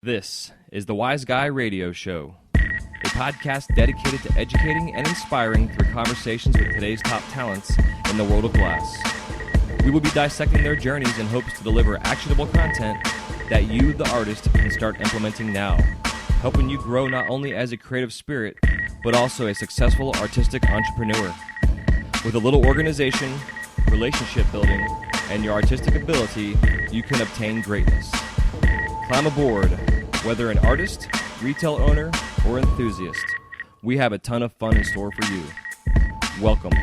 This is the Wise Guy Radio Show, a podcast dedicated to educating and inspiring through conversations with today's top talents in the world of glass. We will be dissecting their journeys in hopes to deliver actionable content that you, the artist, can start implementing now, helping you grow not only as a creative spirit, but also a successful artistic entrepreneur. With a little organization, relationship building, and your artistic ability, you can obtain greatness. Climb aboard, whether an artist, retail owner, or enthusiast. We have a ton of fun in store for you. Welcome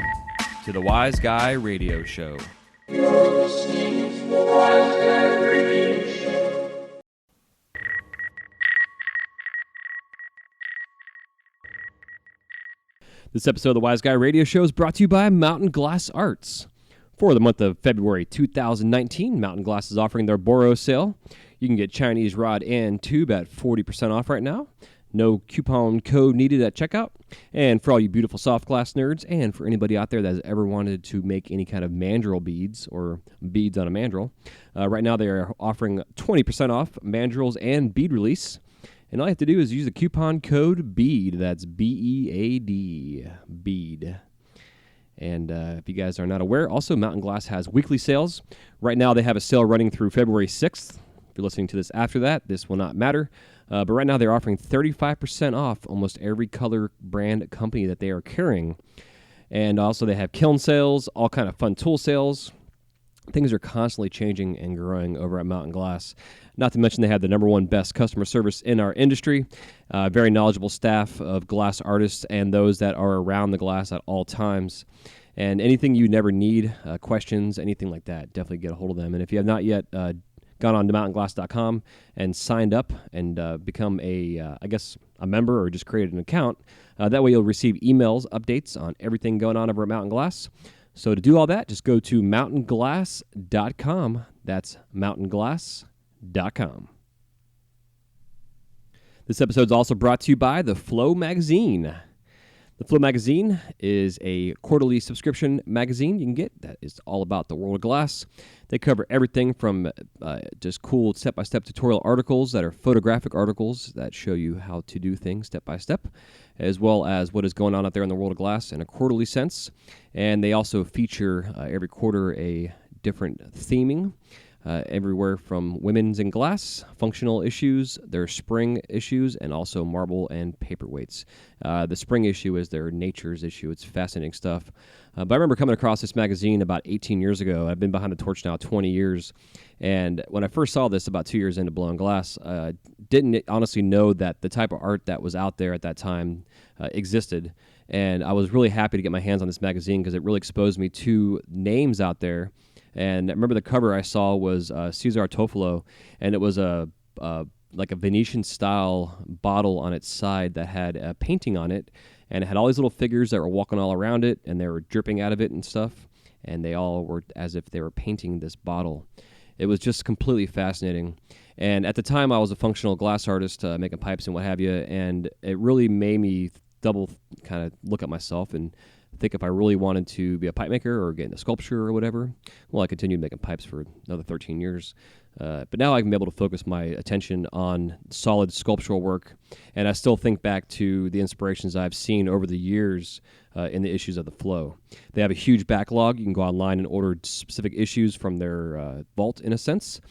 to the Wise Guy Radio Show. You're listening to the Wise Guy Radio Show. This episode of the Wise Guy Radio Show is brought to you by Mountain Glass Arts. For the month of February 2019, Mountain Glass is offering their Boros sale. You can get Chinese rod and tube at 40% off right now. No coupon code needed at checkout. And for all you beautiful soft glass nerds, and for anybody out there that has ever wanted to make any kind of mandrel beads or beads on a mandrel, right now they are offering 20% off mandrels and bead release. And all you have to do is use the coupon code BEAD. That's B-E-A-D, BEAD. And if you guys are not aware, also Mountain Glass has weekly sales. Right now they have a sale running through February 6th. If you're listening to this after that, this will not matter. But right now they're offering 35% off almost every color brand company that they are carrying. And also they have kiln sales, all kind of fun tool sales. Things are constantly changing and growing over at Mountain Glass. Not to mention they have the number one best customer service in our industry. Very knowledgeable staff of glass artists and those that are around the glass at all times. And anything you never need, questions, anything like that, definitely get a hold of them. And if you have not yet gone on to mountainglass.com and signed up and become a member or just created an account, that way you'll receive emails, updates on everything going on over at Mountain Glass. So to do all that, just go to mountainglass.com. That's mountainglass.com. This episode is also brought to you by the Flow Magazine. The Flow Magazine is a quarterly subscription magazine you can get that is all about the world of glass. They cover everything from just cool step-by-step tutorial articles that are photographic articles that show you how to do things step-by-step, as well as what is going on out there in the world of glass in a quarterly sense. And they also feature every quarter a different theming. Everywhere from women's and glass, functional issues, their spring issues, and also marble and paperweights. The spring issue is their nature's issue. It's fascinating stuff. But I remember coming across this magazine about 18 years ago. I've been behind the torch now 20 years. And when I first saw this about 2 years into Blowing Glass, didn't honestly know that the type of art that was out there at that time existed. And I was really happy to get my hands on this magazine because it really exposed me to names out there. And I remember the cover I saw was Cesar Tofolo, and it was like a Venetian-style bottle on its side that had a painting on it, and it had all these little figures that were walking all around it, and they were dripping out of it and stuff, and they all were as if they were painting this bottle. It was just completely fascinating. And at the time, I was a functional glass artist, making pipes and what have you, and it really made me double kind of look at myself and think if I really wanted to be a pipe maker or get into sculpture or whatever. Well, I continued making pipes for another 13 years. But now I can be able to focus my attention on solid sculptural work. And I still think back to the inspirations I've seen over the years in the issues of the Flow. They have a huge backlog. You can go online and order specific issues from their vault, in a sense,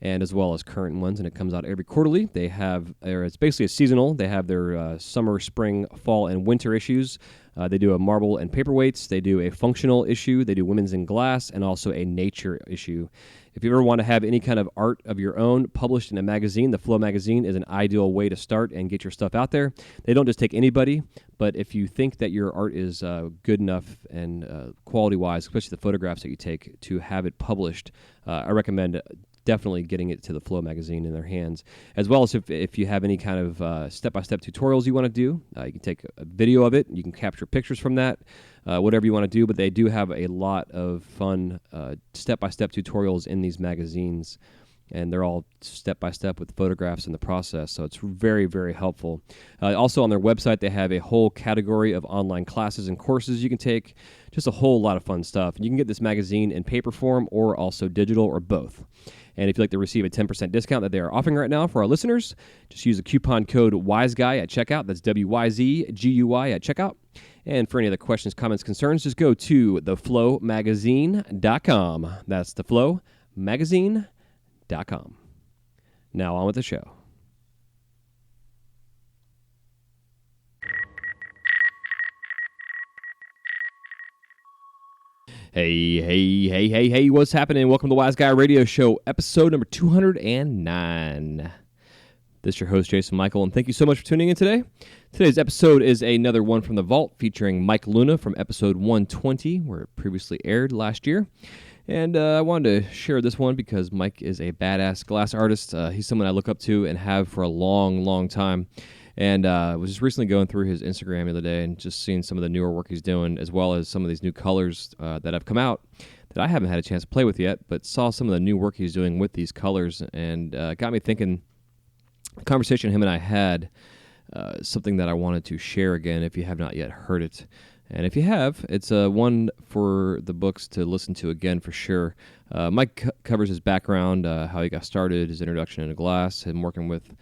and as well as current ones, and it comes out every quarterly. They have, it's basically a seasonal. They have their summer, spring, fall, and winter issues. They do a marble and paperweights. They do a functional issue. They do women's in glass, and also a nature issue. If you ever want to have any kind of art of your own published in a magazine, the Flow Magazine is an ideal way to start and get your stuff out there. They don't just take anybody, but if you think that your art is good enough and quality-wise, especially the photographs that you take, to have it published, I recommend definitely getting it to the Flow Magazine in their hands, as well as if you have any kind of step-by-step tutorials you want to do. You can take a video of it, you can capture pictures from that, whatever you want to do, but they do have a lot of fun step-by-step tutorials in these magazines and they're all step-by-step with photographs in the process, so it's very, very helpful. Also on their website, they have a whole category of online classes and courses you can take, just a whole lot of fun stuff. And you can get this magazine in paper form or also digital or both. And if you'd like to receive a 10% discount that they are offering right now for our listeners, just use the coupon code WISEGUY at checkout. That's WYZGUY at checkout. And for any other questions, comments, concerns, just go to theflowmagazine.com. That's theflowmagazine.com. Now on with the show. Hey, what's happening? Welcome to the Wise Guy Radio Show, episode number 209. This is your host, Jason Michael, and thank you so much for tuning in today. Today's episode is another one from the vault featuring Mike Luna from episode 120, where it previously aired last year. And I wanted to share this one because Mike is a badass glass artist. He's someone I look up to and have for a long, long time. And I was just recently going through his Instagram the other day and just seeing some of the newer work he's doing, as well as some of these new colors that have come out that I haven't had a chance to play with yet, but saw some of the new work he's doing with these colors, and got me thinking. The conversation him and I had, something that I wanted to share again if you have not yet heard it. And if you have, it's one for the books to listen to again for sure. Mike covers his background, how he got started, his introduction into glass, him working with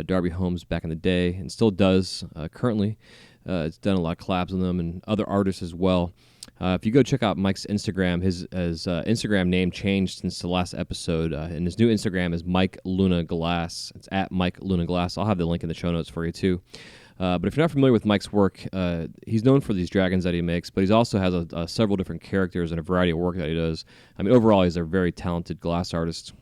Darby Holmes back in the day, and still does currently. It's done a lot of collabs with them and other artists as well. If you go check out Mike's Instagram, his Instagram name changed since the last episode, and his new Instagram is Mike Luna Glass. It's at Mike Luna Glass. I'll have the link in the show notes for you too. But if you're not familiar with Mike's work, he's known for these dragons that he makes, but he also has several different characters and a variety of work that he does. I mean, overall, he's a very talented glass artist.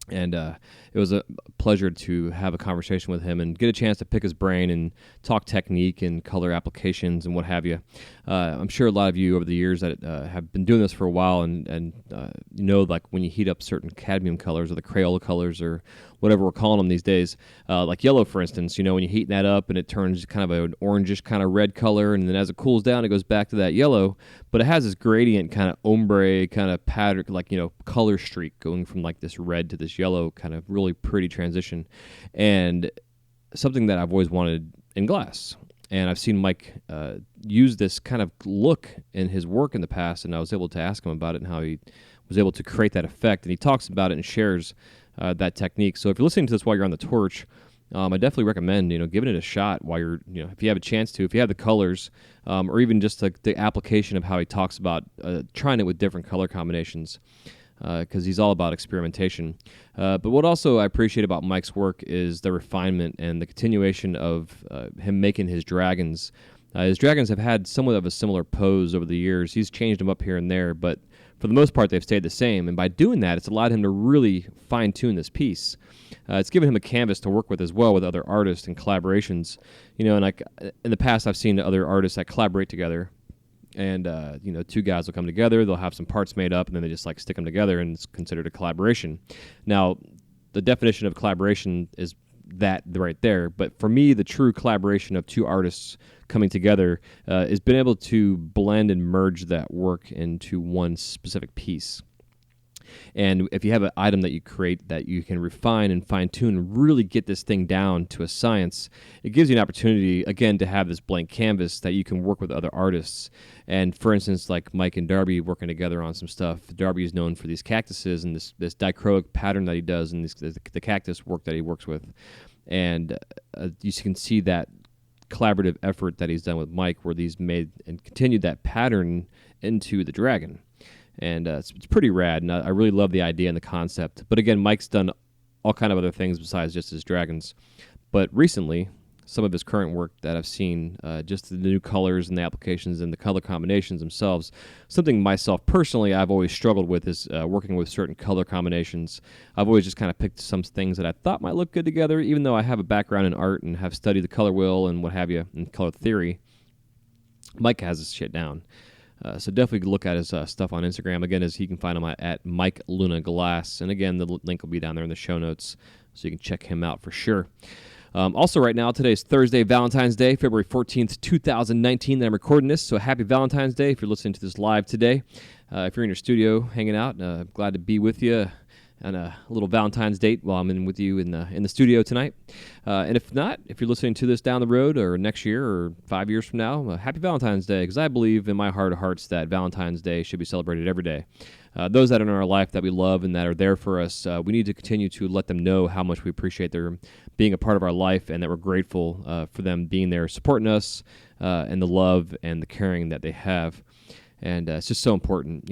And it was a pleasure to have a conversation with him and get a chance to pick his brain and talk technique and color applications and what have you. I'm sure a lot of you over the years that have been doing this for a while and you know, like when you heat up certain cadmium colors or the Crayola colors or whatever we're calling them these days, like yellow, for instance, you know, when you heat that up and it turns kind of an orangish kind of red color, and then as it cools down, it goes back to that yellow, but it has this gradient kind of ombre kind of pattern, like, you know, color streak going from like this red to this yellow, kind of really pretty transition, and something that I've always wanted in glass. And I've seen Mike use this kind of look in his work in the past, and I was able to ask him about it and how he was able to create that effect, and he talks about it and shares that technique. So if you're listening to this while you're on the torch, I definitely recommend, you know, giving it a shot while you're, you know, if you have a chance to, if you have the colors, or even just like the application of how he talks about trying it with different color combinations, because he's all about experimentation. But what also I appreciate about Mike's work is the refinement and the continuation of him making his dragons. His dragons have had somewhat of a similar pose over the years. He's changed them up here and there, but for the most part, they've stayed the same. And by doing that, it's allowed him to really fine-tune this piece. It's given him a canvas to work with as well with other artists and collaborations. You know, and like in the past, I've seen other artists that collaborate together. And, you know, two guys will come together, they'll have some parts made up, and then they just like stick them together, and it's considered a collaboration. Now, the definition of collaboration is that right there. But for me, the true collaboration of two artists coming together is being able to blend and merge that work into one specific piece. And if you have an item that you create that you can refine and fine-tune and really get this thing down to a science, it gives you an opportunity, again, to have this blank canvas that you can work with other artists. And for instance, like Mike and Darby working together on some stuff. Darby is known for these cactuses and this dichroic pattern that he does, and the cactus work that he works with. And you can see that collaborative effort that he's done with Mike, where he's made and continued that pattern into the dragon. And it's pretty rad, and I really love the idea and the concept. But again, Mike's done all kind of other things besides just his dragons. But recently, some of his current work that I've seen, just the new colors and the applications and the color combinations themselves, something myself personally I've always struggled with is working with certain color combinations. I've always just kind of picked some things that I thought might look good together, even though I have a background in art and have studied the color wheel and what have you, and color theory. Mike has this shit down. So definitely look at his stuff on Instagram. Again, as he can find him at Mike Luna Glass. And again, the link will be down there in the show notes, so you can check him out for sure. Also, right now, today is Thursday, Valentine's Day, February 14th, 2019, that I'm recording this. So happy Valentine's Day if you're listening to this live today. If you're in your studio hanging out, glad to be with you. on a little Valentine's date while I'm in with you in the studio tonight. And if not, if you're listening to this down the road or next year or 5 years from now, happy Valentine's Day, because I believe in my heart of hearts that Valentine's Day should be celebrated every day. Those that are in our life that we love and that are there for us, we need to continue to let them know how much we appreciate their being a part of our life and that we're grateful for them being there, supporting us, and the love and the caring that they have. And it's just so important.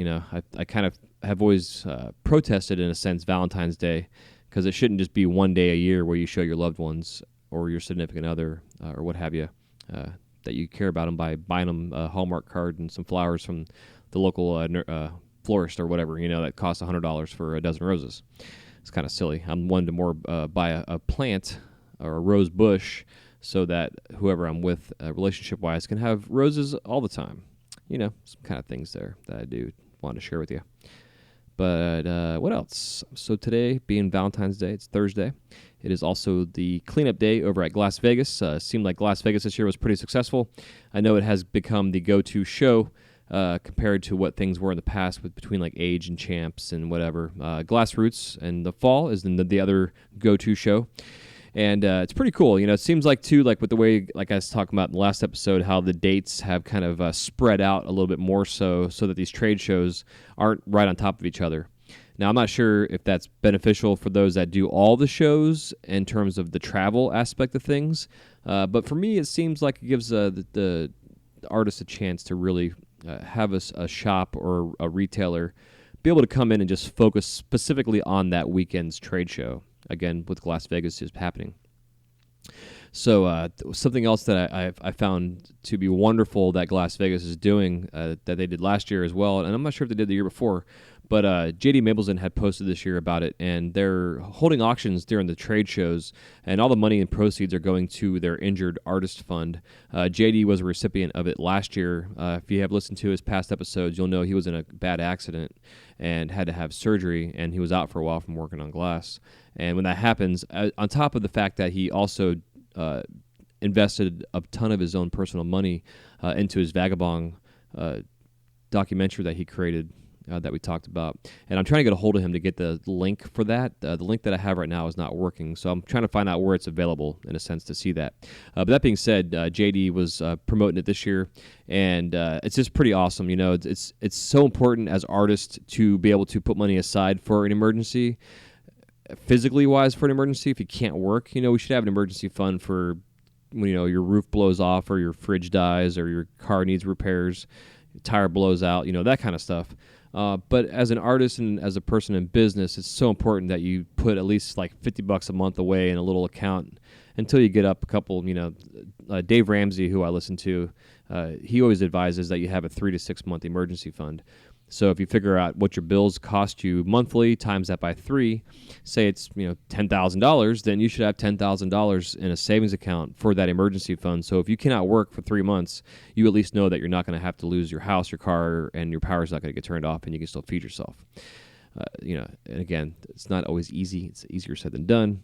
I kind of have always protested, in a sense, Valentine's Day, because it shouldn't just be one day a year where you show your loved ones or your significant other or what have you that you care about them by buying them a Hallmark card and some flowers from the local florist or whatever, that costs $100 for a dozen roses. It's kind of silly. I'm one to more buy a plant or a rose bush so that whoever I'm with relationship-wise can have roses all the time. Some kind of things there that I do want to share with you. But what else? So today, being Valentine's Day, it's Thursday. It is also the cleanup day over at Glass Vegas. Seemed like Glass Vegas this year was pretty successful. I know it has become the go-to show compared to what things were in the past between like Age and Champs and whatever. Glass Roots and the fall is the other go-to show. And it's pretty cool. It seems like, too, like with the way, like I was talking about in the last episode, how the dates have kind of spread out a little bit more so that these trade shows aren't right on top of each other. Now, I'm not sure if that's beneficial for those that do all the shows in terms of the travel aspect of things. But for me, it seems like it gives the artist a chance to really have a shop or a retailer be able to come in and just focus specifically on that weekend's trade show. Again, with Glass Vegas is happening. So something else that I found to be wonderful that Glass Vegas is doing that they did last year as well, and I'm not sure if they did the year before, but JD Mabelson had posted this year about it, and they're holding auctions during the trade shows, and all the money and proceeds are going to their Injured Artist Fund. JD was a recipient of it last year. If you have listened to his past episodes, you'll know he was in a bad accident and had to have surgery, and he was out for a while from working on glass. And when that happens, on top of the fact that he also invested a ton of his own personal money into his Vagabond documentary that he created that we talked about. And I'm trying to get a hold of him to get the link for that. The link that I have right now is not working, so I'm trying to find out where it's available, in a sense, to see that. But that being said, JD was promoting it this year, and it's just pretty awesome. It's so important as artists to be able to put money aside for an emergency, physically wise for an emergency. If you can't work, we should have an emergency fund for when your roof blows off or your fridge dies or your car needs repairs, your tire blows out, that kind of stuff. But as an artist and as a person in business, it's so important that you put at least like $50 a month away in a little account until you get up a couple. Dave Ramsey, who I listen to, he always advises that you have a 3 to 6 month emergency fund. So if you figure out what your bills cost you monthly, times that by 3, say it's $10,000, then you should have $10,000 in a savings account for that emergency fund. So if you cannot work for 3 months, you at least know that you're not going to have to lose your house, your car, and your power's not going to get turned off, and you can still feed yourself. And again, it's not always easy. It's easier said than done.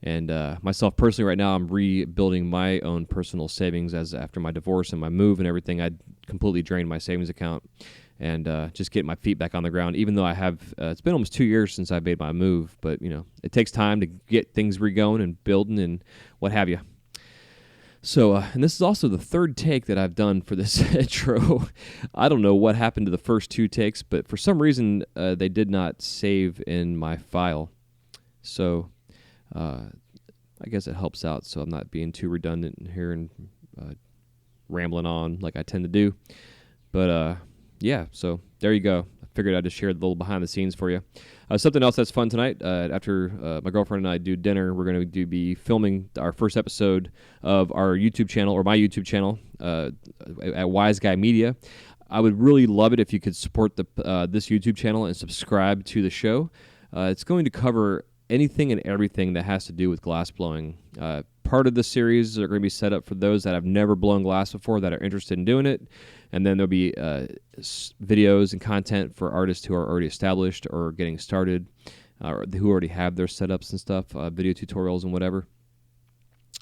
And myself personally, right now, I'm rebuilding my own personal savings as after my divorce and my move and everything. I completely drained my savings account. And just get my feet back on the ground, even though I have, it's been almost 2 years since I made my move, but, it takes time to get things re-going and building and what have you. So, and this is also the third take that I've done for this intro. I don't know what happened to the first 2 takes, but for some reason, they did not save in my file. So, I guess it helps out, so I'm not being too redundant here and rambling on like I tend to do. But, yeah, so there you go. I figured I'd just share the little behind the scenes for you. Something else that's fun tonight, after my girlfriend and I do dinner, we're going to be filming our first episode of our YouTube channel, or my YouTube channel, at Wise Guy Media. I would really love it if you could support this YouTube channel and subscribe to the show. It's going to cover anything and everything that has to do with glass blowing. Part of the series are going to be set up for those that have never blown glass before that are interested in doing it. And then there'll be videos and content for artists who are already established or getting started, or who already have their setups and stuff, video tutorials and whatever.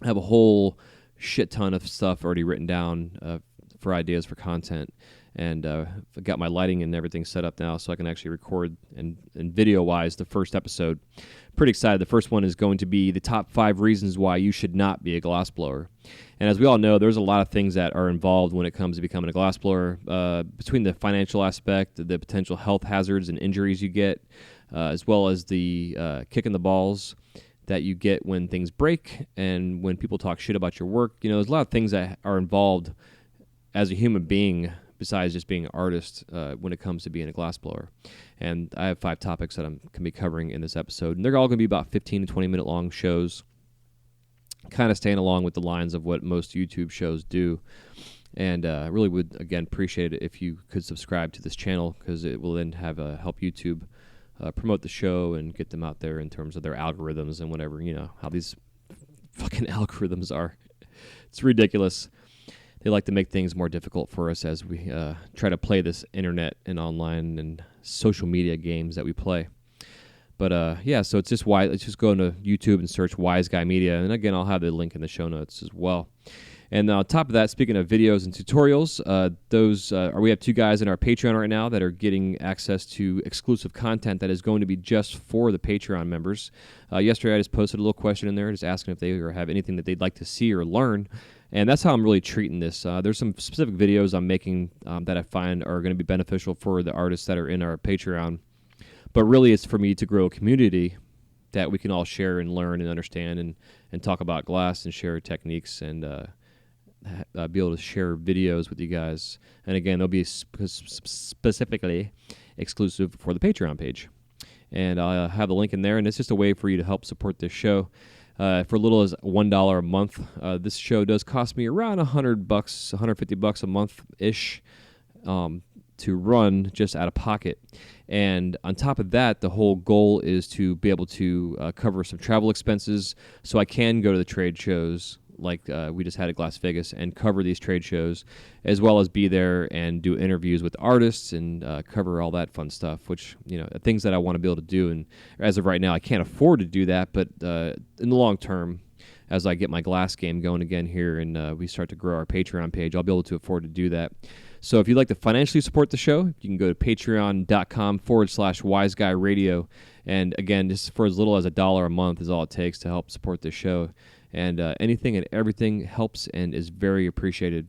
I have a whole shit ton of stuff already written down for ideas for content. And I've got my lighting and everything set up now so I can actually record and video-wise the first episode. Pretty excited. The first one is going to be the top 5 reasons why you should not be a glassblower. And as we all know, there's a lot of things that are involved when it comes to becoming a glassblower, between the financial aspect, the potential health hazards and injuries you get, as well as the kicking the balls that you get when things break and when people talk shit about your work. You know, there's a lot of things that are involved as a human being besides just being an artist when it comes to being a glassblower. And I have 5 topics that I'm going to be covering in this episode. And they're all going to be about 15 to 20 minute long shows, kind of staying along with the lines of what most YouTube shows do. And I really would, again, appreciate it if you could subscribe to this channel, because it will then have help YouTube promote the show and get them out there in terms of their algorithms and whatever, you know, how these fucking algorithms are. It's ridiculous. They like to make things more difficult for us as we try to play this internet and online and social media games that we play. But yeah, so it's just let's just go into YouTube and search Wise Guy Media. And again, I'll have the link in the show notes as well. And on top of that, speaking of videos and tutorials, we have 2 guys in our Patreon right now that are getting access to exclusive content that is going to be just for the Patreon members. Yesterday, I just posted a little question in there, just asking if they have anything that they'd like to see or learn. And that's how I'm really treating this. There's some specific videos I'm making that I find are going to be beneficial for the artists that are in our Patreon. But really, it's for me to grow a community that we can all share and learn and understand and talk about glass and share techniques and be able to share videos with you guys. And again, they'll be specifically exclusive for the Patreon page. And I'll have the link in there, and it's just a way for you to help support this show. For as little as $1 a month, this show does cost me around $100, $150 a month-ish to run just out of pocket. And on top of that, the whole goal is to be able to cover some travel expenses so I can go to the trade shows like we just had at Glass Vegas and cover these trade shows, as well as be there and do interviews with artists and cover all that fun stuff, which, you know, things that I want to be able to do. And as of right now, I can't afford to do that, but in the long term, as I get my glass game going again here and we start to grow our Patreon page, I'll be able to afford to do that. So if you'd like to financially support the show, you can go to patreon.com/WiseGuyRadio. And again, just for as little as $1 a month is all it takes to help support the show. And anything and everything helps and is very appreciated.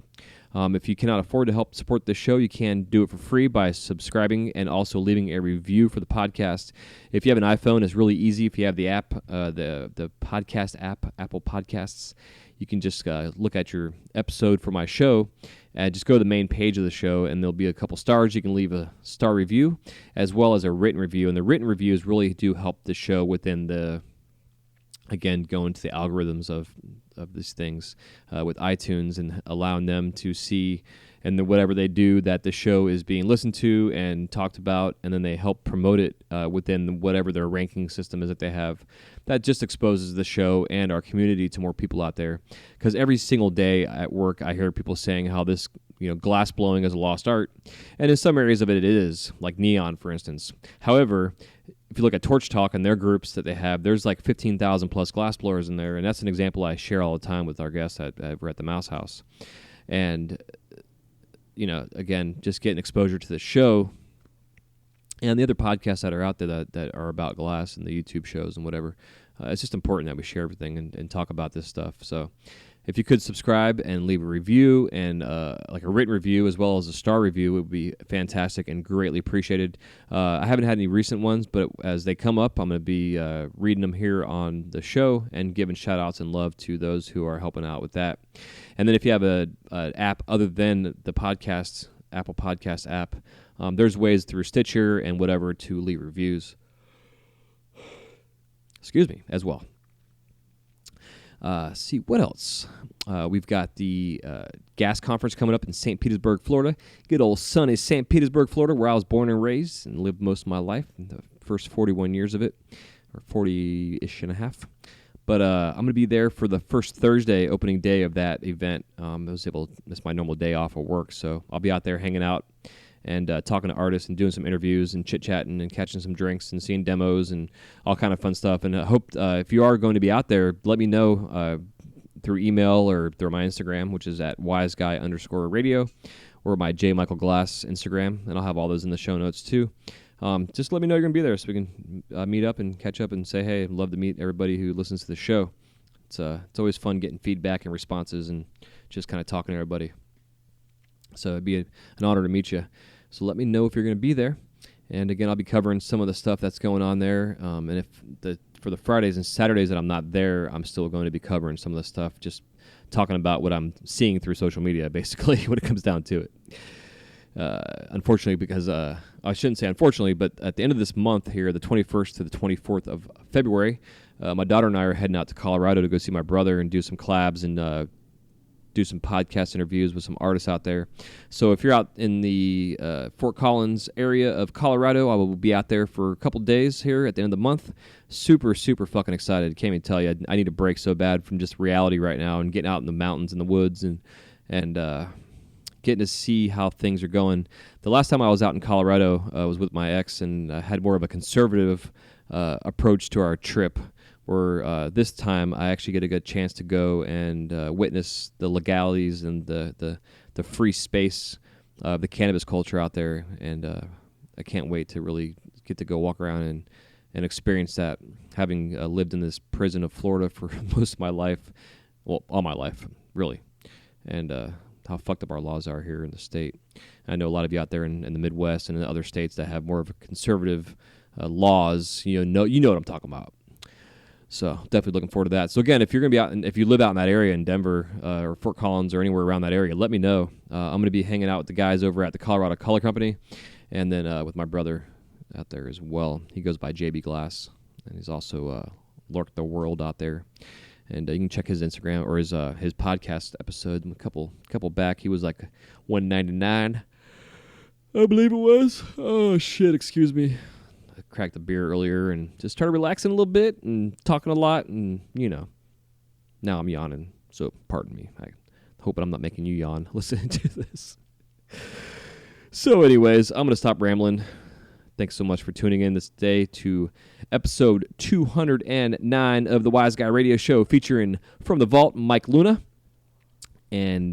If you cannot afford to help support this show, you can do it for free by subscribing and also leaving a review for the podcast. If you have an iPhone, it's really easy. If you have the app, the podcast app, Apple Podcasts, you can just look at your episode for my show and just go to the main page of the show, and there'll be a couple stars. You can leave a star review as well as a written review. And the written reviews really do help the show within the, again, go into the algorithms of these things with iTunes and allowing them to see and whatever they do that the show is being listened to and talked about, and then they help promote it within whatever their ranking system is that they have. That just exposes the show and our community to more people out there. Because every single day at work, I hear people saying how this, glass blowing is a lost art, and in some areas of it is, like neon, for instance. However, if you look at Torch Talk and their groups that they have, there's like 15,000 plus glass blowers in there, and that's an example I share all the time with our guests we're at the Mouse House. And, again, just getting exposure to the show and the other podcasts that are out there that are about glass and the YouTube shows and whatever. It's just important that we share everything and talk about this stuff. So if you could subscribe and leave a review and like a written review as well as a star review, it would be fantastic and greatly appreciated. I haven't had any recent ones, but as they come up, I'm going to be reading them here on the show and giving shout-outs and love to those who are helping out with that. And then if you have an app other than the podcast, Apple Podcast app, there's ways through Stitcher and whatever to leave reviews. Excuse me, as well. See, what else? We've got the gas conference coming up in St. Petersburg, Florida. Good old sunny St. Petersburg, Florida, where I was born and raised and lived most of my life, the first 41 years of it, or 40-ish and a half. But I'm going to be there for the first Thursday opening day of that event. It's my normal day off of work, so I'll be out there hanging out and talking to artists and doing some interviews and chit-chatting and catching some drinks and seeing demos and all kind of fun stuff. And I hope if you are going to be out there, let me know through email or through my Instagram, which is at wiseguy_radio, or my J. Michael Glass Instagram, and I'll have all those in the show notes too. Just let me know you're going to be there so we can meet up and catch up and say, hey, I'd love to meet everybody who listens to the show. It's always fun getting feedback and responses and just kind of talking to everybody. So it'd be an honor to meet you. So let me know if you're going to be there. And again, I'll be covering some of the stuff that's going on there. And for the Fridays and Saturdays that I'm not there, I'm still going to be covering some of the stuff, just talking about what I'm seeing through social media, basically, when it comes down to it. Unfortunately, because I shouldn't say unfortunately, but at the end of this month here, the 21st to the 24th of February, my daughter and I are heading out to Colorado to go see my brother and do some collabs and do some podcast interviews with some artists out there. So if you're out in the Fort Collins area of Colorado, I will be out there for a couple days here at the end of the month. Super, super fucking excited. Can't even tell you. I need a break so bad from just reality right now and getting out in the mountains and the woods and getting to see how things are going. The last time I was out in Colorado was with my ex, and I had more of a conservative approach to our trip, where this time I actually get a good chance to go and witness the legalities and the free space of the cannabis culture out there. And I can't wait to really get to go walk around and experience that, having lived in this prison of Florida for most of my life, well, all my life, really. And how fucked up our laws are here in the state. I know a lot of you out there in the Midwest and in other states that have more of a conservative laws. You know what I'm talking about. So definitely looking forward to that. So again, if you're going to be out, and if you live out in that area in Denver or Fort Collins or anywhere around that area, let me know. I'm going to be hanging out with the guys over at the Colorado Color Company, and then with my brother out there as well. He goes by JB Glass, and he's also Lurk the World out there. And you can check his Instagram or his podcast episode a couple back. He was like 199, I believe it was. Oh shit, excuse me. I cracked a beer earlier and just started relaxing a little bit and talking a lot, and now I'm yawning. So pardon me. I hope I'm not making you yawn listening to this. So anyways, I'm gonna stop rambling. Thanks so much for tuning in this day to episode 209 of the Wise Guy Radio Show, featuring From the Vault, Mike Luna. And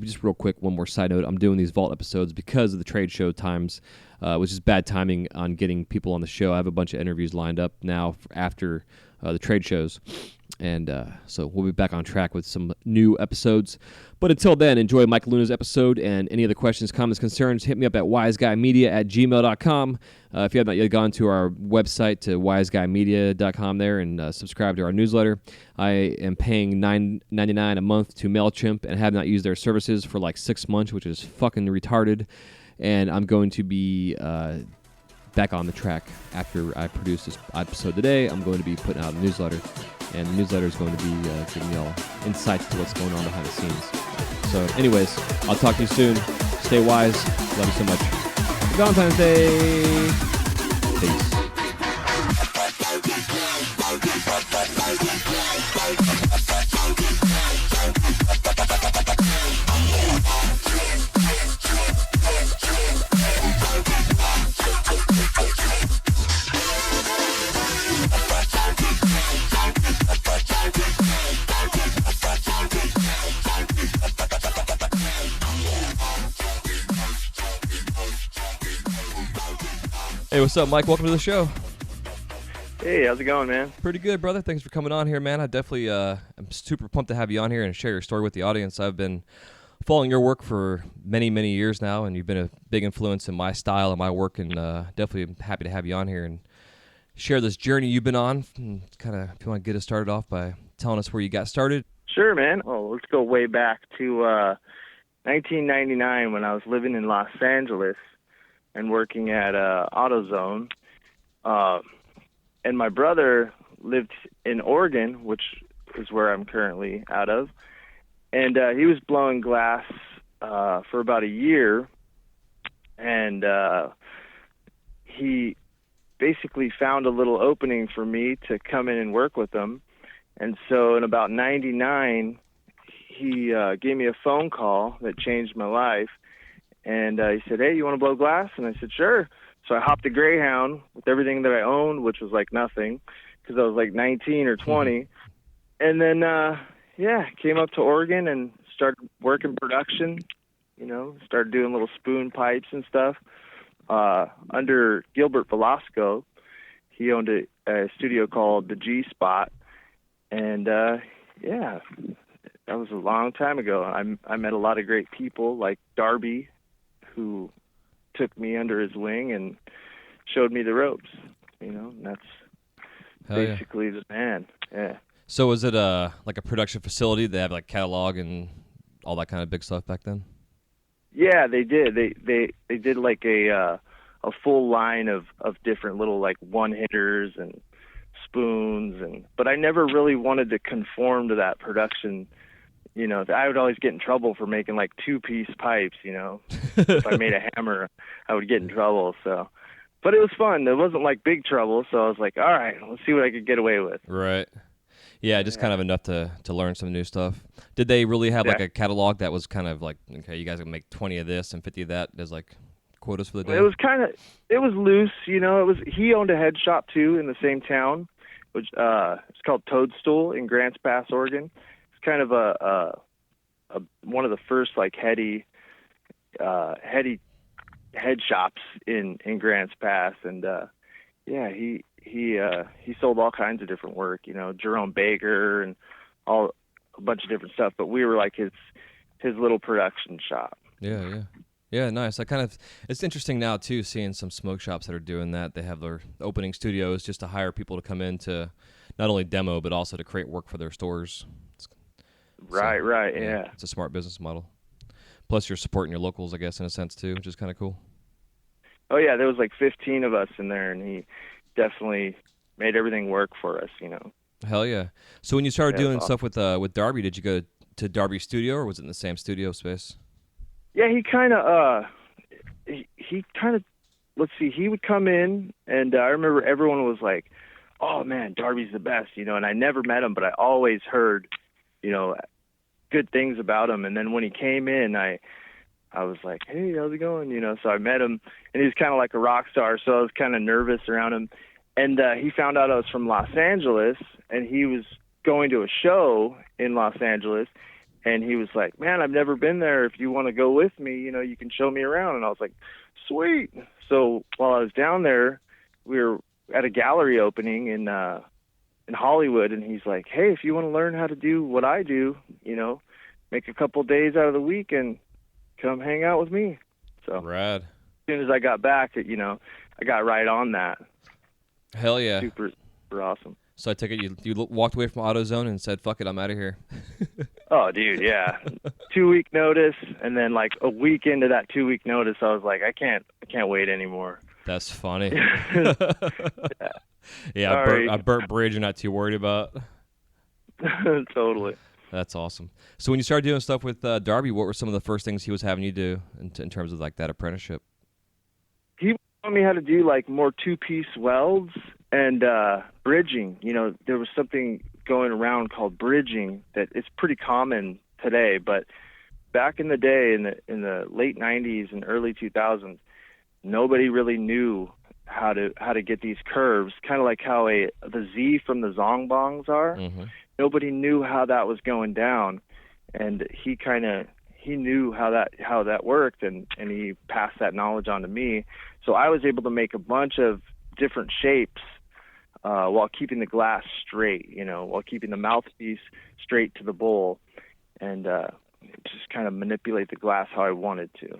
just real quick, one more side note. I'm doing these Vault episodes because of the trade show times, which is bad timing on getting people on the show. I have a bunch of interviews lined up now after the trade shows. And so we'll be back on track with some new episodes. But until then, enjoy Mike Luna's episode, and any other questions, comments, concerns, hit me up at wiseguymedia@gmail.com. If you have not yet gone to our website, to wiseguymedia.com there, and subscribe to our newsletter. I am paying $9.99 a month to MailChimp and have not used their services for like 6 months, which is fucking retarded. And I'm going to be back on the track after I produce this episode today. I'm going to be putting out a newsletter, and the newsletter is going to be giving y'all insights to what's going on behind the scenes. So anyways, I'll talk to you soon. Stay wise. Love you so much. Happy Valentine's Day. Peace. Hey, what's up, Mike? Welcome to the show. Hey, how's it going, man? Pretty good, brother. Thanks for coming on here, man. I definitely I'm super pumped to have you on here and share your story with the audience. I've been following your work for many, many years now, and you've been a big influence in my style and my work, and definitely am happy to have you on here and share this journey you've been on. Kind of, if you want to get us started off by telling us where you got started. Sure, man. Oh, let's go way back to 1999 when I was living in Los Angeles and working at AutoZone. And my brother lived in Oregon, which is where I'm currently out of. And he was blowing glass for about a year. And he basically found a little opening for me to come in and work with him. And so in about 99, he gave me a phone call that changed my life. And he said, hey, you want to blow glass? And I said, sure. So I hopped a Greyhound with everything that I owned, which was like nothing because I was like 19 or 20. And then came up to Oregon and started working production. Started doing little spoon pipes and stuff under Gilbert Velasco. He owned a studio called the G Spot, and that was a long time ago. I met a lot of great people like Darby, who took me under his wing and showed me the ropes. And that's basically the man. Yeah. So was it like a production facility? They have like catalog and all that kind of big stuff back then? Yeah, they did. They did like a full line of different little like one hitters and spoons, but I never really wanted to conform to that production. I would always get in trouble for making like 2-piece pipes. If I made a hammer, I would get in trouble. So, but it was fun. It wasn't like big trouble. So I was like, all right, let's see what I could get away with. Right. Yeah, just kind of enough to learn some new stuff. Did they really have like a catalog that was kind of like, okay, you guys can make 20 of this and 50 of that as like quotas for the day? It was loose, he owned a head shop too in the same town, which it's called Toadstool in Grants Pass, Oregon. It's kind of a one of the first like heady head shops in Grants Pass, and he sold all kinds of different work, Jerome Baker and a bunch of different stuff. But we were like his little production shop. Yeah, nice. It's interesting now too, seeing some smoke shops that are doing that. They have their opening studios just to hire people to come in to not only demo but also to create work for their stores. Right. Yeah. It's a smart business model. Plus, you're supporting your locals, I guess, in a sense too, which is kind of cool. Oh yeah, there was like 15 of us in there, and he definitely made everything work for us. Hell yeah! So when you started doing awesome. stuff with Darby, did you go to Darby's studio, or was it in the same studio space? Yeah, he kind of let's see, he would come in, and I remember everyone was like, "Oh man, Darby's the best," and I never met him, but I always heard, good things about him. And then when he came in, I was like, "Hey, how's it going?" So I met him, and he was kind of like a rock star, so I was kind of nervous around him. And he found out I was from Los Angeles, and he was going to a show in Los Angeles, and he was like, "Man, I've never been there. If you want to go with me, you can show me around." And I was like, "Sweet." So while I was down there, we were at a gallery opening in Hollywood, and he's like, "Hey, if you want to learn how to do what I do, make a couple days out of the week and come hang out with me." So Rad. As soon as I got back, I got right on that. Hell yeah. Super awesome. So I take it you walked away from AutoZone and said, "Fuck it, I'm out of here." Oh, dude, yeah. 2-week notice, and then like a week into that 2-week notice, I was like, I can't wait anymore. That's funny. Yeah, I burnt bridge you're not too worried about. Totally. That's awesome. So when you started doing stuff with Darby, what were some of the first things he was having you do in terms of like that apprenticeship? He taught me how to do like more 2-piece welds and bridging. There was something going around called bridging that it's pretty common today, but back in the day, in the late 90s and early 2000s, nobody really knew how to get these curves, kind of like how the Z from the Zongbongs are. Mm-hmm. Nobody knew how that was going down, and he knew how that worked, and he passed that knowledge on to me. So I was able to make a bunch of different shapes while keeping the glass straight, while keeping the mouthpiece straight to the bowl, and just kind of manipulate the glass how I wanted to.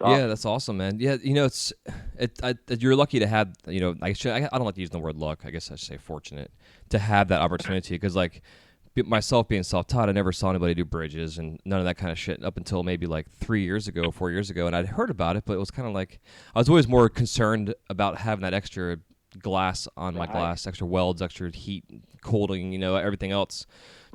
Yeah, that's awesome, man. Yeah, you're lucky to have, I don't like to use the word luck. I guess I should say fortunate to have that opportunity, because like myself being self-taught, I never saw anybody do bridges and none of that kind of shit up until maybe like 4 years ago, and I'd heard about it, but it was kind of like I was always more concerned about having that extra glass on my glass, extra welds, extra heat, coating, everything else.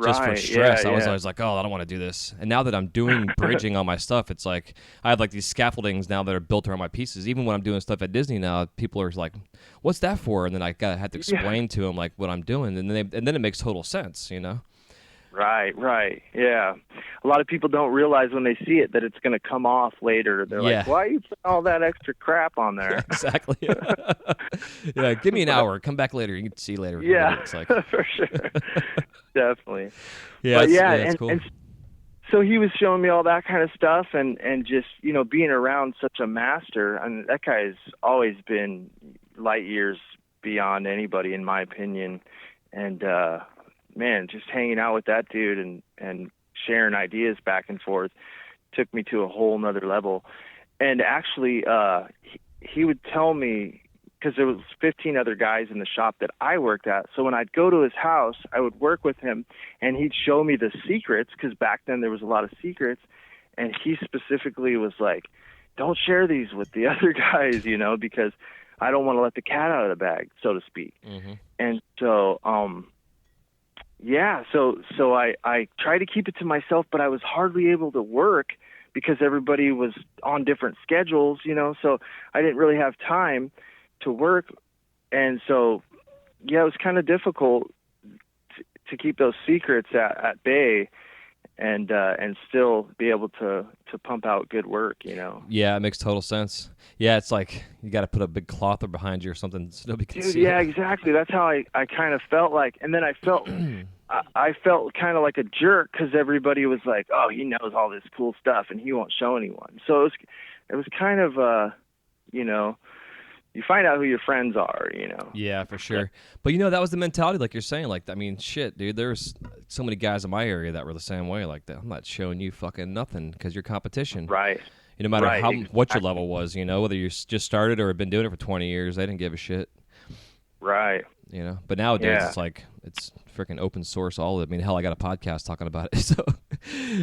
Just for stress, yeah. I was always like, "Oh, I don't want to do this." And now that I'm doing bridging on my stuff, it's like I have like these scaffoldings now that are built around my pieces. Even when I'm doing stuff at Disney now, people are like, "What's that for?" And then I have to explain to them like what I'm doing, and then it makes total sense, Right. Yeah. A lot of people don't realize when they see it that it's going to come off later. They're Yeah. like, why are you putting all that extra crap on there? Exactly. Yeah, give me an hour. Come back later. You can see later. what Yeah, it looks like. for sure. Definitely. Yeah, But it's cool. and so he was showing me all that kind of stuff, and just, you know, being around such a master. And that guy has always been light years beyond anybody, in my opinion. And man, just hanging out with that dude and sharing ideas back and forth took me to a whole nother level. And actually, he would tell me, because there was 15 other guys in the shop that I worked at. So when I'd go to his house, I would work with him, and he'd show me the secrets, because back then there was a lot of secrets. And he specifically was like, don't share these with the other guys, you know, because I don't want to let the cat out of the bag, so to speak. Mm-hmm. And so, so I tried to keep it to myself, but I was hardly able to work because everybody was on different schedules, you know, so I didn't really have time to work. And so, yeah, it was kind of difficult to keep those secrets at bay and still be able to pump out good work, you know. Yeah, it makes total sense. Yeah, it's like you got to put a big clother behind you or something so nobody can Dude, see yeah, it. exactly. That's how I kind of felt like. And then I felt I felt kind of like a jerk because everybody was like, oh, he knows all this cool stuff and he won't show anyone. So it was kind of, you know, you find out who your friends are, you know. Yeah, for sure. But, you know, that was the mentality, like you're saying. Like, I mean, shit, dude, there's so many guys in my area that were the same way. Like, I'm not showing you fucking nothing because you're competition. Right. No matter Right, what your exactly. level was, you know, whether you just started or have been doing it for 20 years, they didn't give a shit, Right. you know. But nowadays, Yeah. it's like, it's freaking open source, all of it. I mean, hell, I got a podcast talking about it. So,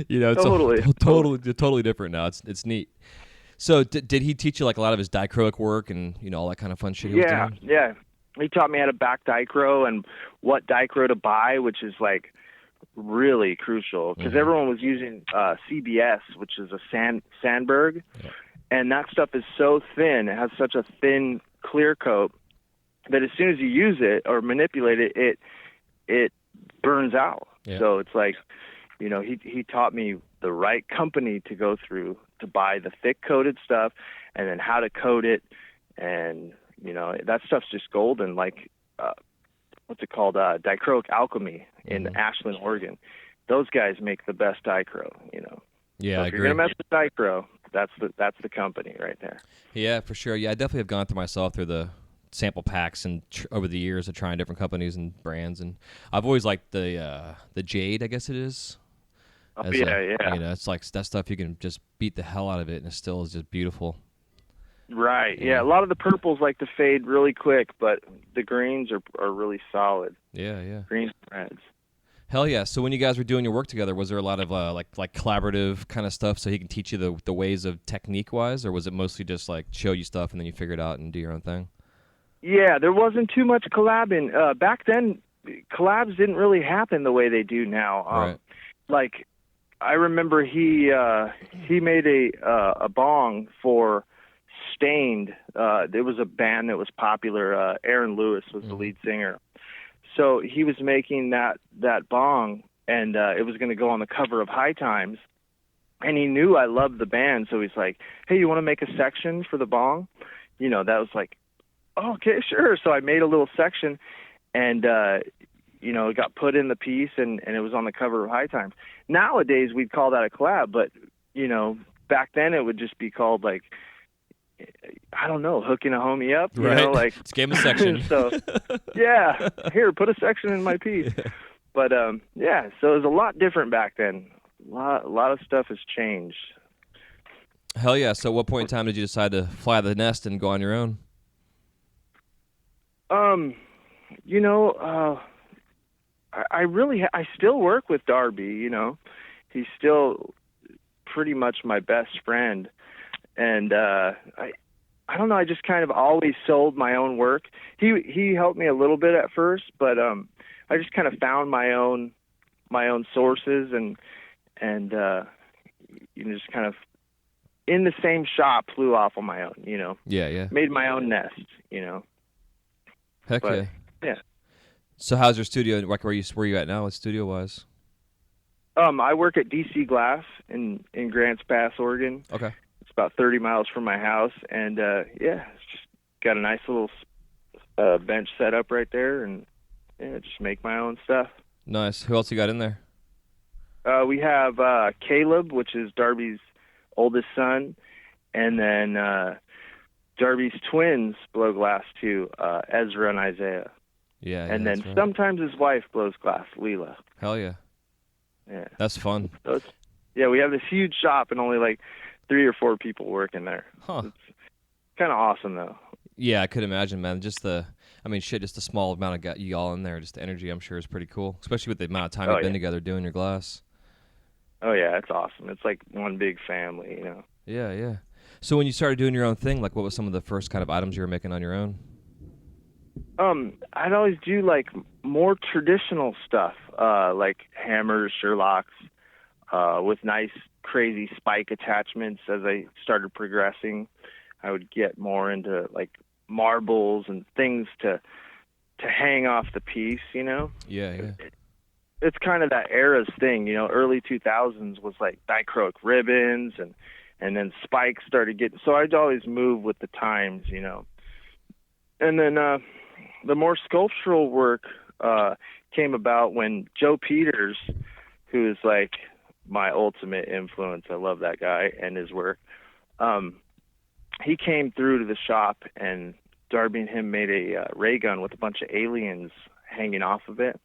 you know, it's totally different now. It's neat. So did he teach you like a lot of his dichroic work and, you know, all that kind of fun shit he was doing? Yeah. He taught me how to back dichro and what dichro to buy, which is like really crucial because everyone was using CBS, which is a Sandberg, and that stuff is so thin. It has such a thin clear coat that as soon as you use it or manipulate it, it burns out. Yeah. So it's like, you know, he taught me the right company to go through to buy the thick coated stuff and then how to coat it. And, you know, that stuff's just golden. Like, what's it called? Dichroic Alchemy in Ashland, Oregon. Those guys make the best dichro, you know. Yeah, So I if agree. you're going to mess with dichro, that's the company right there. Yeah, for sure. Yeah, I definitely have gone through myself through the sample packs and over the years of trying different companies and brands, and I've always liked the Jade, I guess it is. Oh, As yeah. You know, it's like that stuff you can just beat the hell out of it, and it still is just beautiful. Right. Yeah. A lot of the purples like to fade really quick, but the greens are really solid. Yeah. Greens and reds. Hell yeah. So when you guys were doing your work together, was there a lot of like collaborative kind of stuff so he can teach you the ways of technique wise, or was it mostly just like show you stuff and then you figure it out and do your own thing? Yeah, there wasn't too much collabing. Back then, collabs didn't really happen the way they do now. Right. Like, I remember he made a bong for Stained. There was a band that was popular. Aaron Lewis was the lead singer. So he was making that bong, and it was going to go on the cover of High Times. And he knew I loved the band, so he's like, hey, you want to make a section for the bong? You know, that was like, oh, okay, sure. So I made a little section, and, you know, it got put in the piece, and it was on the cover of High Times. Nowadays, we'd call that a collab, but, you know, back then it would just be called, like, I don't know, hooking a homie up, you know, like. Just give him a section. So, yeah, here, put a section in my piece. But, yeah, so it was a lot different back then. A lot of stuff has changed. Hell yeah. So what point in time did you decide to fly the nest and go on your own? You know, I still work with Darby, you know. He's still pretty much my best friend. And I don't know, I just kind of always sold my own work. He helped me a little bit at first, but I just kind of found my own sources and you know, just kind of in the same shop flew off on my own, you know. Yeah. Made my own nest, you know. Heck But, yeah. yeah. So how's your studio? Like where you at now, studio wise? I work at DC Glass in Grants Pass, Oregon. Okay. It's about 30 miles from my house, and yeah, it's just got a nice little bench set up right there, and yeah, just make my own stuff. Nice. Who else you got in there? We have Caleb, which is Darby's oldest son, and then Darby's twins blow glass too, Ezra and Isaiah. Yeah. And that's then right. sometimes his wife blows glass, Leela. Hell yeah. Yeah. That's fun. So yeah, we have this huge shop and only like 3 or 4 people working there. Huh. It's kind of awesome though. Yeah, I could imagine, man. Just the small amount of you all in there, just the energy, I'm sure, is pretty cool, especially with the amount of time Oh, you've been yeah. together doing your glass. Oh yeah, it's awesome. It's like one big family, you know. Yeah, yeah. So when you started doing your own thing, like what was some of the first kind of items you were making on your own? I'd always do like more traditional stuff, like hammers, Sherlocks, with nice, crazy spike attachments. As I started progressing, I would get more into like marbles and things to hang off the piece, you know. Yeah, yeah. It's kind of that era's thing, you know. Early 2000s was like dichroic ribbons, and then spikes started getting. So I'd always move with the times, you know. And then the more sculptural work came about when Joe Peters, who is like my ultimate influence, I love that guy and his work. He came through to the shop, and Darby and him made a ray gun with a bunch of aliens hanging off of it.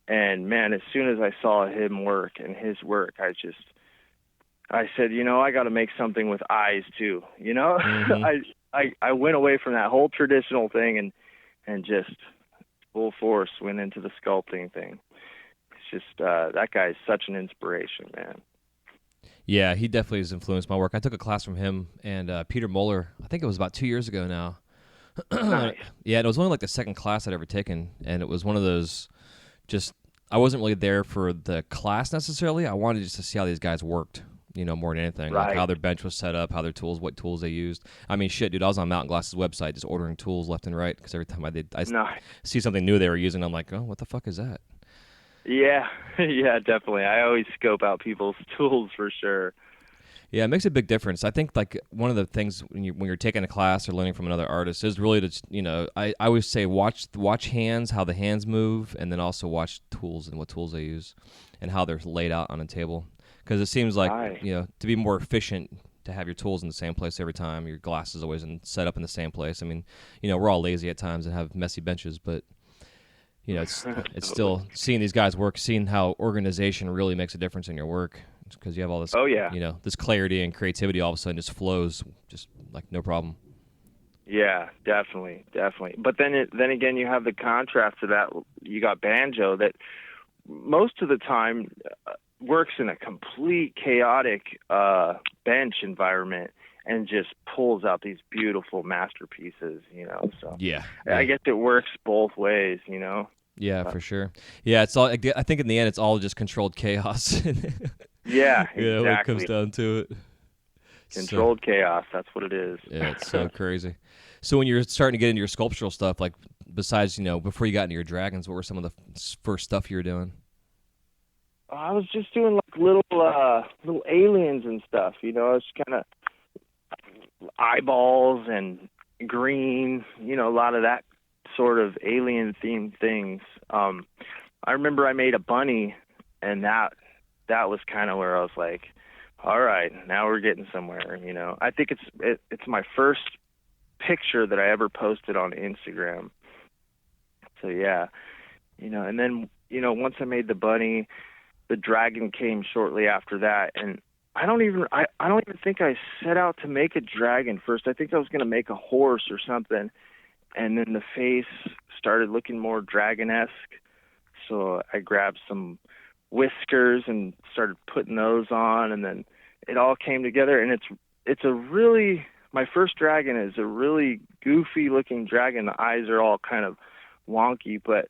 And man, as soon as I saw him work and his work, I said, you know, I got to make something with eyes too. You know, Mhm. I went away from that whole traditional thing and just full force went into the sculpting thing. It's just that guy's such an inspiration, man. Yeah, he definitely has influenced my work. I took a class from him and Peter Moeller. I think it was about 2 years ago now. Nice. Yeah, and it was only like the second class I'd ever taken, and it was one of those. Just I wasn't really there for the class necessarily. I wanted just to see how these guys worked, you know, more than anything. Like Right. how their bench was set up, how their tools, what tools they used. I mean, shit, dude, I was on Mountain Glass's website just ordering tools left and right because every time I Nice. see something new they were using, I'm like, oh, what the fuck is that? Yeah, yeah, definitely. I always scope out people's tools for sure. Yeah, it makes a big difference. I think like one of the things when you're taking a class or learning from another artist is really to, you know, I always say watch hands, how the hands move, and then also watch tools and what tools they use and how they're laid out on a table. Because it seems like Right. you know, to be more efficient, to have your tools in the same place every time. Your glass is always set up in the same place. I mean, you know, we're all lazy at times and have messy benches, but you know, it's still seeing these guys work, seeing how organization really makes a difference in your work. Because you have all this, Oh, yeah. you know, this clarity and creativity all of a sudden just flows, just like no problem. Yeah, definitely. But then again, you have the contrast to that. You got banjo that most of the time works in a complete chaotic bench environment and just pulls out these beautiful masterpieces, you know. So Yeah, I guess it works both ways, you know. yeah, for sure. Yeah, it's all. I think in the end, it's all just controlled chaos. Yeah, Yeah, when it exactly. comes down to it. Controlled chaos. That's what it is. Yeah, it's so crazy. So when you're starting to get into your sculptural stuff, like besides, you know, before you got into your dragons, what were some of the first stuff you were doing? I was just doing like little aliens and stuff, you know. It's kind of eyeballs and green, you know, a lot of that sort of alien themed things. I remember I made a bunny, and that was kind of where I was like, all right, now we're getting somewhere, you know. I think it's my first picture that I ever posted on Instagram. So yeah, you know, and then, you know, once I made the bunny, the dragon came shortly after that, and I don't even think I set out to make a dragon first. I think I was going to make a horse or something, and then the face started looking more dragon-esque, so I grabbed some whiskers and started putting those on, and then it all came together. And it's a really, my first dragon is a really goofy looking dragon. The eyes are all kind of wonky, but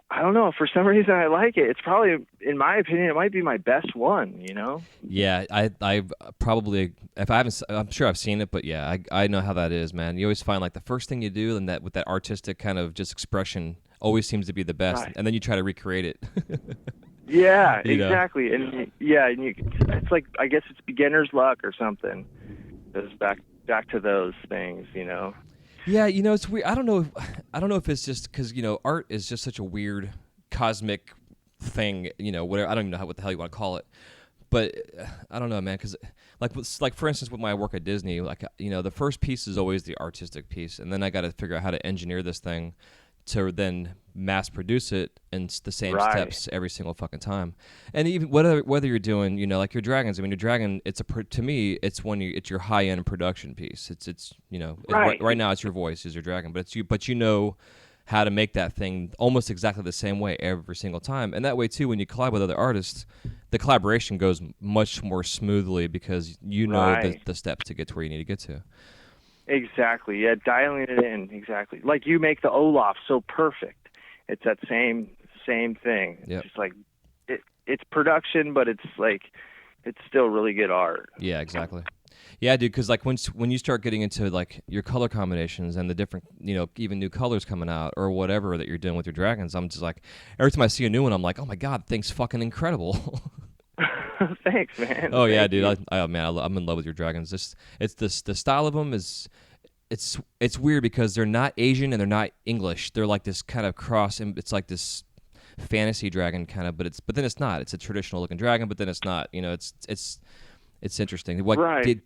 I don't know, for some reason I like it. It's probably, in my opinion, it might be my best one, you know. Yeah, I probably, if I haven't, I'm sure I've seen it, but yeah, I know how that is, man. You always find like the first thing you do, and that with that artistic kind of just expression always seems to be the best, Right. and then you try to recreate it. Yeah, You know? exactly. And yeah, and it's like, I guess it's beginner's luck or something. Goes back to those things, you know. Yeah, it's weird. I don't know. I don't know if it's just because art is just such a weird cosmic thing. Whatever. I don't even know what the hell you want to call it. But I don't know, man. Because like for instance, with my work at Disney, the first piece is always the artistic piece, and then I got to figure out how to engineer this thing to then mass produce it in the same Right. steps every single fucking time. And even whether you're doing, like your dragons. I mean, your dragon. To me, it's it's your high end production piece. Right. Right now it's your voice is your dragon, but it's you. But how to make that thing almost exactly the same way every single time. And that way too, when you collab with other artists, the collaboration goes much more smoothly because Right. the steps to get to where you need to get to. Exactly. Yeah, dialing it in. Exactly. Like you make the Olaf so perfect. It's that same thing. Yep. It's just like it's production, but it's still really good art. Yeah, exactly. Yeah, dude, because when you start getting into like your color combinations and the different, even new colors coming out or whatever that you're doing with your dragons, I'm just like, every time I see a new one, I'm like, oh my god, thing's fucking incredible. Thanks, man. Oh yeah, Thank dude. you. I'm in love with your dragons. The style of them is it's weird because they're not Asian and they're not English. They're like this kind of cross, and it's like this fantasy dragon kind of, but then it's not. It's a traditional looking dragon, but then it's not. It's interesting. What Right.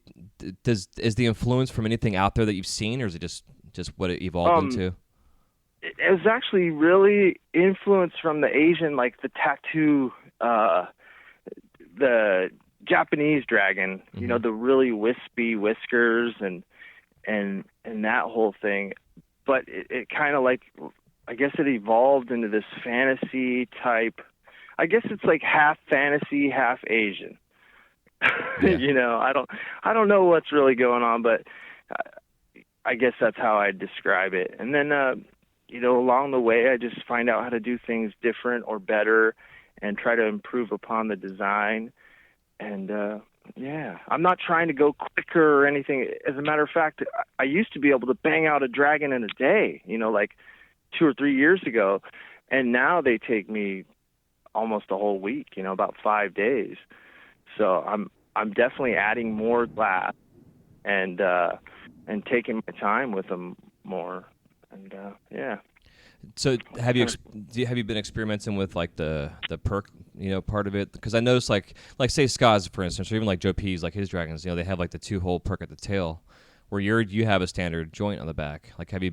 is the influence from anything out there that you've seen, or is it just what it evolved into? It was actually really influenced from the Asian, like the tattoo, the Japanese dragon. You know, the really wispy whiskers and that whole thing. But it kind of like, I guess it evolved into this fantasy type. I guess it's like half fantasy, half Asian. Yeah. I don't know what's really going on, but I guess that's how I describe it. And then, along the way, I just find out how to do things different or better and try to improve upon the design. And, I'm not trying to go quicker or anything. As a matter of fact, I used to be able to bang out a dragon in a day, like 2 or 3 years ago. And now they take me almost a whole week, about 5 days. So I'm definitely adding more glass and taking my time with them more. And So have you been experimenting with like the perk part of it? Because I noticed like say Skaz for instance, or even like Joe P's, like his dragons, they have like the 2-hole perk at the tail, where you have a standard joint on the back. Like have you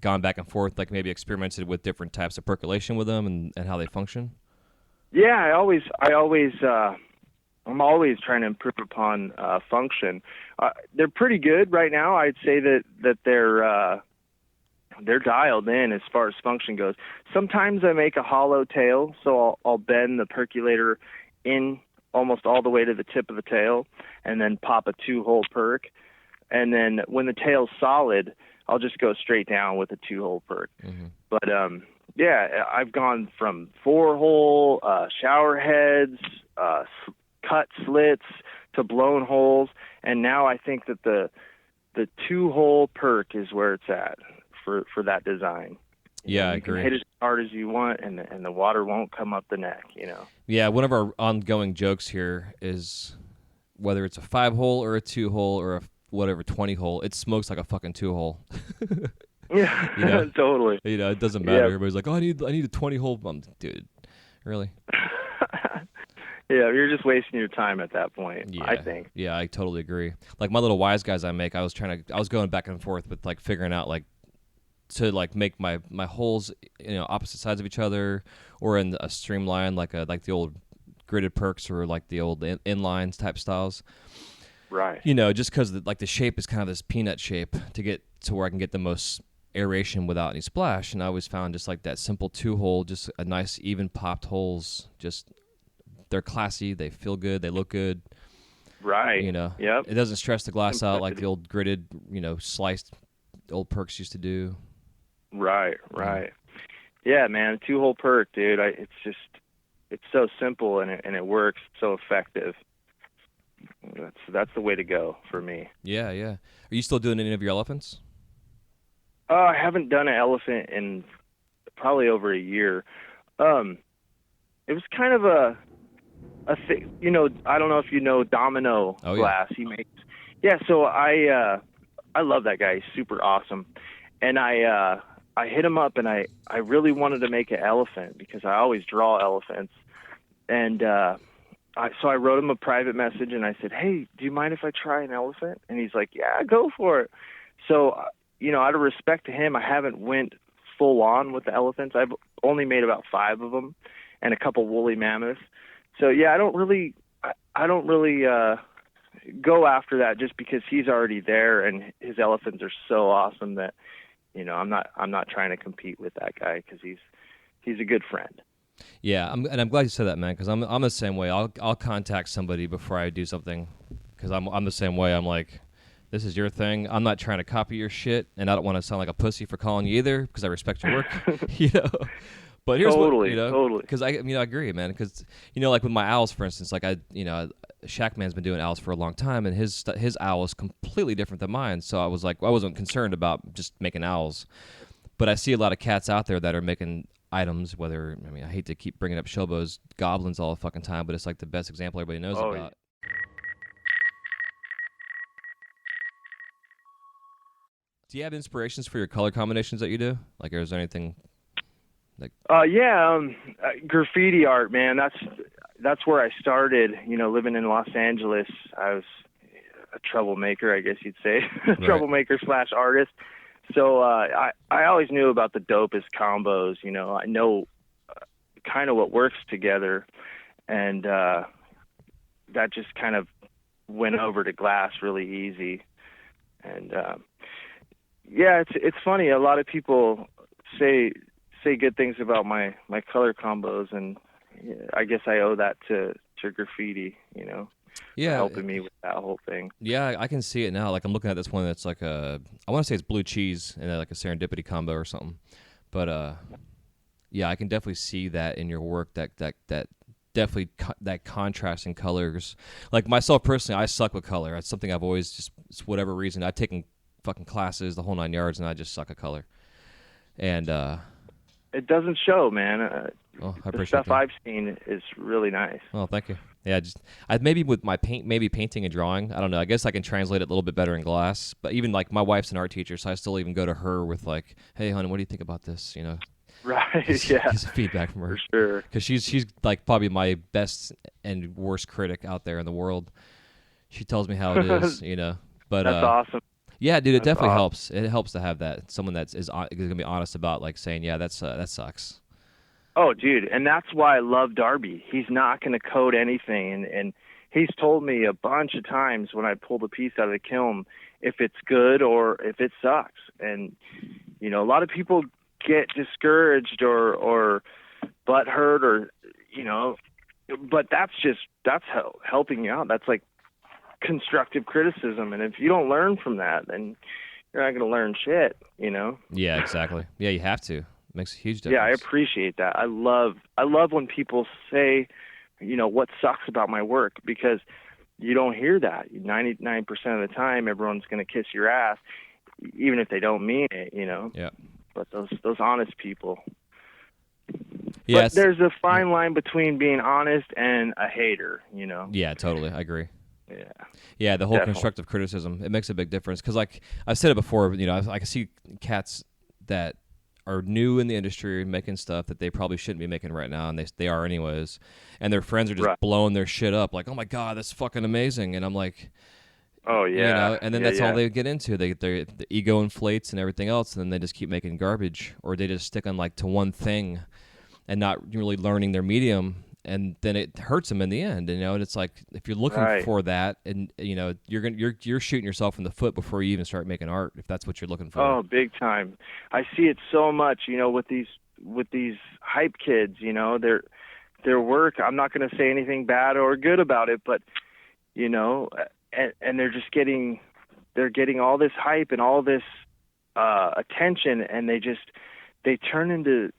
gone back and forth, like maybe experimented with different types of percolation with them and how they function? Yeah, I'm always trying to improve upon function. They're pretty good right now. I'd say that they're dialed in as far as function goes. Sometimes I make a hollow tail, so I'll bend the percolator in almost all the way to the tip of the tail, and then pop a 2-hole perk. And then when the tail's solid, I'll just go straight down with a 2-hole perk. Mm-hmm. But I've gone from 4-hole shower heads, cut slits to blown holes, and now I think that the 2-hole perk is where it's at for that design. Yeah, I you can agree. hit it as hard as you want, and the water won't come up the neck. Yeah, one of our ongoing jokes here is whether it's a 5-hole or a 2-hole or a whatever 20-hole, it smokes like a fucking 2-hole. Yeah, totally. It doesn't matter. Yeah. Everybody's like, oh, I need a 20-hole. Dude, really? Yeah, you're just wasting your time at that point, Yeah, I think. Yeah, I totally agree. Like my little wise guys I make, I was going back and forth with like figuring out like to like make my holes opposite sides of each other or in a streamline like the old gridded perks or like the old inlines type styles. Right. Just because the shape is kind of this peanut shape to get to where I can get the most aeration without any splash. And I always found just like that simple 2-hole, just a nice even popped holes. Just they're classy, they feel good, they look good. Right. Yep. It doesn't stress the glass out like the old gridded, sliced old perks used to do. Right. Yeah, man, 2-hole perk, dude. It's so simple and it works so effective. That's the way to go for me. Yeah. Are you still doing any of your elephants? I haven't done an elephant in probably over a year. was kind of a thing. You know, I don't know if you know Domino Oh, yeah. glass. He makes. Yeah, so I love that guy. He's super awesome, and I hit him up, and I really wanted to make an elephant because I always draw elephants, and so I wrote him a private message, and I said, hey, do you mind if I try an elephant? And he's like, yeah, go for it. So, you know, out of respect to him, I haven't went full on with the elephants. I've only made about 5 of them and a couple woolly mammoths. So, yeah, I don't really go after that just because he's already there and his elephants are so awesome that, you know, I'm not trying to compete with that guy because he's a good friend. Yeah, I'm glad you said that, man, because I'm the same way. I'll contact somebody before I do something, because I'm the same way. I'm like, this is your thing. I'm not trying to copy your shit, and I don't want to sound like a pussy for calling you either, because I respect your work, you know. But here's Totally, what, you know, totally. because I agree, man. Because, you know, like with my owls, for instance, like Shackman's been doing owls for a long time, and his owl is completely different than mine. So I was like, I wasn't concerned about just making owls, but I see a lot of cats out there that are making items. Whether, I mean, I hate to keep bringing up Shobo's goblins all the fucking time, but it's like the best example everybody knows Oh, about. Do you have inspirations for your color combinations that you do? Like, or is there anything? Graffiti art, man. That's where I started. You know, living in Los Angeles, I was a troublemaker, I guess you'd say, Right. troublemaker / artist. So I always knew about the dopest combos. You know, I know kind of what works together, and that just kind of went over to glass really easy. And yeah, it's funny. A lot of people say good things about my color combos, and I guess I owe that to graffiti, you know, Yeah, helping me with that whole thing. yeah, I can see it now. Like, I'm looking at this one that's like I want to say it's blue cheese and like a serendipity combo or something. But yeah, I can definitely see that in your work. That definitely that contrast in colors. Like myself personally, I suck with color. It's something I've always just, it's whatever reason, I've taken fucking classes, the whole 9 yards, and I just suck at color. And It doesn't show, man. I The appreciate stuff that. I've seen is really nice. Oh, thank you. Yeah, I maybe with my painting and drawing. I don't know. I guess I can translate it a little bit better in glass. But even like my wife's an art teacher, so I still even go to her with like, "Hey, honey, what do you think about this?" You know, Right, get yeah, some feedback from her, for sure. because she's like probably my best and worst critic out there in the world. She tells me how it is, you know. But That's awesome. yeah, dude, it That's definitely awesome. helps. It helps to have that someone is gonna be honest about like saying, yeah, that sucks. Oh, dude, and that's why I love Darby. He's not going to code anything, and he's told me a bunch of times when I pull the piece out of the kiln if it's good or if it sucks. And you know, a lot of people get discouraged or butthurt, or you know, but that's helping you out. That's like constructive criticism, and if you don't learn from that, then you're not going to learn shit. You know. Yeah, exactly. Yeah, you have to. Makes a huge difference. Yeah, I appreciate that. I love when people say, you know, what sucks about my work, because you don't hear that. 99% of the time, everyone's going to kiss your ass, even if they don't mean it, you know. Yeah. But those honest people. Yeah. But there's a fine line between being honest and a hater, you know. Yeah, totally. I agree. Yeah. Yeah, the whole Definitely. constructive criticism, it makes a big difference. Because, like, I've said it before, you know, I can see cats that are new in the industry making stuff that they probably shouldn't be making right now, and they are anyways. And their friends are just Right. blowing their shit up, like, oh my God, that's fucking amazing. And I'm like, Oh, yeah. you know, and then Yeah, that's yeah. all they get into. The ego inflates and everything else, and then they just keep making garbage, or they just stick on like to one thing and not really learning their medium, and then it hurts them in the end. You know, and it's like if you're looking Right. for that, and you know, you're shooting yourself in the foot before you even start making art, if that's what you're looking for. Oh, big time. I see it so much, you know, with these hype kids, you know, their work. I'm not going to say anything bad or good about it, but you know, and they're just getting all this hype and all this attention, and they turn into,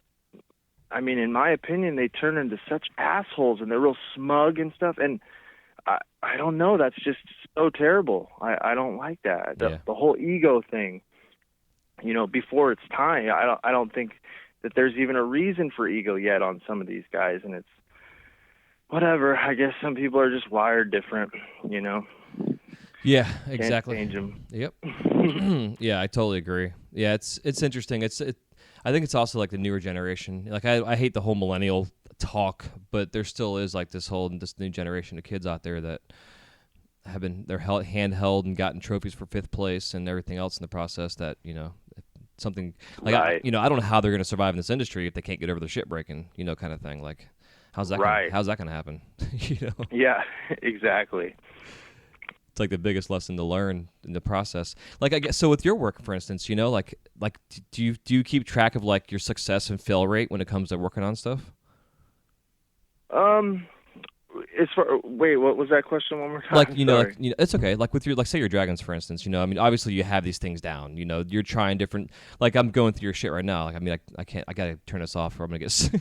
I mean, in my opinion, they turn into such assholes, and they're real smug and stuff. And I don't know. That's just so terrible. I don't like that. Yeah. The whole ego thing, you know, before it's time. I don't think that there's even a reason for ego yet on some of these guys. And whatever. I guess some people are just wired different, you know. Yeah, Can't exactly. change them. Yep. Yeah, I totally agree. Yeah, it's interesting. I think it's also like the newer generation. Like I hate the whole millennial talk, but there still is like this new generation of kids out there that have been handheld and gotten trophies for 5th place and everything else in the process. That something like Right. I don't know how they're going to survive in this industry if they can't get over their shit breaking, kind of thing. Like how's that Right. how's that going to happen? Yeah, exactly. It's like the biggest lesson to learn in the process. Like I guess so with your work, for instance, like do you keep track of like your success and fail rate when it comes to working on stuff? Wait, what was that question one more time? Like Sorry. it's okay. Like with your say your dragons, for instance, I mean, obviously you have these things down. You're trying different. Like I'm going through your shit right now. Like I mean, I can't. I gotta turn this off, or I'm gonna get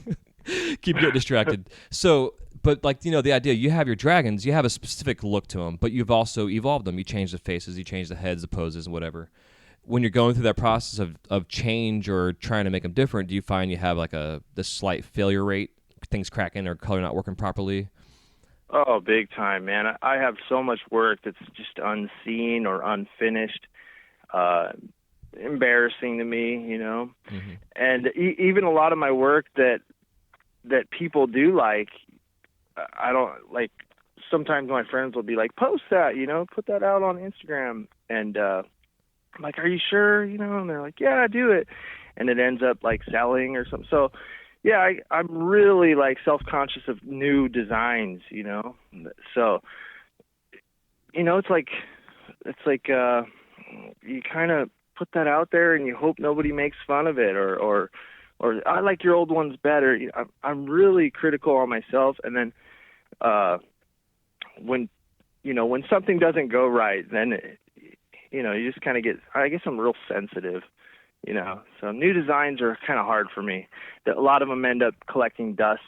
keep getting distracted. So, but like the idea, you have your dragons, you have a specific look to them, but you've also evolved them. You change the faces, you change the heads, the poses, and whatever. When you're going through that process of change or trying to make them different, do you find you have like this slight failure rate, things cracking or color not working properly? Oh, big time, man. I have so much work that's just unseen or unfinished. Embarrassing to me, Mm-hmm. And even a lot of my work that people do like, I don't like. Sometimes my friends will be like, "Post that, put that out on Instagram," and I'm like, "Are you sure?" And they're like, "Yeah, do it," and it ends up like selling or something. So. Yeah, I'm really like self-conscious of new designs, So, it's like you kind of put that out there and you hope nobody makes fun of it, or I like your old ones better. I'm really critical on myself, and then when something doesn't go right, then you just kind of get. I guess I'm real sensitive. So new designs are kind of hard for me. A lot of them end up collecting dust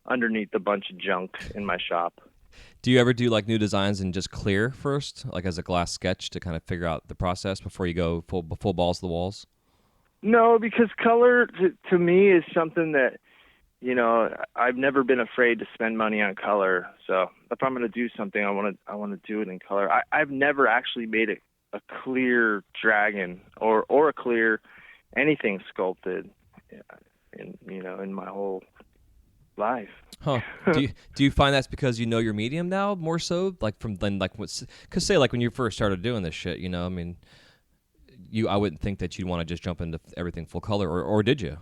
underneath a bunch of junk in my shop. Do you ever do like new designs and just clear first, like as a glass sketch to kind of figure out the process before you go full balls to the walls? No, because color to me is something that, I've never been afraid to spend money on color. So if I'm going to do something, I want to do it in color. I've never actually made a clear dragon or a clear anything sculpted in my whole life. Huh. Do you find that's because you know your medium now more so, like from then, like what's, because say like when you first started doing this shit, I mean, I wouldn't think that you'd want to just jump into everything full color, or did you?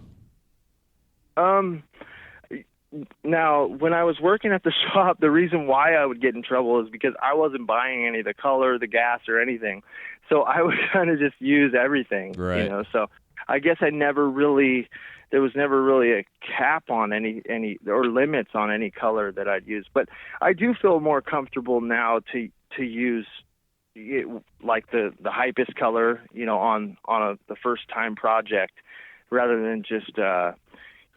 Now, when I was working at the shop, the reason why I would get in trouble is because I wasn't buying any of the color, the gas, or anything. So I would kind of just use everything, right. So I guess there was never really a cap on any or limits on any color that I'd use. But I do feel more comfortable now to use like the hypest color, on the first time project, rather than just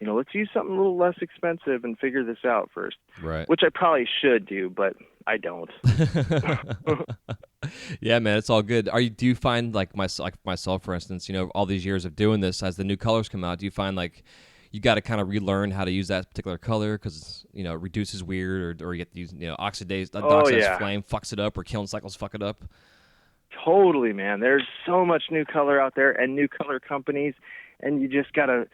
let's use something a little less expensive and figure this out first. Right. Which I probably should do, but I don't. Yeah, man, it's all good. Do you find like myself, for instance, all these years of doing this, as the new colors come out, do you find like you got to kind of relearn how to use that particular color because it reduces weird, or you get these oxidized flame fucks it up, or kiln cycles fuck it up? Totally, man. There's so much new color out there and new color companies, and you just gotta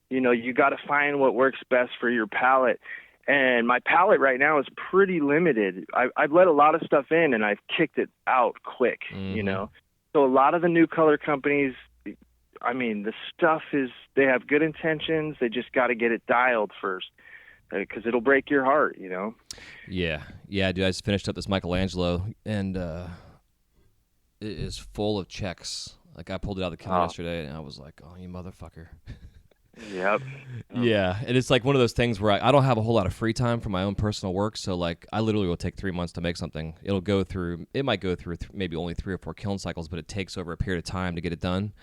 you got to find what works best for your palette. And my palette right now is pretty limited. I've let a lot of stuff in, and I've kicked it out quick, Mm-hmm. So a lot of the new color companies, I mean, the stuff they have good intentions. They just got to get it dialed first, because it'll break your heart, Yeah, dude. I just finished up this Michelangelo, and it is full of checks. Like I pulled it out of the kiln yesterday, and I was like, "Oh, you motherfucker." Yep. Yeah, and it's like one of those things where I don't have a whole lot of free time for my own personal work, so like I literally will take 3 months to make something. It might go through maybe only 3 or 4 kiln cycles, but it takes over a period of time to get it done.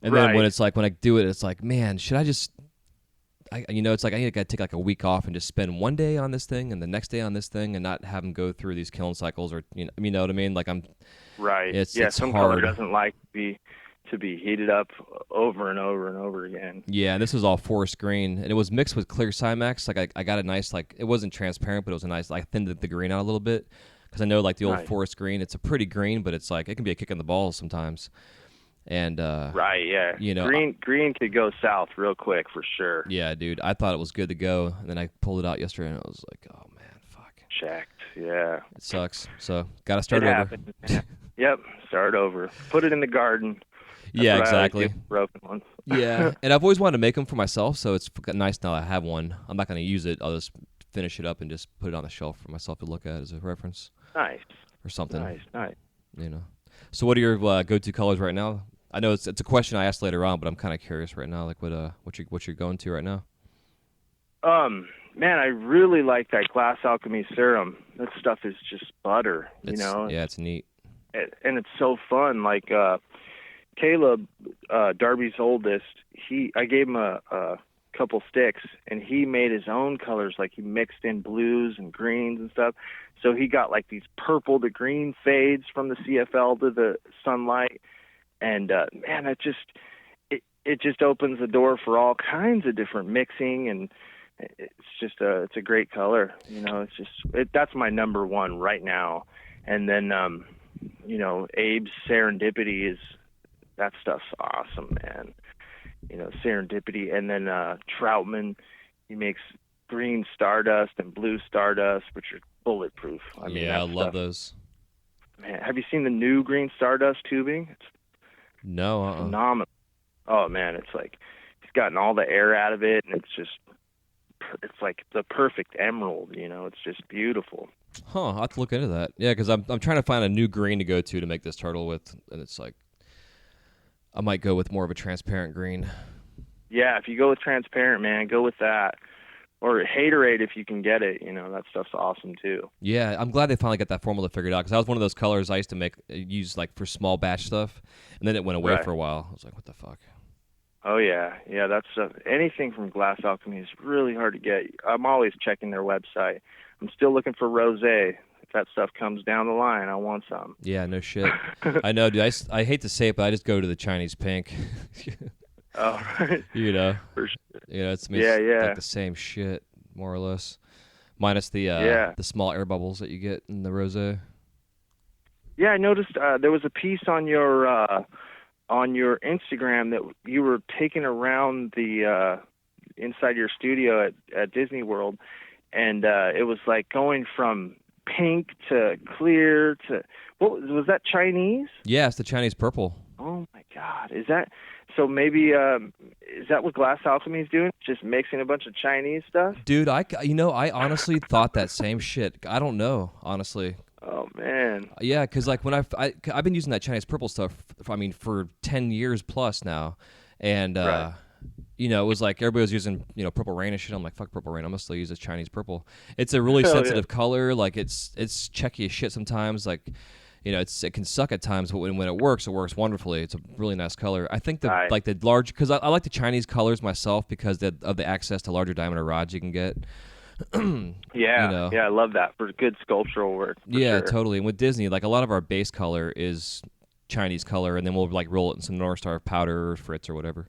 And then when I do it, it's like, man, should I just it's like I gotta take like a week off and just spend one day on this thing and the next day on this thing, and not have them go through these kiln cycles, or you know what I mean? Like I'm right. It's some hard. color doesn't like to to be heated up over and over and over again. Yeah, and this was all forest green, and it was mixed with clear Cymax. Like I got a nice, like, it wasn't transparent, but it was a nice, like, thinned the green out a little bit, because I know, like, the old Nice. forest green, it's a pretty green, but it's like it can be a kick in the balls sometimes. And Right, yeah. you know, green could go south real quick for sure. yeah, dude, I thought it was good to go, and then I pulled it out yesterday, and I was like, oh man, fuck, Checked, yeah. it sucks. So gotta start It over. happened. Yep, start over. Put it in the garden. That's Yeah, what I like exactly. to do with broken ones. Yeah, and I've always wanted to make them for myself, so it's nice now that I have one. I'm not going to use it. I'll just finish it up and just put it on the shelf for myself to look at as a reference Nice, or something. nice. You know. So, what are your go-to colors right now? I know it's a question I asked later on, but I'm kind of curious right now. Like, what you're going to right now? Man, I really like that Glass Alchemy serum. That stuff is just butter, Yeah, it's neat. and it's so fun. Like Caleb, Darby's oldest, I gave him a couple sticks, and he made his own colors. Like he mixed in blues and greens and stuff. So he got like these purple to green fades from the CFL to the sunlight, and man, it just opens the door for all kinds of different mixing, and it's a great color. That's my number one right now. And then Abe's Serendipity that stuff's awesome, man. Serendipity. And then Troutman, he makes green Stardust and blue Stardust, which are bulletproof. I love stuff, those. Man, have you seen the new green Stardust tubing? It's No. phenomenal. Oh man, it's like he's gotten all the air out of it, and it's like the perfect emerald. It's just beautiful. Huh, I'll have to look into that. Yeah, because I'm trying to find a new green to go to make this turtle with, and it's like I might go with more of a transparent green. Yeah, if you go with transparent, man, go with that. Or Haterade if you can get it. That stuff's awesome too. Yeah, I'm glad they finally got that formula figured out, because that was one of those colors I used to use like for small batch stuff, and then it went away Right. for a while. I was like, what the fuck? Oh yeah, that stuff. Anything from Glass Alchemy is really hard to get. I'm always checking their website. I'm still looking for rosé. If that stuff comes down the line, I want some. Yeah, no shit. I know, dude. I hate to say it, but I just go to the Chinese pink. Oh, right. For sure. It's Yeah. like the same shit, more or less, minus the the small air bubbles that you get in the rosé. Yeah, I noticed there was a piece on your Instagram that you were taking around the inside your studio at Disney World, and it was like going from pink to clear to what was that, Chinese? Yeah, it's the Chinese purple. Oh my God, is that so? Maybe is that what Glass Alchemy is doing? Just mixing a bunch of Chinese stuff? Dude, I honestly thought that same shit. I don't know, honestly. Oh man. Yeah, because like when I've been using that Chinese purple stuff, for 10 years plus now, and Right. it was like everybody was using Purple Rain and shit. I'm like, fuck Purple Rain, I'm gonna still use this Chinese purple. It's a really Hell sensitive color. Like it's checky as shit sometimes. Like it can suck at times, but when it works wonderfully. It's a really nice color. I think Right. like the large, because I like the Chinese colors myself because of the access to larger diameter rods you can get. Yeah, I love that for good sculptural work. For Yeah, sure. totally. And with Disney, like a lot of our base color is Chinese color, and then we'll like roll it in some North Star powder or Fritz or whatever.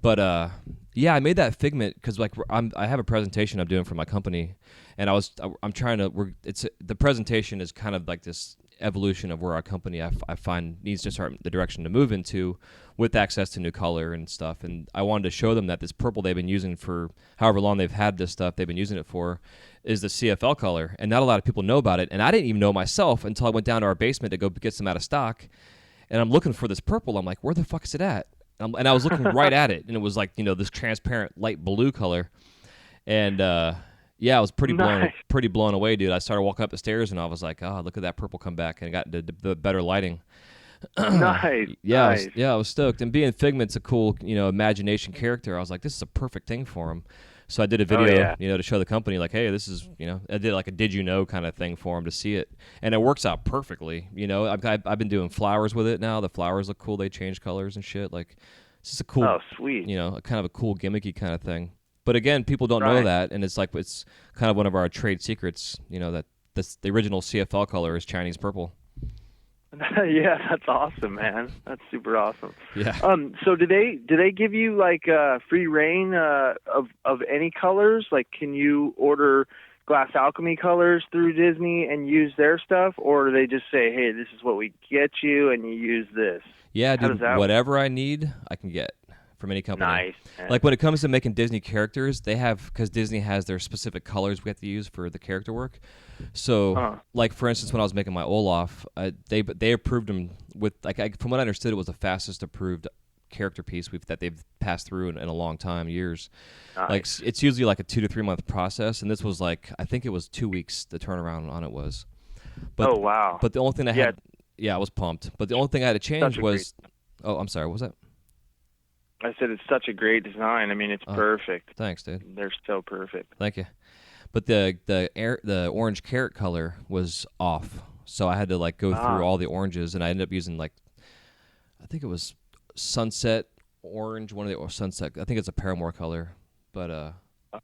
But yeah, I made that figment because like I have a presentation I'm doing for my company, and I'm trying to. The presentation is kind of like this evolution of where our company I find needs to start the direction to move into with access to new color and stuff. And I wanted to show them that this purple they've been using for however long they've had this stuff they've been using it for is the CFL color, and not a lot of people know about it. And I didn't even know myself until I went down to our basement to go get some out of stock, and I'm looking for this purple. I'm like, where the fuck is it at? And I was looking right at it, and it was like this transparent light blue color, and yeah, I was pretty blown away, dude. I started walking up the stairs, and I was like, oh, look at that purple come back, and I got the better lighting. Nice. Yeah, nice. I was stoked. And being Figment's a cool, imagination character, I was like, this is a perfect thing for him. So I did a video, to show the company, like, hey, this is, I did like a did you know kind of thing for him to see it, and it works out perfectly. I've been doing flowers with it now. The flowers look cool. They change colors and shit. Like, it's just a cool, Oh, sweet. kind of a cool gimmicky kind of thing. But again, people don't know Right. that, and it's kind of one of our trade secrets. That the original CFL color is Chinese purple. Yeah, that's awesome, man. That's super awesome. Yeah. So do they give you like free reign of any colors? Like, can you order Glass Alchemy colors through Disney and use their stuff, or do they just say, "Hey, this is what we get you, and you use this"? Yeah, How dude. does that work? Whatever I need, I can get from any company. Nice, man. Like when it comes to making Disney characters, they have, because Disney has their specific colors we have to use for the character work. So, like for instance, when I was making my Olaf, they approved them with from what I understood, it was the fastest approved character piece that they've passed through in a long time, years. Nice. Like it's usually like a 2 to 3 month process, and this was like I think it was 2 weeks. The turnaround on it was. But, Oh, wow. But the only thing I Yeah. had, I was pumped. But the only thing I had to change Such a was, oh, I'm sorry, what was that? I said it's such a great design. I mean, it's perfect. Thanks, dude. They're so perfect. Thank you. But the orange carrot color was off, so I had to like go through all the oranges, and I ended up using like, I think it was sunset orange, or sunset. I think it's a Paramore color, but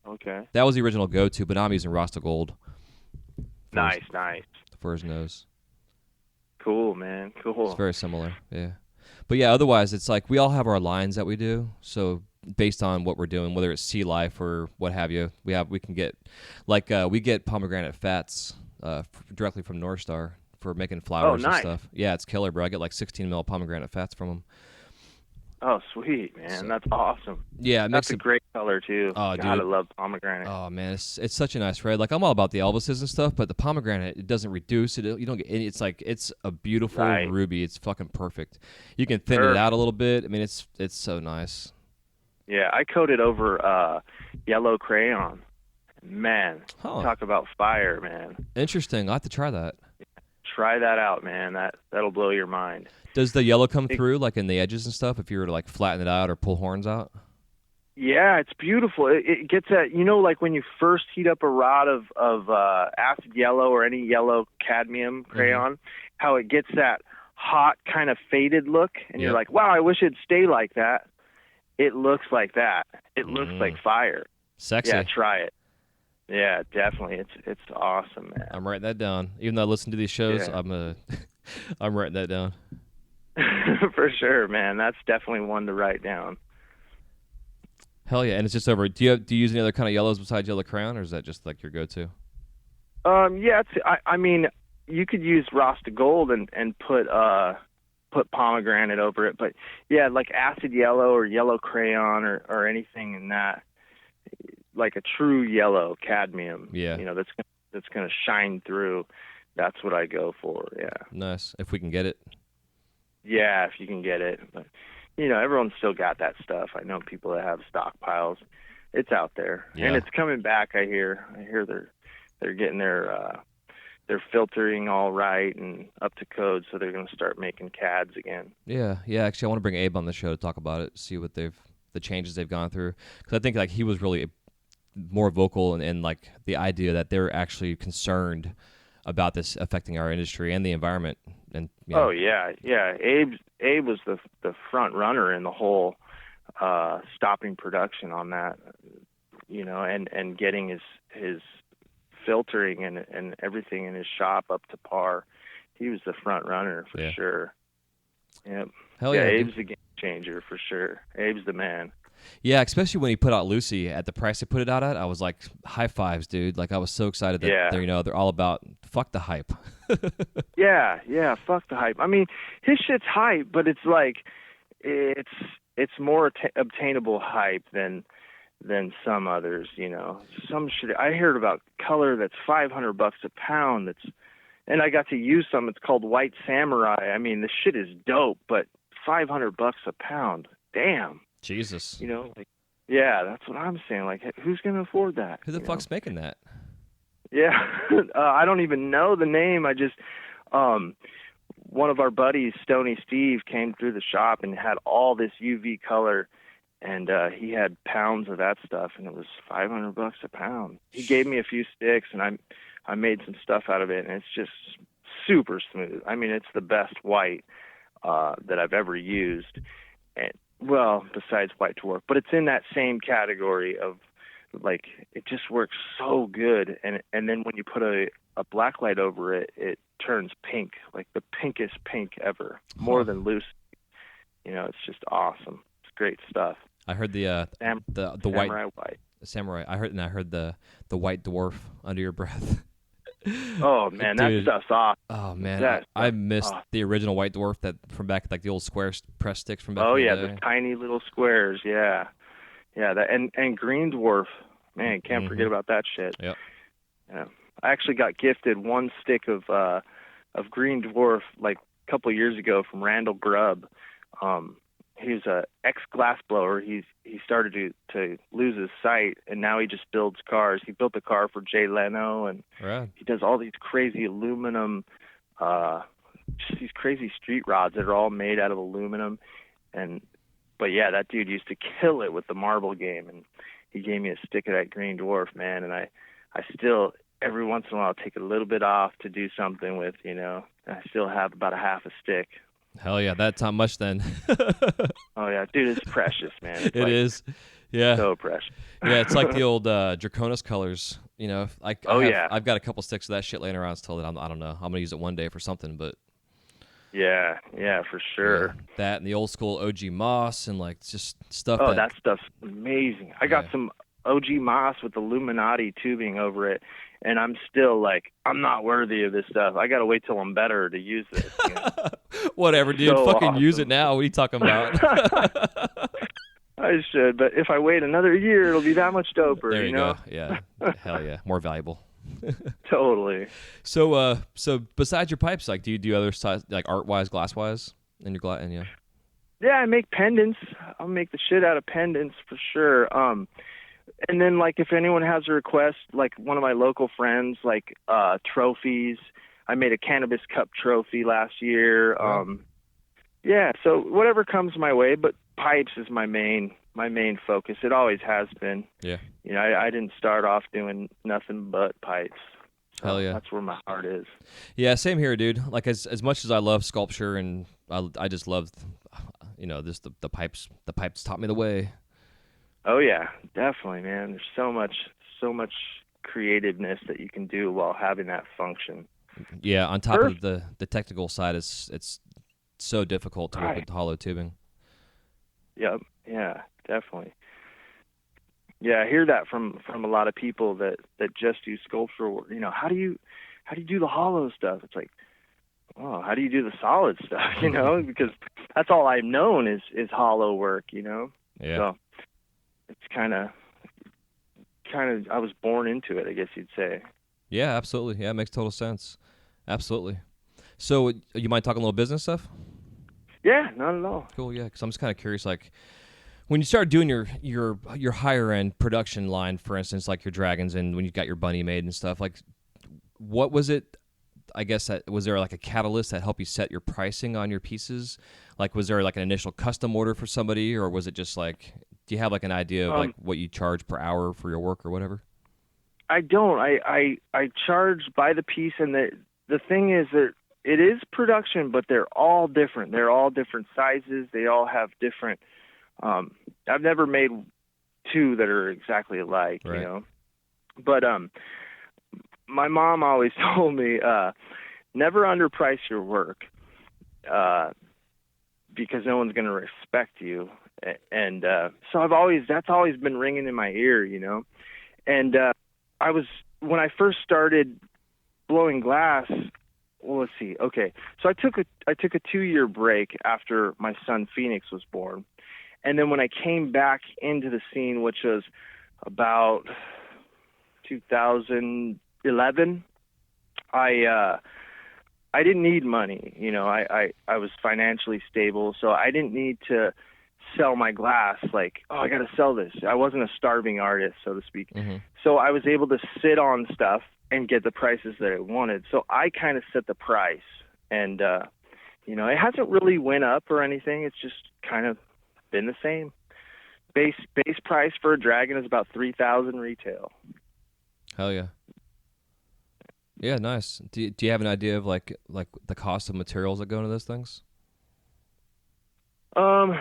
Okay. that was the original go-to. But now I'm using Rasta Gold. Nice. For his nose. Cool, man. Cool. It's very similar, yeah. But yeah, otherwise it's like we all have our lines that we do. So based on what we're doing, whether it's Sea Life or what have you, we can get like we get pomegranate fats directly from North Star for making flowers nice. and stuff. Yeah, it's killer, bro. I get like 16 mil pomegranate fats from them. Oh, sweet, man. That's awesome. Yeah, it That's makes a great color too. Oh, God, I dude. love pomegranate. Oh man, it's such a nice red. Like I'm all about the Elvises and stuff, but the pomegranate, it doesn't reduce it. You don't get any. It's like it's a beautiful Right. ruby. It's fucking perfect. You can thin it out a little bit. I mean, it's so nice. Yeah, I coated over yellow crayon. Man, Huh. talk about fire, man. Interesting. I'll have to try that. Try that out, man. That'll blow your mind. Does the yellow come through like in the edges and stuff if you were to like flatten it out or pull horns out? Yeah, it's beautiful. It gets that, like when you first heat up a rod of acid yellow or any yellow cadmium crayon, how it gets that hot kind of faded look, and you're like, wow, I wish it'd stay like that. It looks like that. It looks like fire. Sexy. Yeah, try it. Yeah, definitely. It's awesome, man. I'm writing that down. Even though I listen to these shows, Yeah. I'm writing that down. For sure, man. That's definitely one to write down. Hell yeah! And it's just over. Do you use any other kind of yellows besides yellow crayon, or is that just like your go-to? Yeah, I mean, you could use Rasta Gold and put pomegranate over it, but yeah, like acid yellow or yellow crayon or anything in that, like a true yellow cadmium. Yeah. That's gonna shine through. That's what I go for. Yeah. Nice, if we can get it. Yeah, if you can get it, but everyone's still got that stuff. I know people that have stockpiles. It's out there, and it's coming back. I hear they're getting their filtering all right and up to code, so they're going to start making CADs again. Yeah. Actually, I want to bring Abe on the show to talk about it, see what the changes they've gone through, because I think like he was really more vocal and like the idea that they're actually concerned about this affecting our industry and the environment. And Oh yeah. Abe was the front runner in the whole stopping production on that, and getting his filtering and everything in his shop up to par. He was the front runner for sure. Yep. Hell yeah, Abe's the game changer for sure. Abe's the man. Yeah, especially when he put out Lucy at the price they put it out at. I was like, high fives, dude. Like I was so excited that they're all about fuck the hype. Yeah, fuck the hype. I mean, his shit's hype, but it's like it's more obtainable hype than some others, Some shit I heard about color that's $500 a pound. And I got to use some. It's called White Samurai. I mean, the shit is dope, but $500 a pound. Damn. Jesus. Yeah, that's what I'm saying. Like, who's gonna afford that? Who the fuck's making that? Yeah, I don't even know the name. I just, one of our buddies, Stony Steve, came through the shop and had all this UV color, and he had pounds of that stuff, and it was $500 a pound. He gave me a few sticks, and I made some stuff out of it, and it's just super smooth. I mean, it's the best white that I've ever used, and besides White Dwarf, but it's in that same category of like it just works so good, and then when you put a a black light over it, it turns pink, like the pinkest pink ever, more than loose. It's just awesome. It's great stuff. I heard the Samurai white. Samurai. I heard the white dwarf under your breath. Oh man, Dude. that stuff's awesome. Oh man, I missed the original white dwarf that from back, like the old square press sticks from back. Oh in yeah, the day. the tiny little squares. Yeah. That and green dwarf. Man, can't forget about that shit. Yep. Yeah. I actually got gifted one stick of green dwarf like a couple of years ago from Randall Grubb. He's a ex-glass blower. He started to lose his sight, and now he just builds cars. He built a car for Jay Leno, and Right. he does all these crazy aluminum, just these crazy street rods that are all made out of aluminum. But yeah, that dude used to kill it with the marble game, and he gave me a stick of that green dwarf, man. And I still every once in a while take a little bit off to do something with, I still have about a half a stick. Hell yeah, that's not much then. Oh yeah, dude, it's precious, man. It's It is. Yeah. so precious. Yeah, it's like the old Draconis colors. I've got a couple sticks of that shit laying around still that I don't know. I'm gonna use it one day for something, but Yeah, for sure. yeah, that and the old school OG Moss and like just stuff. Oh, that stuff's amazing. I got some OG Moss with Illuminati tubing over it, and I'm still like, I'm not worthy of this stuff. I got to wait till I'm better to use this. Whatever, dude. So Fucking awesome. use it now. What are you talking about? I should, but if I wait another year, it'll be that much doper. There you know? go. Yeah. Hell yeah. More valuable. Totally. So besides your pipes, like, do you do other size, like art-wise, glass-wise, in your glass? Yeah, I make pendants. I'll make the shit out of pendants for sure. And then, like, if anyone has a request, like one of my local friends, like trophies. I made a cannabis cup trophy last year. Yeah, so whatever comes my way, but pipes is my main focus. It always has been. Yeah. I didn't start off doing nothing but pipes. So Hell yeah. That's where my heart is. Yeah, same here, dude. Like as much as I love sculpture and I just love, this the pipes. The pipes taught me the way. Oh yeah, definitely, man. There's so much creativeness that you can do while having that function. Yeah, on top of the technical side, it's so difficult to work with hollow tubing. Yep. Yeah, definitely. Yeah, I hear that from a lot of people that just do sculptural work. How do you do the hollow stuff? It's like, oh, how do you do the solid stuff? Because that's all I've known is hollow work. Yeah. So it's kind of I was born into it, I guess you'd say. Yeah, absolutely. Yeah, it makes total sense. Absolutely. So, you mind talking a little business stuff? Yeah, not at all. Cool. Yeah, because I'm just kind of curious, like, when you start doing your higher end production line, for instance, like your dragons, and when you got your bunny made and stuff, like, what was it? I guess was there like a catalyst that helped you set your pricing on your pieces? Like, was there like an initial custom order for somebody, or was it just like, do you have like an idea of like what you charge per hour for your work or whatever? I don't. I charge by the piece, and the thing is that it is production, but they're all different. They're all different sizes. They all have different. I've never made two that are exactly alike, Right. But my mom always told me never underprice your work because no one's going to respect you. And so that's always been ringing in my ear, And when I first started blowing glass. Well, let's see. Okay, so I took a 2-year break after my son Phoenix was born, and then when I came back into the scene, which was about 2011, I didn't need money. I was financially stable, so I didn't need to sell my glass. Like, oh, I got to sell this. I wasn't a starving artist, so to speak. Mm-hmm. So I was able to sit on stuff and get the prices that I wanted. So I kind of set the price, and it hasn't really went up or anything. It's just kind of been the same. Base price for a dragon is about $3,000 retail. Hell yeah. Yeah, nice. Do you have an idea of like the cost of materials that go into those things? That's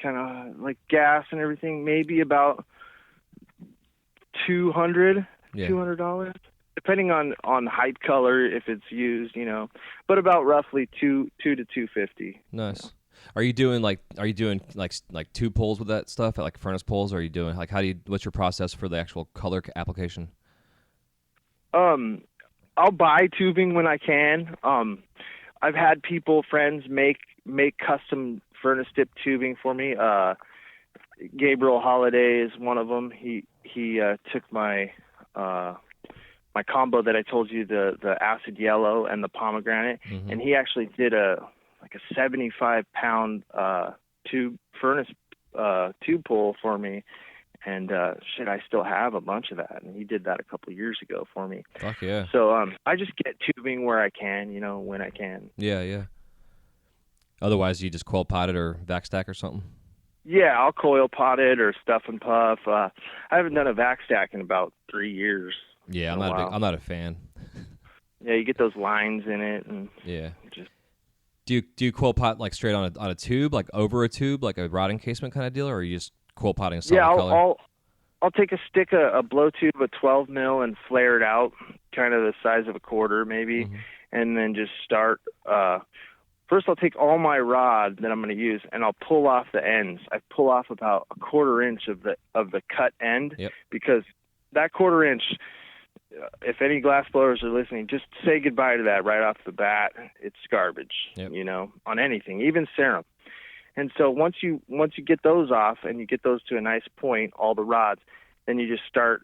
kind of like gas and everything. Maybe about $200. Yeah. $200. depending on height color, if it's used, but about roughly two to 250. Nice. Are you doing like tube pulls with that stuff, like furnace pulls? Or are you doing like what's your process for the actual color application? I'll buy tubing when I can. I've had friends make custom furnace tip tubing for me. Gabriel Holiday is one of them. He took my combo that I told you, the acid yellow and the pomegranate, and he actually did a 75-pound furnace tube pull for me. And I still have a bunch of that, and he did that a couple of years ago for me. Fuck yeah! So I just get tubing where I can, when I can. Yeah. Otherwise, you just coil pot it or vac stack or something. Yeah, I'll coil pot it or stuff and puff. I haven't done a vac stack in about 3 years. Yeah, I'm not a fan. Yeah, you get those lines in it, and yeah. Just do you coil pot like straight on a tube, like over a tube, like a rod encasement kind of deal, or are you just coil potting solid color? I'll take a stick, a blow tube, a 12 mil, and flare it out, kind of the size of a quarter maybe, and then just start. First, I'll take all my rod that I'm going to use, and I'll pull off the ends. I pull off about a quarter inch of the cut end, because that quarter inch, if any glass blowers are listening, just say goodbye to that right off the bat. It's garbage, on anything, even serum. And so once you get those off and you get those to a nice point, all the rods, then you just start,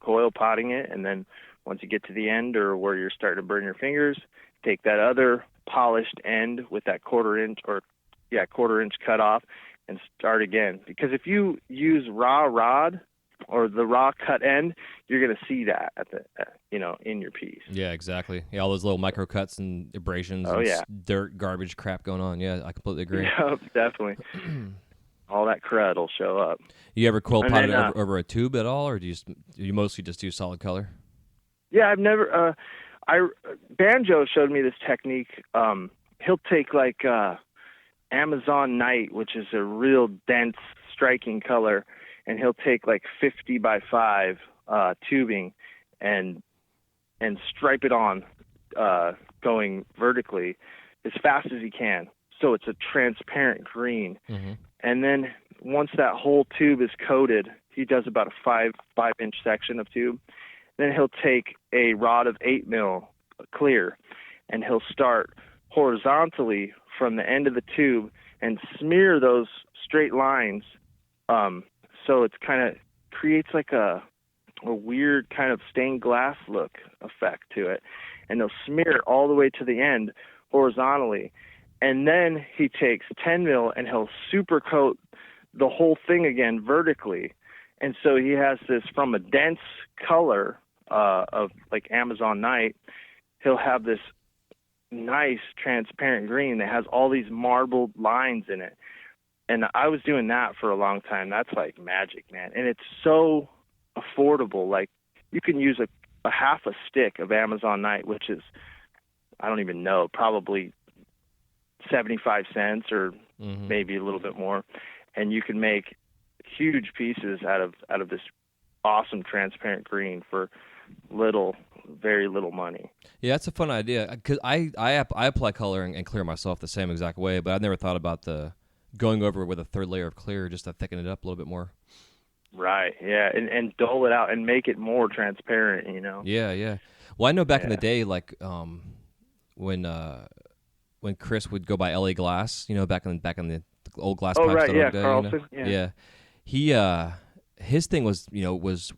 coil potting it. And then once you get to the end or where you're starting to burn your fingers, take that other polished end with that quarter inch cut off and start again. Because if you use raw rod or the raw cut end, you're going to see that in your piece. Yeah, exactly. Yeah, all those little micro cuts and abrasions dirt, garbage crap going on. Yeah, I completely agree. Yeah, definitely. All that crud will show up. You ever coil pot it over a tube at all, or do you mostly just do solid color? Yeah, I've never. Banjo showed me this technique. He'll take like Amazon Night, which is a real dense, striking color, and he'll take like 50 by 5 tubing and stripe it on, going vertically as fast as he can. So it's a transparent green. And then once that whole tube is coated, he does about a 5-inch section of tube. Then he'll take a rod of 8 mil clear, and he'll start horizontally from the end of the tube and smear those straight lines. So it's kind of creates like a weird kind of stained glass look effect to it. And he'll smear it all the way to the end horizontally. And then he takes 10 mil and he'll super coat the whole thing again vertically. And so he has this, from a dense color of like Amazon Night, he'll have this nice transparent green that has all these marbled lines in it. And I was doing that for a long time. That's like magic, man. And it's so affordable. Like, you can use a half a stick of Amazon Night, which is, I don't even know, probably 75 cents or maybe a little bit more. And you can make huge pieces out of this awesome transparent green for very little money. Yeah, that's a fun idea, because I apply color and clear myself the same exact way, but I've never thought about the going over with a third layer of clear just to thicken it up a little bit more. Right, yeah, and dull it out and make it more transparent, Yeah. Well, I know back in the day, like when Chris would go by LA Glass, back in the old glass pipes. Right, yeah, day, Carlson. Yeah. He his thing was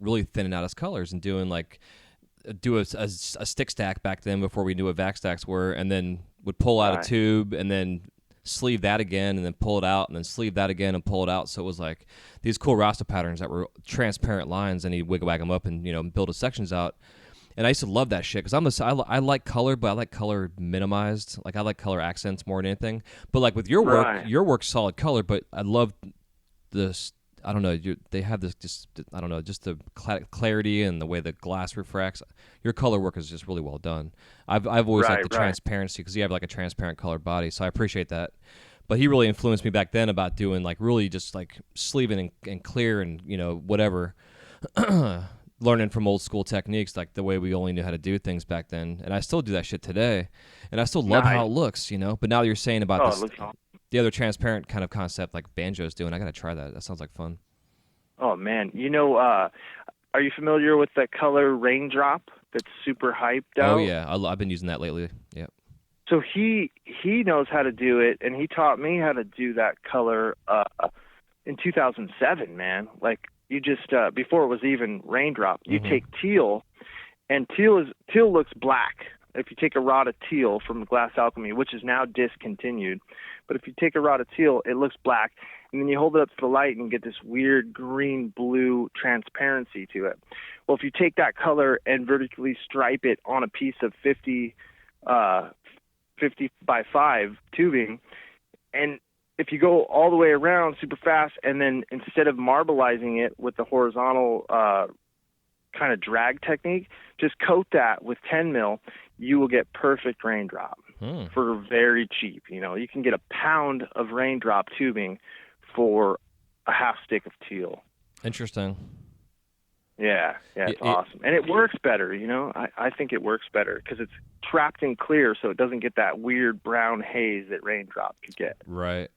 really thinning out his colors and doing a stick stack back then before we knew what vac stacks were, and then would pull out a tube and then sleeve that again and then pull it out and then sleeve that again and pull it out. So it was like these cool Rasta patterns that were transparent lines, and he'd wig-wag them up and build his sections out. And I used to love that shit, because I like color, but I like color minimized. Like, I like color accents more than anything. But like with your work, your work's solid color, but I love this. I don't know. They have this just the clarity and the way the glass refracts. Your color work is just really well done. I've always liked the transparency, because you have like a transparent colored body, so I appreciate that. But he really influenced me back then about doing like really just like sleeving and clear and whatever. learning from old school techniques, like the way we only knew how to do things back then. And I still do that shit today, and I still love Nice. how it looks, you know. But now you're saying about Oh, this, it looks awesome. the other transparent kind of concept like Banjo's doing. I gotta try that. That sounds like fun. Oh man, are you familiar with the color Raindrop that's super hyped out? Oh yeah, I've been using that lately. Yeah. So he knows how to do it, and he taught me how to do that color in 2007. Man, like you just before it was even Raindrop, you take teal, and teal looks black. If you take a rod of teal from Glass Alchemy, which is now discontinued, but if you take a rod of teal, it looks black, and then you hold it up to the light and you get this weird green-blue transparency to it. Well, if you take that color and vertically stripe it on a piece of 50 by 5 tubing, and if you go all the way around super fast, and then instead of marbleizing it with the horizontal kind of drag technique, just coat that with 10 mil, you will get perfect Raindrop for very cheap. You know, you can get a pound of Raindrop tubing for a half stick of teal. Interesting. Yeah, it's awesome. And it works better, you know. I think it works better because it's trapped in clear, so it doesn't get that weird brown haze that Raindrop could get. Right.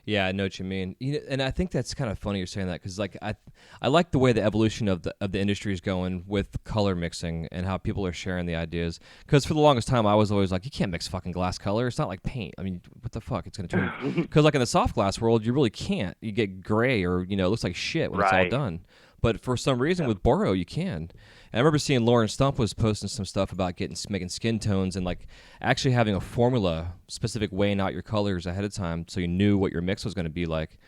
Yeah, I know what you mean. And I think that's kind of funny you're saying that because, like, I like the way the evolution of the industry is going with color mixing and how people are sharing the ideas. Because for the longest time, I was always like, you can't mix fucking glass color. It's not like paint. I mean, what the fuck? It's gonna turn. Because like in the soft glass world, you really can't. You get gray or it looks like shit when it's all done. But for some reason with Boro, you can. And I remember seeing Lauren Stump was posting some stuff about making skin tones and like actually having a formula specific weighing out your colors ahead of time so you knew what your mix was going to be like.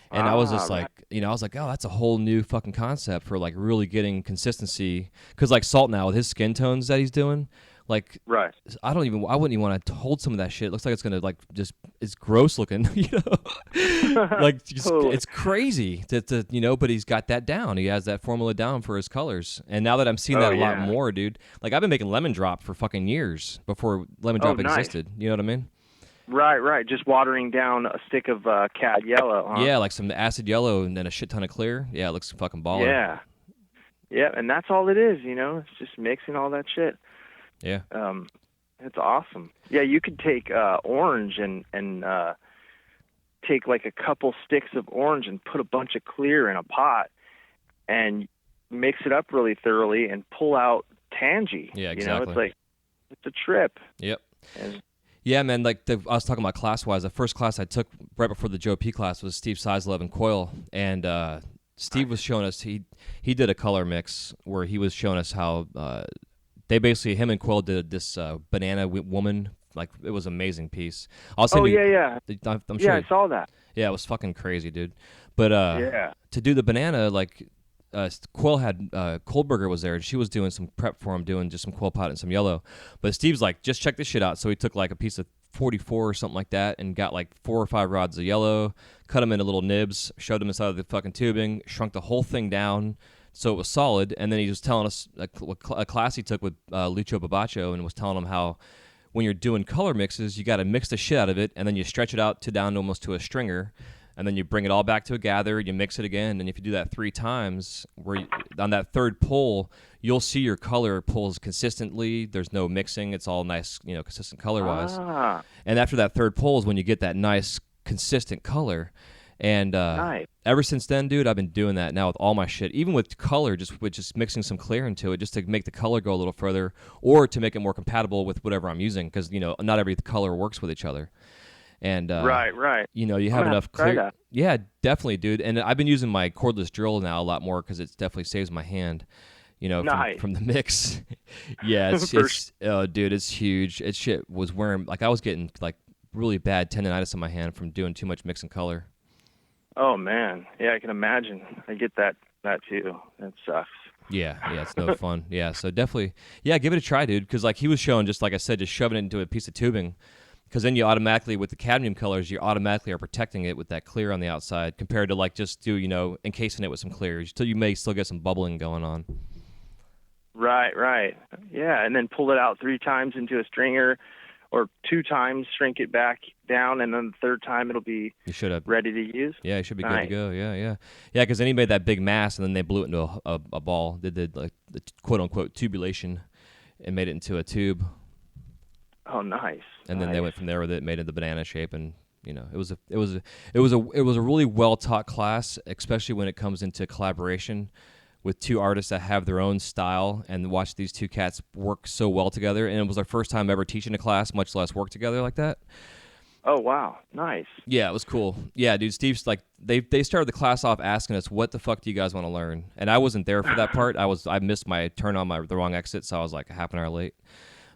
And I was just like, I was like, oh, that's a whole new fucking concept for like really getting consistency. Because like Salt now with his skin tones that he's doing, like, I wouldn't even want to hold some of that shit. It looks like it's gonna like it's gross looking, like it's crazy to but he's got that down. He has that formula down for his colors. And now that I'm seeing that a lot more, dude, like I've been making Lemon Drop for fucking years before Lemon Drop existed. You know what I mean? Right. Just watering down a stick of Cad Yellow. Huh? Yeah, like some acid yellow and then a shit ton of clear. Yeah, it looks fucking baller. Yeah, and that's all it is. It's just mixing all that shit. Yeah. It's awesome. Yeah, you could take orange and take like a couple sticks of orange and put a bunch of clear in a pot and mix it up really thoroughly and pull out tangy. Yeah, exactly. It's like it's a trip. Yep. And, yeah, man, like I was talking about class-wise, the first class I took right before the Joe P class was Steve Sizelove and Coil, and Steve was showing us, he did a color mix where he was showing us how they basically, him and Coil did this banana woman, like it was an amazing piece. I'm sure I saw that. Yeah, it was fucking crazy, dude. But to do the banana, like Quill had Kohlberger was there, and she was doing some prep for him, doing just some Quill pot and some yellow. But Steve's like, just check this shit out. So he took like a piece of 44 or something like that, and got like 4 or 5 rods of yellow, cut them into little nibs, shoved them inside of the fucking tubing, shrunk the whole thing down so it was solid. And then he was telling us a class he took with Lucho Babacho, and was telling him how when you're doing color mixes, you got to mix the shit out of it, and then you stretch it out to down almost to a stringer. And then you bring it all back to a gather, you mix it again, and if you do that 3 times, on that third pull, you'll see your color pulls consistently. There's no mixing. It's all nice, consistent color-wise. And after that third pull is when you get that nice, consistent color. And nice. Ever since then, dude, I've been doing that now with all my shit, even with color, just mixing some clear into it, just to make the color go a little further, or to make it more compatible with whatever I'm using, because, not every color works with each other. And right. You have enough clear. That. Yeah, definitely, dude. And I've been using my cordless drill now a lot more because it definitely saves my hand. Nice. From the mix. Yeah, dude, it's huge. It shit was wearing, like I was getting like really bad tendonitis in my hand from doing too much mix and color. Oh man, yeah, I can imagine. I get that too. That sucks. Yeah, it's no fun. Yeah, so definitely, give it a try, dude. Because like he was showing, just like I said, just shoving it into a piece of tubing. Because then you automatically, with the cadmium colors, you automatically are protecting it with that clear on the outside, compared to like just encasing it with some clear. You may still get some bubbling going on. Right. Yeah, and then pull it out 3 times into a stringer, or 2 times shrink it back down, and then the third time it'll be You should have. ready to use. Yeah, it should be good to Nice. go. Yeah. Because then he made that big mass, and then they blew it into a ball. They did like the quote unquote tubulation, and made it into a tube. Oh, nice. And then they Nice. went from there with it, made it the banana shape, and it was a really well taught class, especially when it comes into collaboration with 2 artists that have their own style, and watch these 2 cats work so well together. And it was our first time ever teaching a class, much less work together like that. Oh, wow. Nice. Yeah, it was cool. Yeah, dude, Steve's like they started the class off asking us, "What the fuck do you guys want to learn?" And I wasn't there for that part. I missed my turn on the wrong exit, so I was like a half an hour late.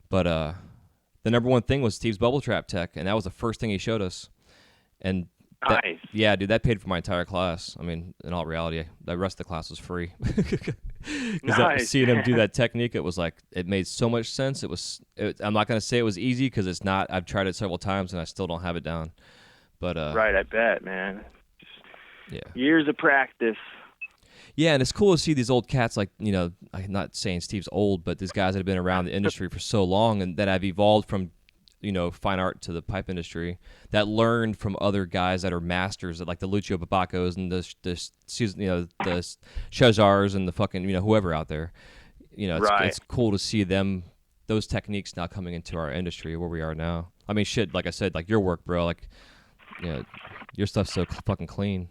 But the number one thing was Steve's bubble trap tech, and that was the first thing he showed us. And that, Nice. yeah, dude, that paid for my entire class. I mean, in all reality, the rest of the class was free. Nice. Seeing him do that technique, it was like it made so much sense. I'm not gonna say it was easy because it's not. I've tried it several times and I still don't have it down. But Right, I bet, man. yeah, Years of practice. yeah, and it's cool to see these old cats. Like I'm not saying Steve's old, but these guys that have been around the industry for so long and that have evolved from fine art to the pipe industry, that learned from other guys that are masters, like the Lucio Babacos and the Shazars and the fucking whoever out there. Right. It's cool to see those techniques now coming into our industry where we are now. I mean, shit, like I said, like your work, bro, like your stuff's so fucking clean.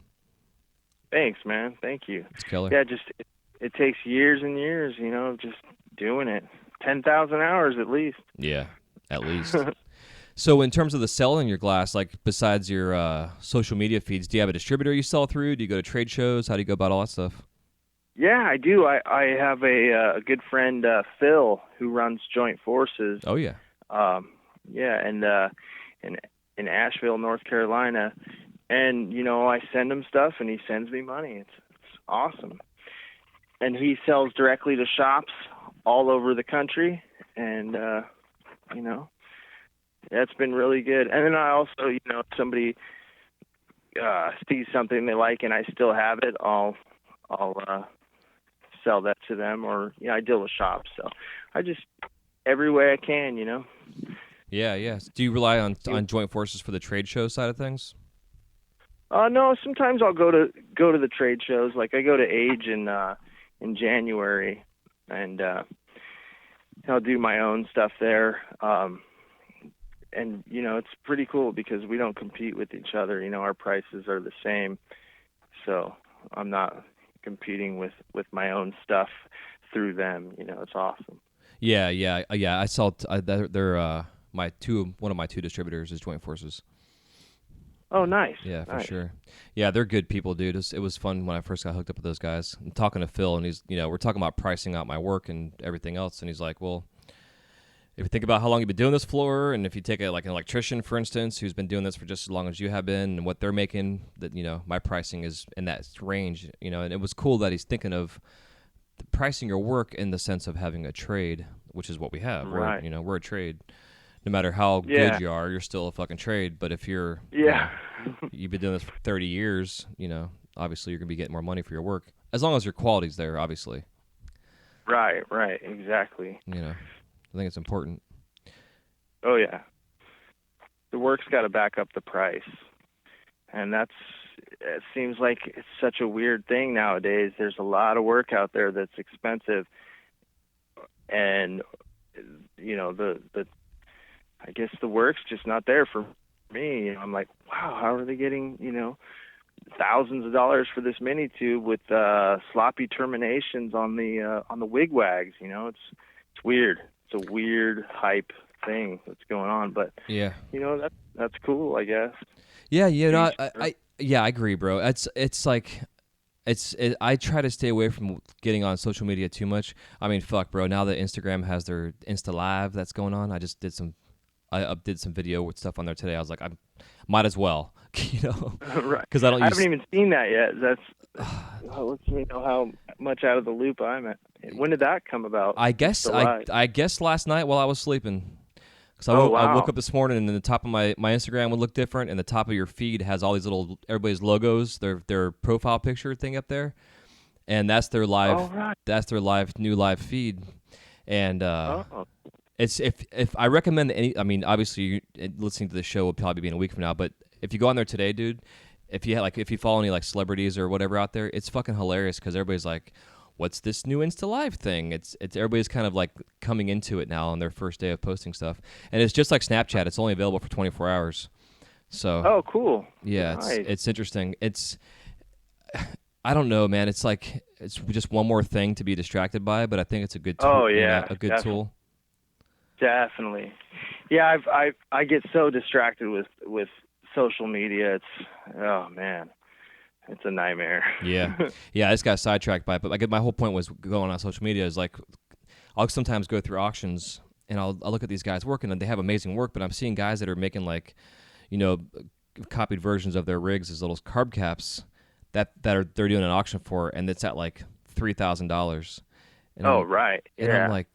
Thanks, man. Thank you. It's killer. Yeah, just it takes years and years, just doing it. 10,000 hours at least. Yeah, at least. So in terms of the selling your glass, like besides your social media feeds, do you have a distributor you sell through? Do you go to trade shows? How do you go about all that stuff? Yeah, I do. I have a good friend, Phil, who runs Joint Forces. Oh yeah. Yeah, and in Asheville, North Carolina, and I send him stuff, and he sends me money. It's awesome, and he sells directly to shops all over the country, and that's been really good. And then I also, if somebody sees something they like and I still have it, I'll sell that to them, or I deal with shops, so I just every way I can, Yeah. Do you rely on Joint Forces for the trade show side of things? No, sometimes I'll go to the trade shows. Like I go to Age in January, and I'll do my own stuff there. And it's pretty cool because we don't compete with each other. our prices are the same, so I'm not competing with my own stuff through them. It's awesome. Yeah. I saw they're one of my 2 distributors is Joint Forces. Oh, nice. Yeah, for Nice. sure. Yeah, they're good people, dude. It was fun when I first got hooked up with those guys. I'm talking to Phil, and he's, we're talking about pricing out my work and everything else, and he's like, well, if you think about how long you've been doing this floor, and if you take an electrician, for instance, who's been doing this for just as long as you have been, and what they're making, that my pricing is in that range, and it was cool that he's thinking of the pricing your work in the sense of having a trade, which is what we have. Right. We're a trade. No matter how Yeah. good you are, you're still a fucking trade. But if you're Yeah. you've been doing this for 30 years, obviously you're gonna be getting more money for your work as long as your quality's there. Obviously, Right. Exactly. I think it's important. Oh, yeah. The work's got to back up the price. And it seems like it's such a weird thing nowadays. There's a lot of work out there that's expensive. And, I guess the work's just not there for me. I'm like, wow, how are they getting, thousands of dollars for this mini tube with sloppy terminations on the wigwags? It's weird. It's a weird hype thing that's going on, but Yeah. that's cool, I guess. Yeah. I agree, bro. It's like. I try to stay away from getting on social media too much. I mean, fuck, bro. Now that Instagram has their Insta Live that's going on, I just did some video with stuff on there today. I was like, I might as well, Right. because I don't. I use, haven't even seen that yet. That lets me know how much out of the loop I'm at. When did that come about? I guess The Live. I guess last night while I was sleeping. Because Oh, I wow. woke up this morning and then the top of my Instagram would look different, and the top of your feed has all these everybody's logos, their profile picture thing up there, and that's their live Oh, right. that's their new live feed, and Oh. It's if I recommend any. I mean, obviously, listening to the show will probably be in a week from now. But if you go on there today, dude, if you follow any like celebrities or whatever out there, it's fucking hilarious because everybody's like, "What's this new Insta Live thing?" It's everybody's kind of like coming into it now on their first day of posting stuff, and it's just like Snapchat. It's only available for 24 hours. So. Oh, cool. Yeah, Nice. it's interesting. I don't know, man. It's like it's just one more thing to be distracted by, but I think it's a good tool. Oh, yeah, a good definitely. tool. Definitely. Yeah, I get so distracted with social media. Oh man, it's a nightmare. Yeah, yeah. I just got sidetracked by it, but like my whole point was going on social media is like I'll sometimes go through auctions and I'll look at these guys working and they have amazing work, but I'm seeing guys that are making like, copied versions of their rigs as little carb caps that they're doing an auction for, and it's at like $3,000. Oh, right. And Yeah. I'm like,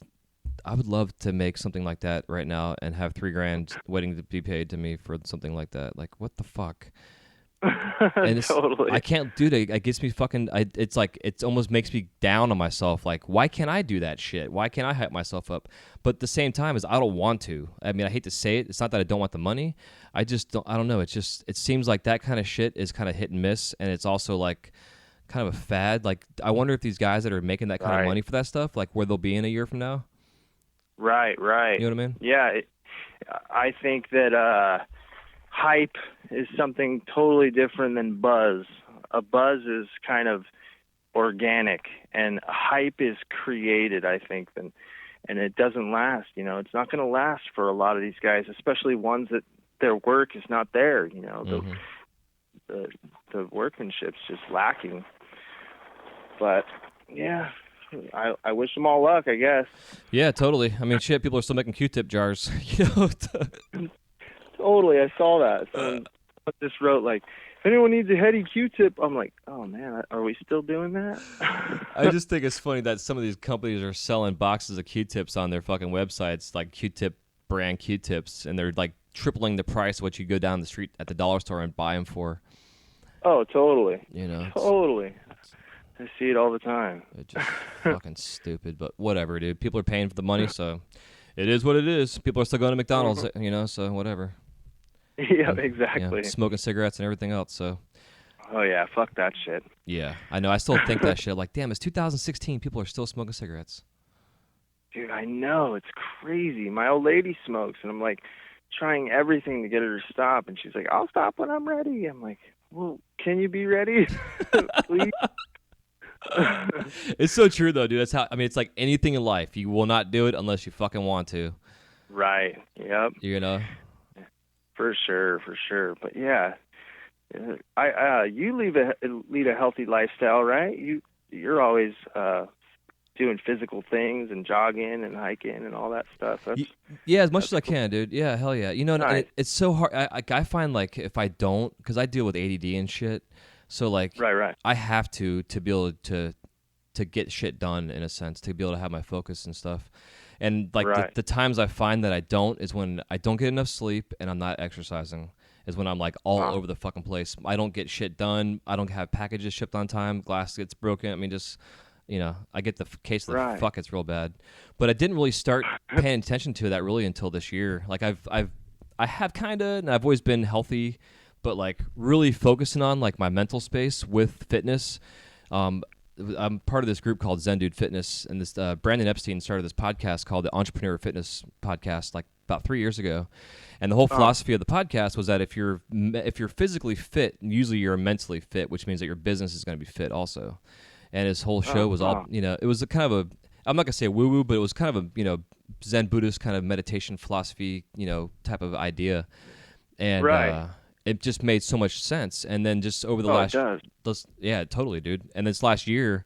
I would love to make something like that right now and have $3,000 waiting to be paid to me for something like that. Like, what the fuck? And Totally. I can't do that. It gets me fucking. It's like it almost makes me down on myself. Like, why can't I do that shit? Why can't I hype myself up? But at the same time, is I don't want to. I mean, I hate to say it. It's not that I don't want the money. I just don't. I don't know. It's just. It seems like that kind of shit is kind of hit and miss, and it's also like kind of a fad. Like, I wonder if these guys that are making that kind of Right. money for that stuff, like where they'll be in a year from now. Right. You know what I mean? Yeah, I think that hype is something totally different than buzz. A buzz is kind of organic, and hype is created, I think, and it doesn't last. It's not going to last for a lot of these guys, especially ones that their work is not there. The workmanship's just lacking. But yeah. I wish them all luck, I guess. Yeah, totally. I mean, shit, people are still making Q-tip jars. Totally, I saw that. Someone just wrote, like, if anyone needs a heady Q-tip, I'm like, oh, man, are we still doing that? I just think it's funny that some of these companies are selling boxes of Q-tips on their fucking websites, like Q-tip brand Q-tips, and they're like tripling the price of what you go down the street at the dollar store and buy them for. Oh, totally. Totally. I see it all the time. It's just fucking stupid, but whatever, dude. People are paying for the money, so it is what it is. People are still going to McDonald's, so whatever. Yeah, exactly. Yeah, smoking cigarettes and everything else, so. Oh, yeah, fuck that shit. Yeah, I know. I still think that shit. Like, damn, it's 2016. People are still smoking cigarettes. Dude, I know. It's crazy. My old lady smokes, and I'm, like, trying everything to get her to stop, and she's like, I'll stop when I'm ready. I'm like, well, can you be ready? Please? It's so true though, dude. That's how. I mean, it's like anything in life. You will not do it unless you fucking want to. Right. Yep. For sure. But yeah, you lead a healthy lifestyle, right? You're always doing physical things and jogging and hiking and all that stuff. Yeah, as much as I can, dude. Yeah, hell yeah. And Nice. it's so hard. I find like if I don't, because I deal with ADD and shit. So like, right. I have to be able to get shit done in a sense, to be able to have my focus and stuff. And like Right. the times I find that I don't is when I don't get enough sleep and I'm not exercising. Is when I'm like all over the fucking place. I don't get shit done. I don't have packages shipped on time. Glass gets broken. I mean, just I get the case of the Right. fuck. It's real bad. But I didn't really start paying attention to that really until this year. Like I have kind of, and I've always been healthy. But like really focusing on like my mental space with fitness. I'm part of this group called Zen Dude Fitness, and this Brandon Epstein started this podcast called the Entrepreneur Fitness Podcast like about 3 years ago. And the whole philosophy of the podcast was that if you're physically fit, usually you're mentally fit, which means that your business is going to be fit also. And his whole show was all, it was a kind of a, I'm not going to say woo-woo, but it was kind of a, Zen Buddhist kind of meditation philosophy, type of idea. And Right. It just made so much sense. And then just over the it does. yeah, totally, dude. And this last year,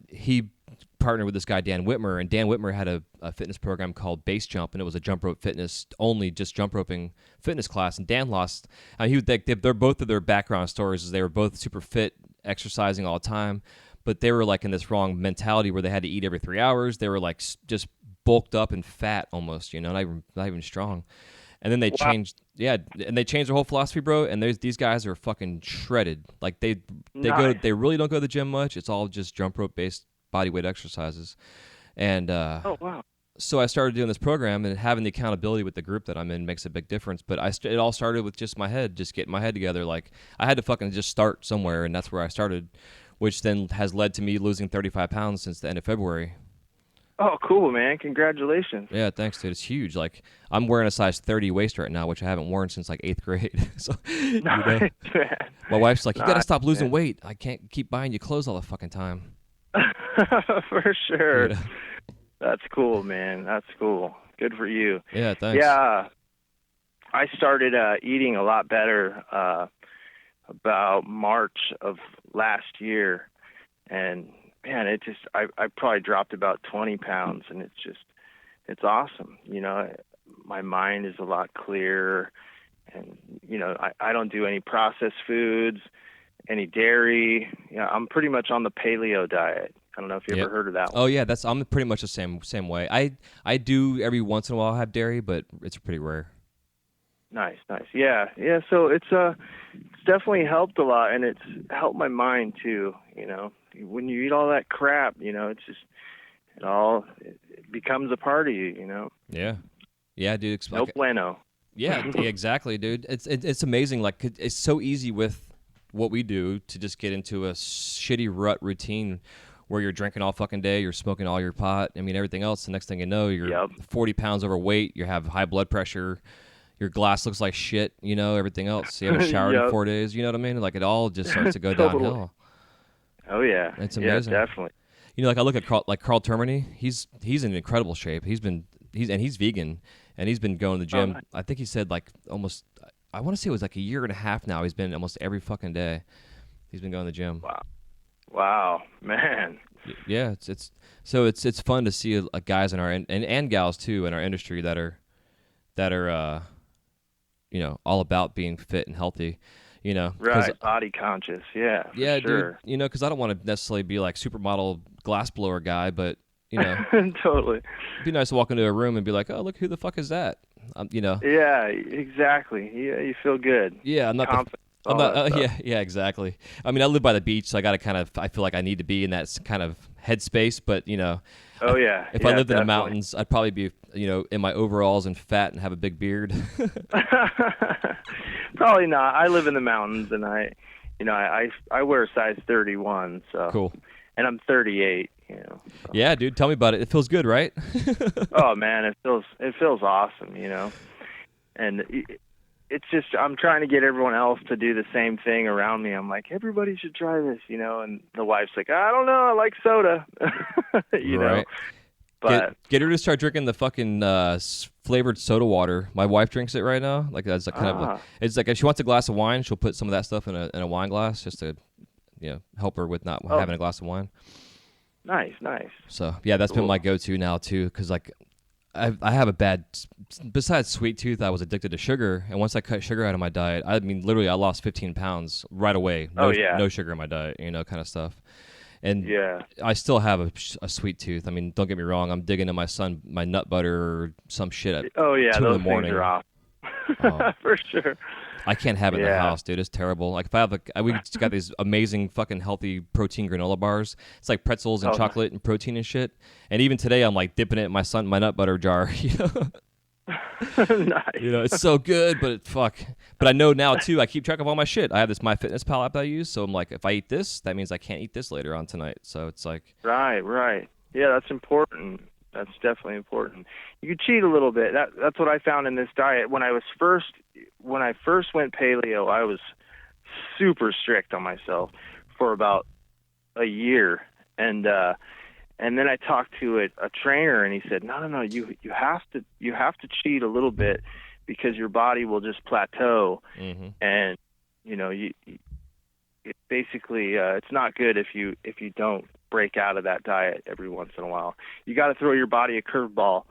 he partnered with this guy, Dan Whitmer, and Dan Whitmer had a fitness program called Base Jump, and it was a jump rope fitness, only just jump roping fitness class. And Dan lost, they're both of their background stories is they were both super fit, exercising all the time, but they were like in this wrong mentality where they had to eat every 3 hours. They were like just bulked up and fat almost, not even strong. And then they changed, and they changed their whole philosophy, bro. And these guys are fucking shredded. Like they they really don't go to the gym much. It's all just jump rope based body weight exercises. And Oh wow. So I started doing this program, and having the accountability with the group that I'm in makes a big difference. But it all started with just my head, just getting my head together. Like, I had to fucking just start somewhere, and that's where I started, which then has led to me losing 35 pounds since the end of February. Oh, cool, man. Congratulations. Yeah, thanks, dude. It's huge. Like, I'm wearing a size 30 waist right now, which I haven't worn since like 8th grade. So, you know, Nice, man. my wife's like, you got to stop losing man. weight. I can't keep buying you clothes all the fucking time. For sure. Yeah. That's cool, man. That's cool. Good for you. Yeah, thanks. Yeah, I started eating a lot better about March of last year, and man, I probably dropped about 20 pounds, and it's awesome. You know, my mind is a lot clearer, and you know, I don't do any processed foods, any dairy. You know, I'm pretty much on the paleo diet. I don't know if you Yep. ever heard of that one. Oh yeah, I'm pretty much the same way. I do every once in a while have dairy, but it's pretty rare. Nice. Yeah. So it's definitely helped a lot, and it's helped my mind too. You know, when you eat all that crap, you know, it's just it becomes a part of you. You know, Yeah, dude. no bueno. Yeah, exactly, dude. It's amazing. Like, it's so easy with what we do to just get into a shitty rut routine where you're drinking all fucking day, you're smoking all your pot. I mean, everything else. The next thing you know, you're 40 pounds overweight. You have high blood pressure. Your glass looks like shit. You know, everything else. You haven't showered in 4 days. You know what I mean? Like, it all just starts to go Totally. downhill. Oh yeah, It's amazing. Yeah, definitely. You know, like I look at Carl Termini. He's in incredible shape. He's vegan, and he's been going to the gym. nice. I think he said like almost. I want to say it was like a year and a half now. He's been almost every fucking day. He's been going to the gym. Wow, man. Yeah, it's fun to see guys in our and gals too in our industry that are you know, all about being fit and healthy. You know, Right, body conscious. Yeah, for yeah, sure. dude. You know, because I don't want to necessarily be like supermodel glass blower guy, but you know, Totally. it'd be nice to walk into a room and be like, oh, look, who the fuck is that? You know. Yeah, exactly. Yeah, you feel good. Yeah, I'm not. Confident. I'm all not. that stuff. Yeah, exactly. I mean, I live by the beach, so I got to I feel like I need to be in that kind of headspace. But you know, Oh yeah. if yeah, I lived in the definitely. mountains, I'd probably be, you know, in my overalls and fat and have a big beard. Probably not. I live in the mountains, and I wear a size 31. So Cool. And I'm 38. You know. So. Yeah, dude. Tell me about it. It feels good, right? Oh man, it feels awesome. You know, and it's just I'm trying to get everyone else to do the same thing around me. I'm like, everybody should try this. You know, and the wife's like, I don't know, I like soda. you know. Right. But Get her to start drinking the fucking flavored soda water. My wife drinks it right now. Like that's kind of like, it's like if she wants a glass of wine, she'll put some of that stuff in a wine glass just to, you know, help her with not having a glass of wine. Nice. So yeah, that's been Cool. my go-to now too, because like I have a bad. Besides sweet tooth, I was addicted to sugar, and once I cut sugar out of my diet, I mean literally I lost 15 pounds right away. No, Oh, yeah. no sugar in my diet, you know, kind of stuff. And Yeah. I still have a sweet tooth. I mean, don't get me wrong. I'm digging into my nut butter or some shit at Oh yeah, 2 in those the morning. things are off. Oh. For sure. I can't have it in the Yeah. house, dude. It's terrible. Like if I have we just got these amazing fucking healthy protein granola bars. It's like pretzels and Oh, chocolate and protein and shit. And even today, I'm like dipping it in my nut butter jar. You know, Nice. you know, it's so good, but fuck. But I know now too. I keep track of all my shit. I have this MyFitnessPal app that I use, so I'm like, if I eat this, that means I can't eat this later on tonight. So it's like, Right. Yeah, that's important. That's definitely important. You can cheat a little bit. That's what I found in this diet. When I first went paleo, I was super strict on myself for about a year, and then I talked to a trainer, and he said, no, you have to cheat a little bit because your body will just plateau, and you know it basically it's not good if you don't break out of that diet every once in a while. You got to throw your body a curveball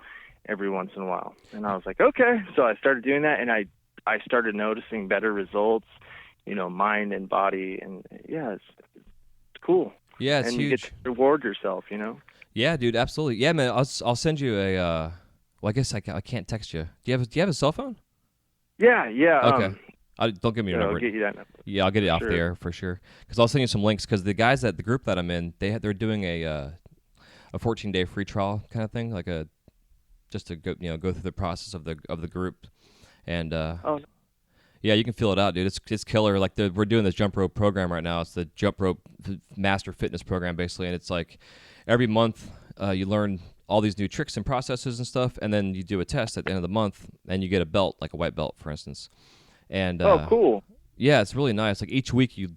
every once in a while. And I was like, okay. So I started doing that, and I started noticing better results, you know, mind and body, and yeah, it's cool. yeah, it's and huge. you get to reward yourself, you know. Yeah, dude, absolutely. Yeah, man. I'll send you a. Well, I guess I can't text you. Do you have a cell phone? Yeah. Okay. Don't give me your I'll number. get you that number. Yeah, I'll get it off Sure. the air for sure. Because I'll send you some links. Because the guys at the group that I'm in, they're doing a 14-day free trial kind of thing, like a just to go through the process of the group, and Oh, yeah, you can feel it out, dude. It's killer. Like we're doing this jump rope program right now. It's the jump rope master fitness program basically, and it's like every month you learn all these new tricks and processes and stuff, and then you do a test at the end of the month, and you get a belt, like a white belt, for instance. And oh, cool. yeah, it's really nice. Like each week you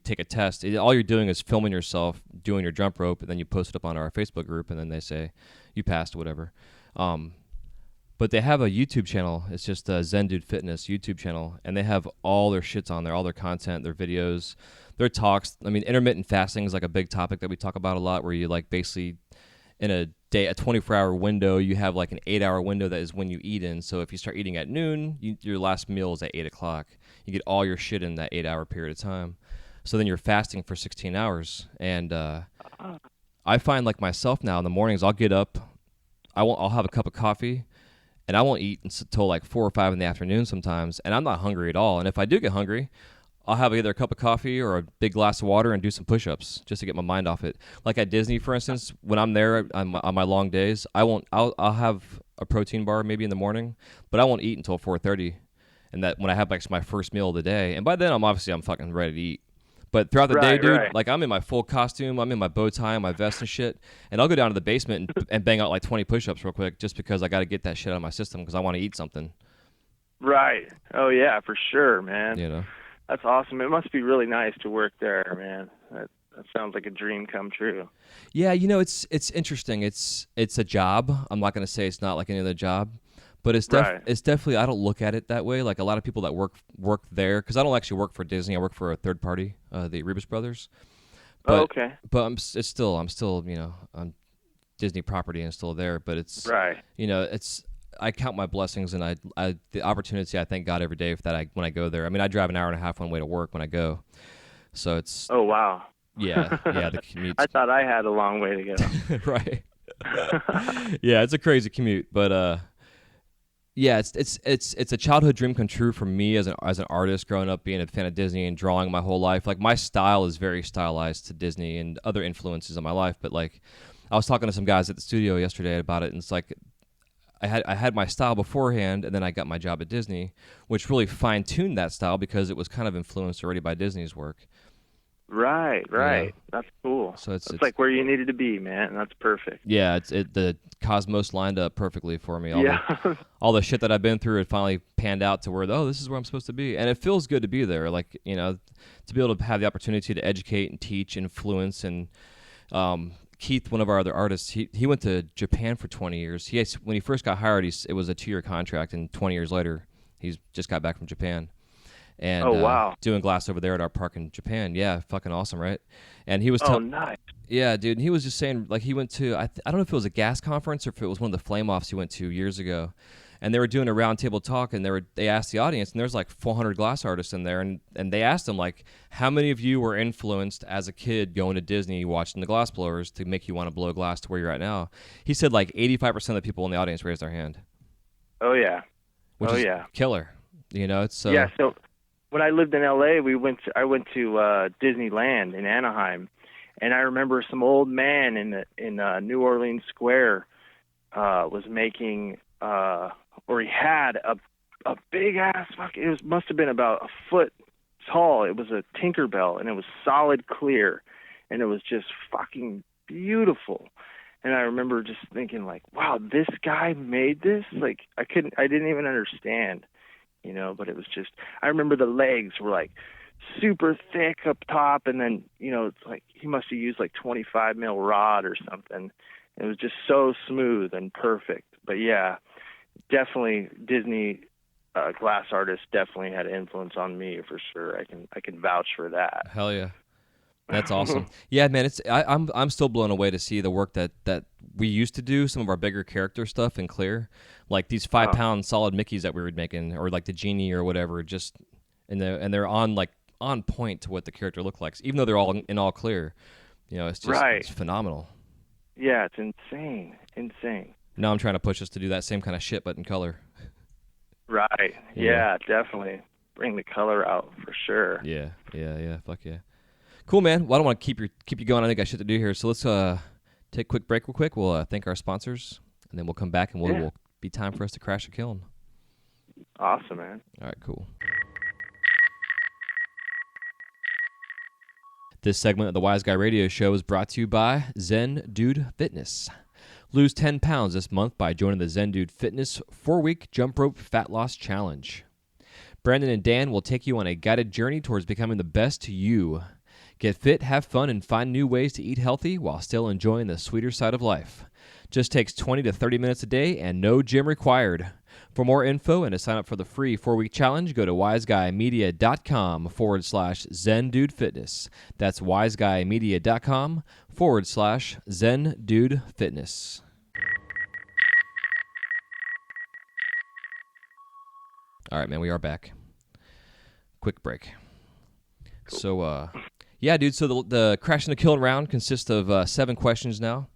take a test. All you're doing is filming yourself doing your jump rope, and then you post it up on our Facebook group, and then they say you passed, whatever. But they have a YouTube channel. It's just a Zen Dude Fitness YouTube channel, and they have all their shits on there, all their content, their videos, their talks. I mean, intermittent fasting is like a big topic that we talk about a lot, where you like basically in a day, a 24-hour window, you have like an 8-hour window that is when you eat in. So if you start eating at noon, your last meal is at 8 o'clock. You get all your shit in that 8-hour period of time. So then you're fasting for 16 hours. And I find like myself now in the mornings, I'll get up, I'll have a cup of coffee, and I won't eat until like 4 or 5 in the afternoon sometimes, and I'm not hungry at all. And if I do get hungry, I'll have either a cup of coffee or a big glass of water and do some push-ups just to get my mind off it. Like at Disney, for instance, when I'm there on my long days, I'll have a protein bar maybe in the morning, but I won't eat until 4:30, and that when I have like my first meal of the day, and by then I'm fucking ready to eat. But throughout the day, dude, like I'm in my full costume, I'm in my bow tie, my vest and shit, and I'll go down to the basement and bang out like 20 push-ups real quick just because I got to get that shit out of my system because I want to eat something. Right. Oh, yeah, for sure, man. You know? That's awesome. It must be really nice to work there, man. That sounds like a dream come true. Yeah, it's interesting. It's a job. I'm not going to say it's not like any other job. But it's definitely, I don't look at it that way. Like a lot of people that work there, because I don't actually work for Disney. I work for a third party, the Rebus Brothers. But, okay. But I'm still, on Disney property and still there. But it's right. I count my blessings and I the opportunity. I thank God every day when I go there. I mean, I drive an hour and a half one way to work when I go. So it's. Oh wow. Yeah, the commute. I thought I had a long way to go. Right. Yeah, it's a crazy commute, but yeah, it's a childhood dream come true for me as an artist growing up, being a fan of Disney and drawing my whole life. Like my style is very stylized to Disney and other influences on my life. But like, I was talking to some guys at the studio yesterday about it, and it's like I had my style beforehand, and then I got my job at Disney, which really fine tuned that style because it was kind of influenced already by Disney's work. Right. Yeah. That's cool. So it's like where you needed to be, man. That's perfect. Yeah, the cosmos lined up perfectly for me. All the shit that I've been through, it finally panned out to where, this is where I'm supposed to be. And it feels good to be there. Like, to be able to have the opportunity to educate and teach, influence. And Keith, one of our other artists, he went to Japan for 20 years. When he first got hired, it was a 2-year contract. And 20 years later, he's just got back from Japan. And wow. Doing glass over there at our park in Japan. Yeah, fucking awesome, right? And he was nice. Yeah, dude. And he was just saying, like, he went to, I don't know if it was a gas conference or if it was one of the flame offs he went to years ago. And they were doing a roundtable talk, and they asked the audience, and there's like 400 glass artists in there, and they asked them, like, how many of you were influenced as a kid going to Disney, watching the glass blowers to make you want to blow glass to where you're at now? He said like 85% of the people in the audience raised their hand. Oh yeah. Which is killer. It's yeah. So when I lived in LA, I went to Disneyland in Anaheim, and I remember some old man in New Orleans Square was making or he had a big ass must have been about a foot tall. It was a Tinkerbell, and it was solid clear, and it was just fucking beautiful. And I remember just thinking like, wow, this guy made this? Like I didn't even understand. But it was just, I remember the legs were like super thick up top, and then, it's like he must have used like 25 mil rod or something. It was just so smooth and perfect. But yeah, definitely Disney glass artists definitely had an influence on me for sure. I can vouch for that. Hell yeah. That's awesome. Yeah, man, I'm still blown away to see the work that we used to do, some of our bigger character stuff in Clear, like these 5-pound solid Mickeys that we were making, or like the Genie or whatever, just and they're on point to what the character looked like, even though they're all in all clear. It's just It's phenomenal. Yeah, it's insane. Now I'm trying to push us to do that same kind of shit, but in color. Right. Yeah, definitely. Bring the color out for sure. Yeah. Fuck yeah. Cool, man. Well, I don't want to keep you going. I think I got shit to do here. So let's take a quick break real quick. We'll thank our sponsors. and then we'll come back and we'll be time for us to crash a kiln. Awesome, man. All right, cool. This segment of the Wise Guy Radio Show is brought to you by Zen Dude Fitness. Lose 10 pounds this month by joining the Zen Dude Fitness 4-week jump rope fat loss challenge. Brandon and Dan will take you on a guided journey towards becoming the best you. Get fit, have fun, and find new ways to eat healthy while still enjoying the sweeter side of life. Just takes 20 to 30 minutes a day and no gym required. For more info and to sign up for the free 4-week challenge, go to wiseguymedia.com/ZenDudeFitness. That's wiseguymedia.com/ZenDudeFitness. All right, man, we are back. Quick break. Cool. So, yeah, dude, so the Crash in the Kiln round consists of 7 questions now,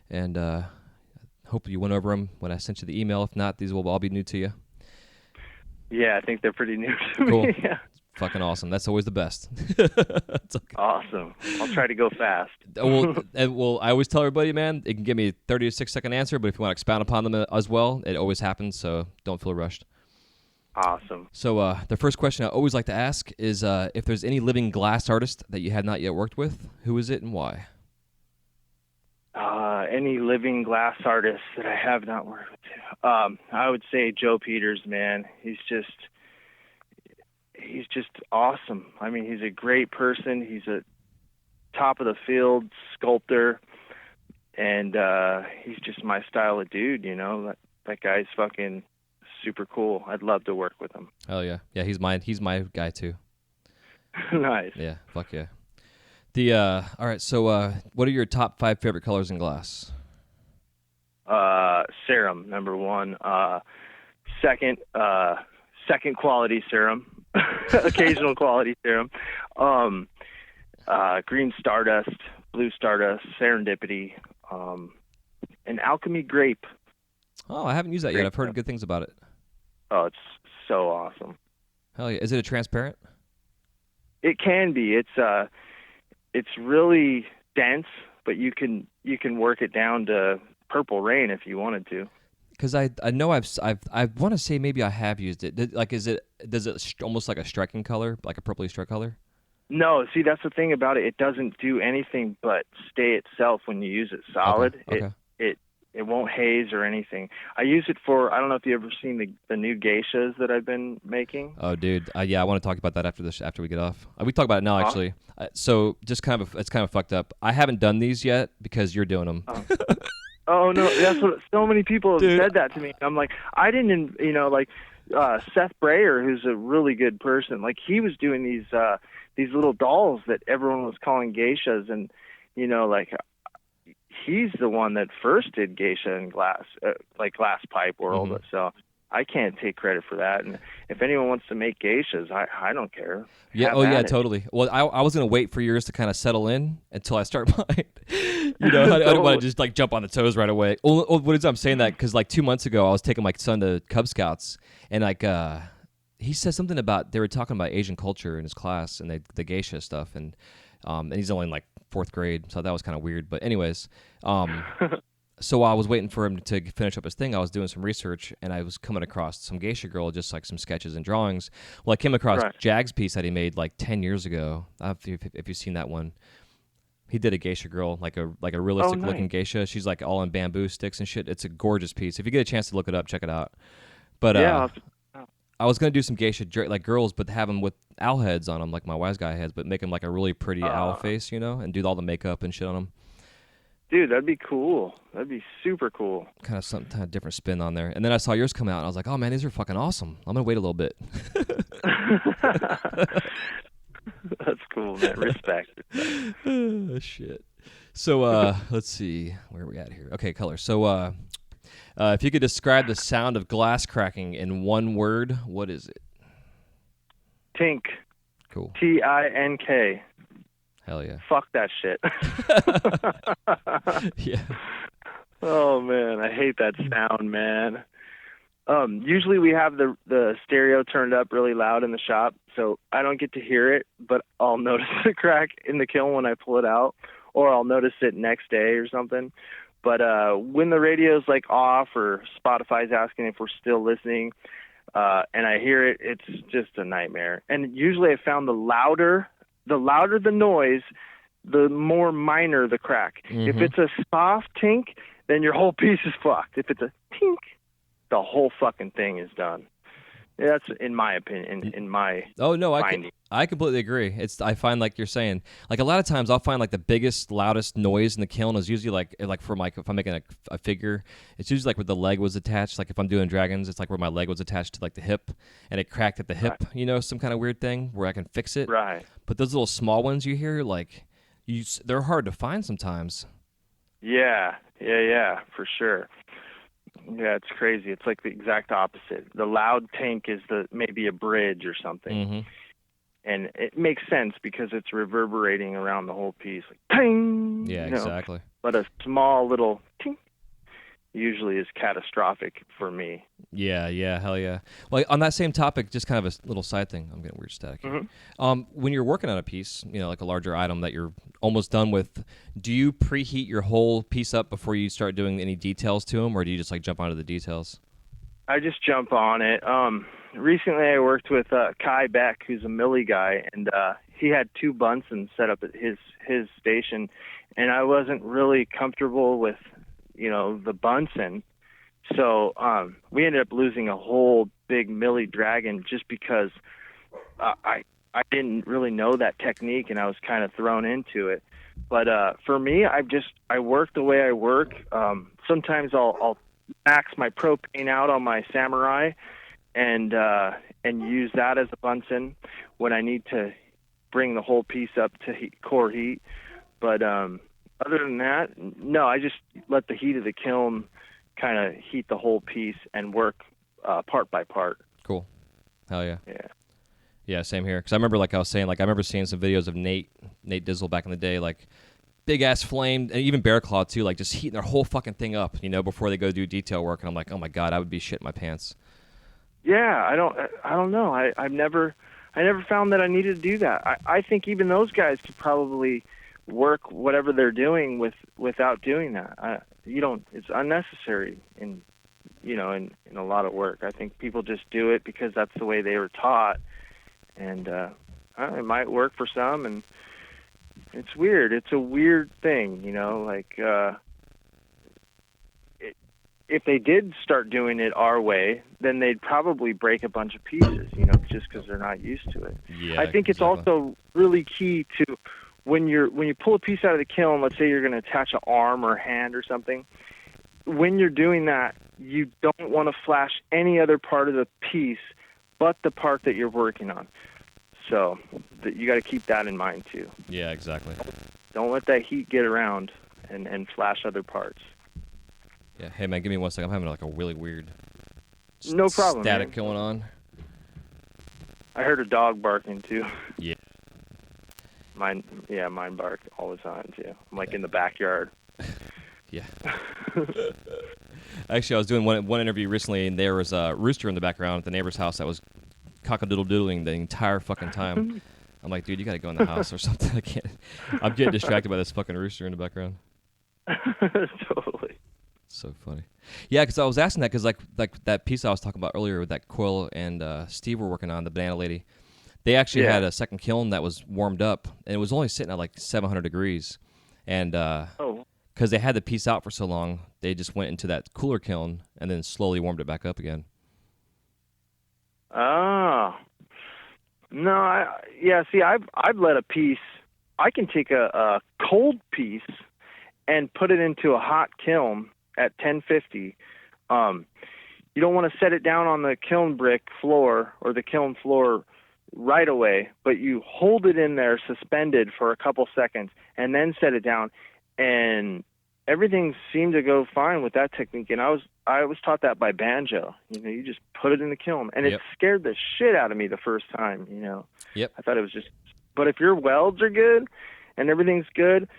and hope you went over them when I sent you the email. If not, these will all be new to you. Yeah, I think they're pretty new to Cool. me. Yeah. Fucking awesome. That's always the best. It's okay. Awesome. I'll try to go fast. Well, I always tell everybody, man, it can give me a 30 to 6-second answer, but if you want to expound upon them as well, it always happens, so don't feel rushed. Awesome. So the first question I always like to ask is if there's any living glass artist that you have not yet worked with, who is it and why? Any living glass artist that I have not worked with. I would say Joe Peters, man. He's just awesome. I mean, he's a great person. He's a top of the field sculptor, and he's just my style of dude. You know, that guy's fucking super cool. I'd love to work with him. Oh yeah, he's my guy too. Nice. Yeah, fuck yeah. All right, so what are your top 5 favorite colors in glass? Serum, number 1. Second quality serum. Occasional quality serum. Green Stardust, Blue Stardust, Serendipity, and Alchemy Grape. Oh, I haven't used that yet. I've heard good things about it. Oh, it's so awesome. Hell yeah. Is it a transparent? It can be. It's really dense, but you can work it down to Purple Rain if you wanted to. Because I know I want to say maybe I have used it. Does it almost like a striking color, like a purpley strike color? No, see, that's the thing about it. It doesn't do anything but stay itself when you use it solid. Okay. It won't haze or anything. I use it for, I don't know if you've ever seen the new geishas that I've been making. Oh, dude. Yeah, I want to talk about that after we get off. We talk about it now, actually. So just it's kind of fucked up. I haven't done these yet because you're doing them. Oh no, that's what so many people have said that to me. I'm like, I didn't, Seth Brayer, who's a really good person, like he was doing these little dolls that everyone was calling geishas, and he's the one that first did geisha in glass, like Glass Pipe World. Mm-hmm. So I can't take credit for that. And if anyone wants to make geishas, I don't care. Yeah. Oh yeah, totally. Well, I was gonna wait for yours to kind of settle in until I start mine. I don't want to just like jump on the toes right away. I'm saying that because like 2 months ago I was taking my son to Cub Scouts, and like he said something about, they were talking about Asian culture in his class and the geisha stuff, and he's only in like 4th grade, so that was kind of weird. But anyways, so I was waiting for him to finish up his thing. I was doing some research, and I was coming across some geisha girl, just like some sketches and drawings. Well, I came across Jag's piece that he made like 10 years ago. If you've seen that one. He did a geisha girl, like a realistic looking geisha. She's like all in bamboo sticks and shit. It's a gorgeous piece. If you get a chance to look it up, check it out. But I was gonna do some geisha like girls, but have them with owl heads on them, like my wise guy heads, but make them like a really pretty owl face, and do all the makeup and shit on them. Dude, that'd be cool. That'd be super cool. Kind of some kind of different spin on there. And then I saw yours come out, and I was like, oh man, these are fucking awesome. I'm gonna wait a little bit. That's cool, man. Respect. Oh, shit. So let's see, where are we at here? Okay, color. So if you could describe the sound of glass cracking in one word, what is it? Tink. Cool. Tink. Hell yeah. Fuck that shit. Yeah. Oh man, I hate that sound, man. Usually we have the stereo turned up really loud in the shop, so I don't get to hear it, but I'll notice the crack in the kiln when I pull it out, or I'll notice it next day or something. But when the radio's like off or Spotify's asking if we're still listening, and I hear it, it's just a nightmare. And usually I found the louder the noise, the more minor the crack. If it's a soft tink, then your whole piece is fucked. If it's a tink, the whole fucking thing is done. That's in my opinion, in my finding. I completely agree. I find, like you're saying, like a lot of times I'll find like the biggest, loudest noise in the kiln is usually like for like if I'm making a figure, it's usually like where the leg was attached. Like if I'm doing dragons, it's like where my leg was attached to like the hip and it cracked at the hip, you know, some kind of weird thing where I can fix it. Right. But those little small ones you hear, like they're hard to find sometimes. Yeah, for sure. Yeah, it's crazy. It's like the exact opposite. The loud tank is maybe a bridge or something. And it makes sense because it's reverberating around the whole piece. Like, ting! Yeah, exactly. But a small little ting usually is catastrophic for me. Yeah, hell yeah. Well, on that same topic, just kind of a little side thing. I'm getting weird static here. When you're working on a piece, you know, like a larger item that you're almost done with, do you preheat your whole piece up before you start doing any details to them, or do you just like jump onto the details? I just jump on it. Recently I worked with Kai Beck, who's a Millie guy, and he had 2 Bunsen set up at his station, and I wasn't really comfortable with, you know, the Bunsen. So we ended up losing a whole big Millie Dragon just because I didn't really know that technique, and I was kind of thrown into it. But for me, I work the way I work. Sometimes I'll max my propane out on my Samurai and use that as a Bunsen when I need to bring the whole piece up to core heat. But other than that, no, I just let the heat of the kiln kind of heat the whole piece and work part by part. Cool. Hell yeah. Yeah. Yeah, same here. Because I remember, like I was saying, like I remember seeing some videos of Nate Dizzle back in the day, like big ass flame, and even Bear Claw too, like just heating their whole fucking thing up, you know, before they go do detail work. And I'm like, oh my god, I would be shitting my pants. Yeah, I don't know. I never found that I needed to do that. I think even those guys could probably work whatever they're doing without doing that. It's unnecessary in a lot of work. I think people just do it because that's the way they were taught, and it might work for some. And it's weird. It's a weird thing, you know. Like if they did start doing it our way, then they'd probably break a bunch of pieces, you know, just because they're not used to it. Yeah, I think it's also really key to when you pull a piece out of the kiln. Let's say you're going to attach an arm or a hand or something. When you're doing that, you don't want to flash any other part of the piece but the part that you're working on. So you got to keep that in mind too. Yeah, exactly. Don't let that heat get around and flash other parts. Yeah. Hey man, give me 1 second. I'm having like a really weird No problem, static man. going on. I heard a dog barking too. Yeah. Mine bark all the time too. I'm like in the backyard. Yeah. Actually, I was doing one interview recently, and there was a rooster in the background at the neighbor's house that was cock-a-doodle-doodling the entire fucking time. I'm like, dude, you got to go in the house or something. I'm getting distracted by this fucking rooster in the background. Totally. So funny. Yeah, because I was asking that because like that piece I was talking about earlier with that Quill and Steve were working on, the Banana Lady. They actually had a second kiln that was warmed up, and it was only sitting at like 700 degrees. And because they had the piece out for so long, they just went into that cooler kiln and then slowly warmed it back up again. Oh. No, see, I've let a piece, I can take a cold piece and put it into a hot kiln at 1050. You don't want to set it down on the kiln brick floor or the kiln floor right away, but you hold it in there suspended for a couple seconds and then set it down, and everything seemed to go fine with that technique. And I was taught that by Banjo. You know, you just put it in the kiln, and it scared the shit out of me the first time. You know, I thought it was just. But if your welds are good and everything's good,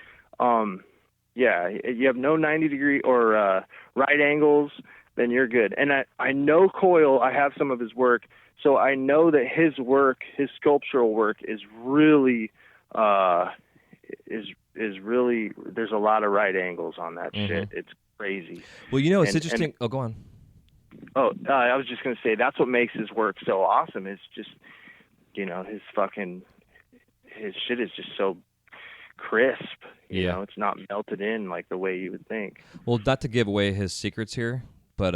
you have no 90 degree or right angles, then you're good. And I know Coyle. I have some of his work, so I know that his work, his sculptural work, is really really, there's a lot of right angles on that Mm-hmm. shit. It's crazy. Well, you know, it's And- interesting. Oh, go on. I was just going to say that's what makes his work so awesome. It's just, his shit is just so crisp. You Yeah. know, it's not melted in like the way you would think. Well, not to give away his secrets here, but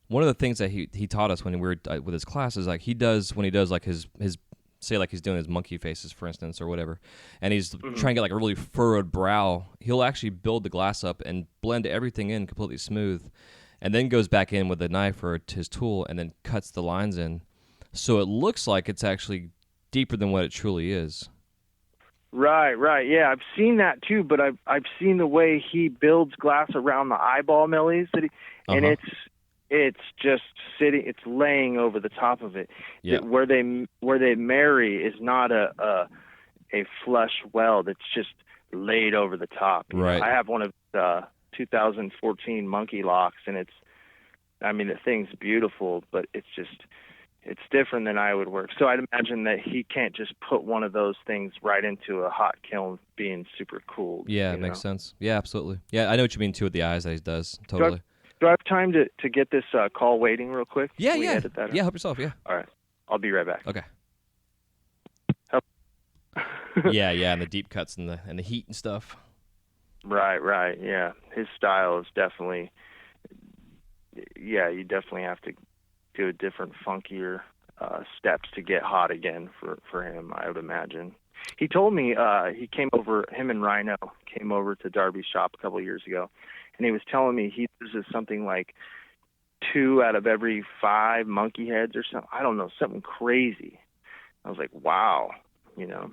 one of the things that he taught us when we were with his class is like he does when he does like his say like he's doing his monkey faces, for instance, or whatever, and he's trying to get like a really furrowed brow. He'll actually build the glass up and blend everything in completely smooth, and then goes back in with a knife or his tool and then cuts the lines in, so it looks like it's actually deeper than what it truly is. Right. Yeah, I've seen that too, but I've seen the way he builds glass around the eyeball millies and it's just sitting, it's laying over the top of it. Yeah. Where they marry is not a flush weld. It's just laid over the top. You know, Right. I have one of the 2014 Monkey Locks, and the thing's beautiful, but it's different than I would work. So I'd imagine that he can't just put one of those things right into a hot kiln being super cool. Yeah, it makes sense. Yeah, absolutely. Yeah, I know what you mean too with the eyes that he does. Totally. Do I have time to get this call waiting real quick? Yeah, Can we yeah. edit that out? Yeah, help yourself, yeah. All right. I'll be right back. Okay. Help. yeah, and the deep cuts and the heat and stuff. Right. Yeah. His style is definitely, you definitely have to do a different, funkier steps to get hot again for him, I would imagine. He told me him and Rhino came over to Darby's shop a couple of years ago, and he was telling me he uses something like 2 out of every 5 monkey heads or something. I don't know, something crazy. I was like, wow, Yeah.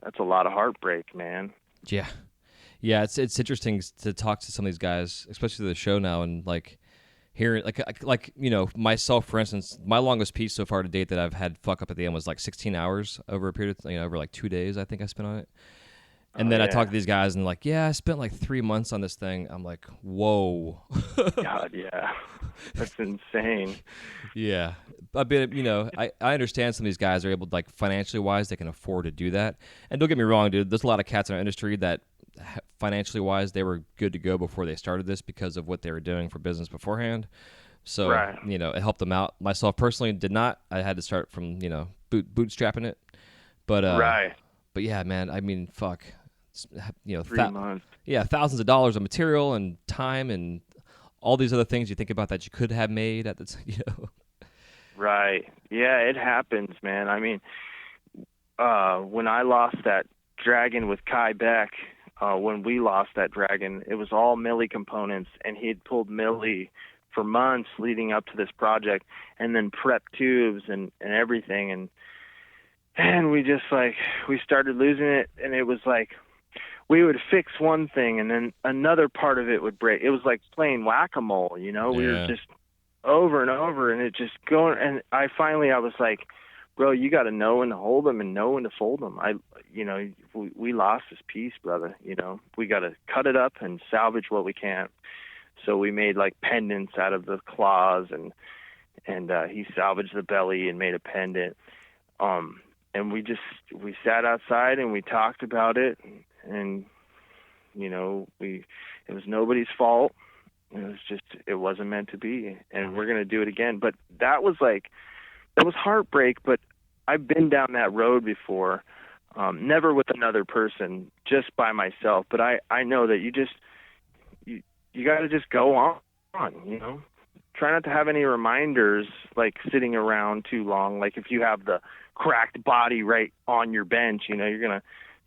That's a lot of heartbreak, man. Yeah, it's interesting to talk to some of these guys, especially the show now, and like hearing like myself, for instance, my longest piece so far to date that I've had fuck up at the end was like 16 hours over a period of over like 2 days I think I spent on it. And then I talk to these guys and like, I spent like 3 months on this thing. I'm like, whoa. God, yeah, that's insane. Yeah, a bit. I understand some of these guys are able to, like, financially wise, they can afford to do that. And don't get me wrong, dude. There's a lot of cats in our industry that financially wise, they were good to go before they started this because of what they were doing for business beforehand. So Right. It helped them out. Myself personally did not. I had to start from bootstrapping it. But Right. But yeah, man. I mean, fuck. 3 months. Yeah, thousands of dollars of material and time and all these other things you think about that you could have made at the Right. Yeah, it happens, man. I mean, when I lost that dragon with Kai Beck, when we lost that dragon, it was all Millie components, and he had pulled Millie for months leading up to this project, and then prep tubes and everything, and we just we started losing it, and it was like we would fix one thing and then another part of it would break. It was like playing whack-a-mole, We were just over and over, and it just going. And I was like, bro, you got to know when to hold them and know when to fold them. We lost this piece, brother. We got to cut it up and salvage what we can. So we made like pendants out of the claws, and he salvaged the belly and made a pendant. And we sat outside and we talked about it, and it was nobody's fault. It wasn't meant to be, and we're gonna do it again. But that was heartbreak. But I've been down that road before, never with another person, just by myself. But I know that you got to just go on. Try not to have any reminders like sitting around too long. Like if you have the cracked body right on your bench, you're gonna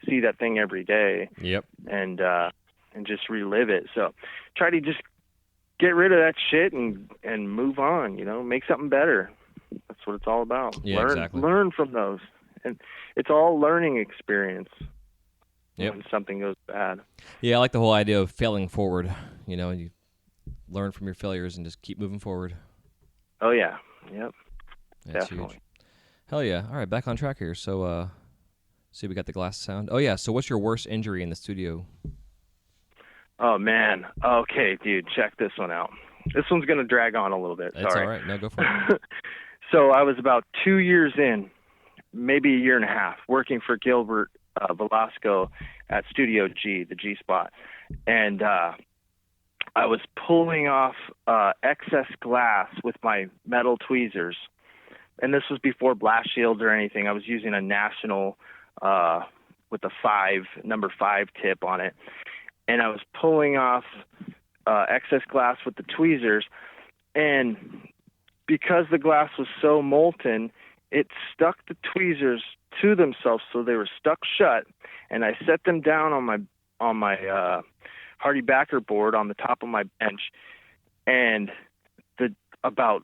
see that thing every day. Yep. And just relive it. So try to just get rid of that shit and move on. Make something better. That's what it's all about. Yeah, exactly. Learn from those, and it's all learning experience. Yep. When something goes bad. Yeah, I like the whole idea of failing forward. And you learn from your failures and just keep moving forward. Oh yeah. Yep. That's Definitely. huge. Hell yeah. All right, back on track here. So, see, we got the glass sound. Oh yeah. So, what's your worst injury in the studio? Oh man. Okay, dude, check this one out. This one's gonna drag on a little bit. It's Sorry. all right. No, go for it. So I was about 2 years in, maybe a year and a half, working for Gilbert Velasco at Studio G, the G spot, and I was pulling off excess glass with my metal tweezers, and this was before blast shields or anything. I was using a National with a number 5 tip on it, and I was pulling off excess glass with the tweezers, and because the glass was so molten, it stuck the tweezers to themselves, so they were stuck shut, and I set them down on my Hardy Backer board on the top of my bench, and about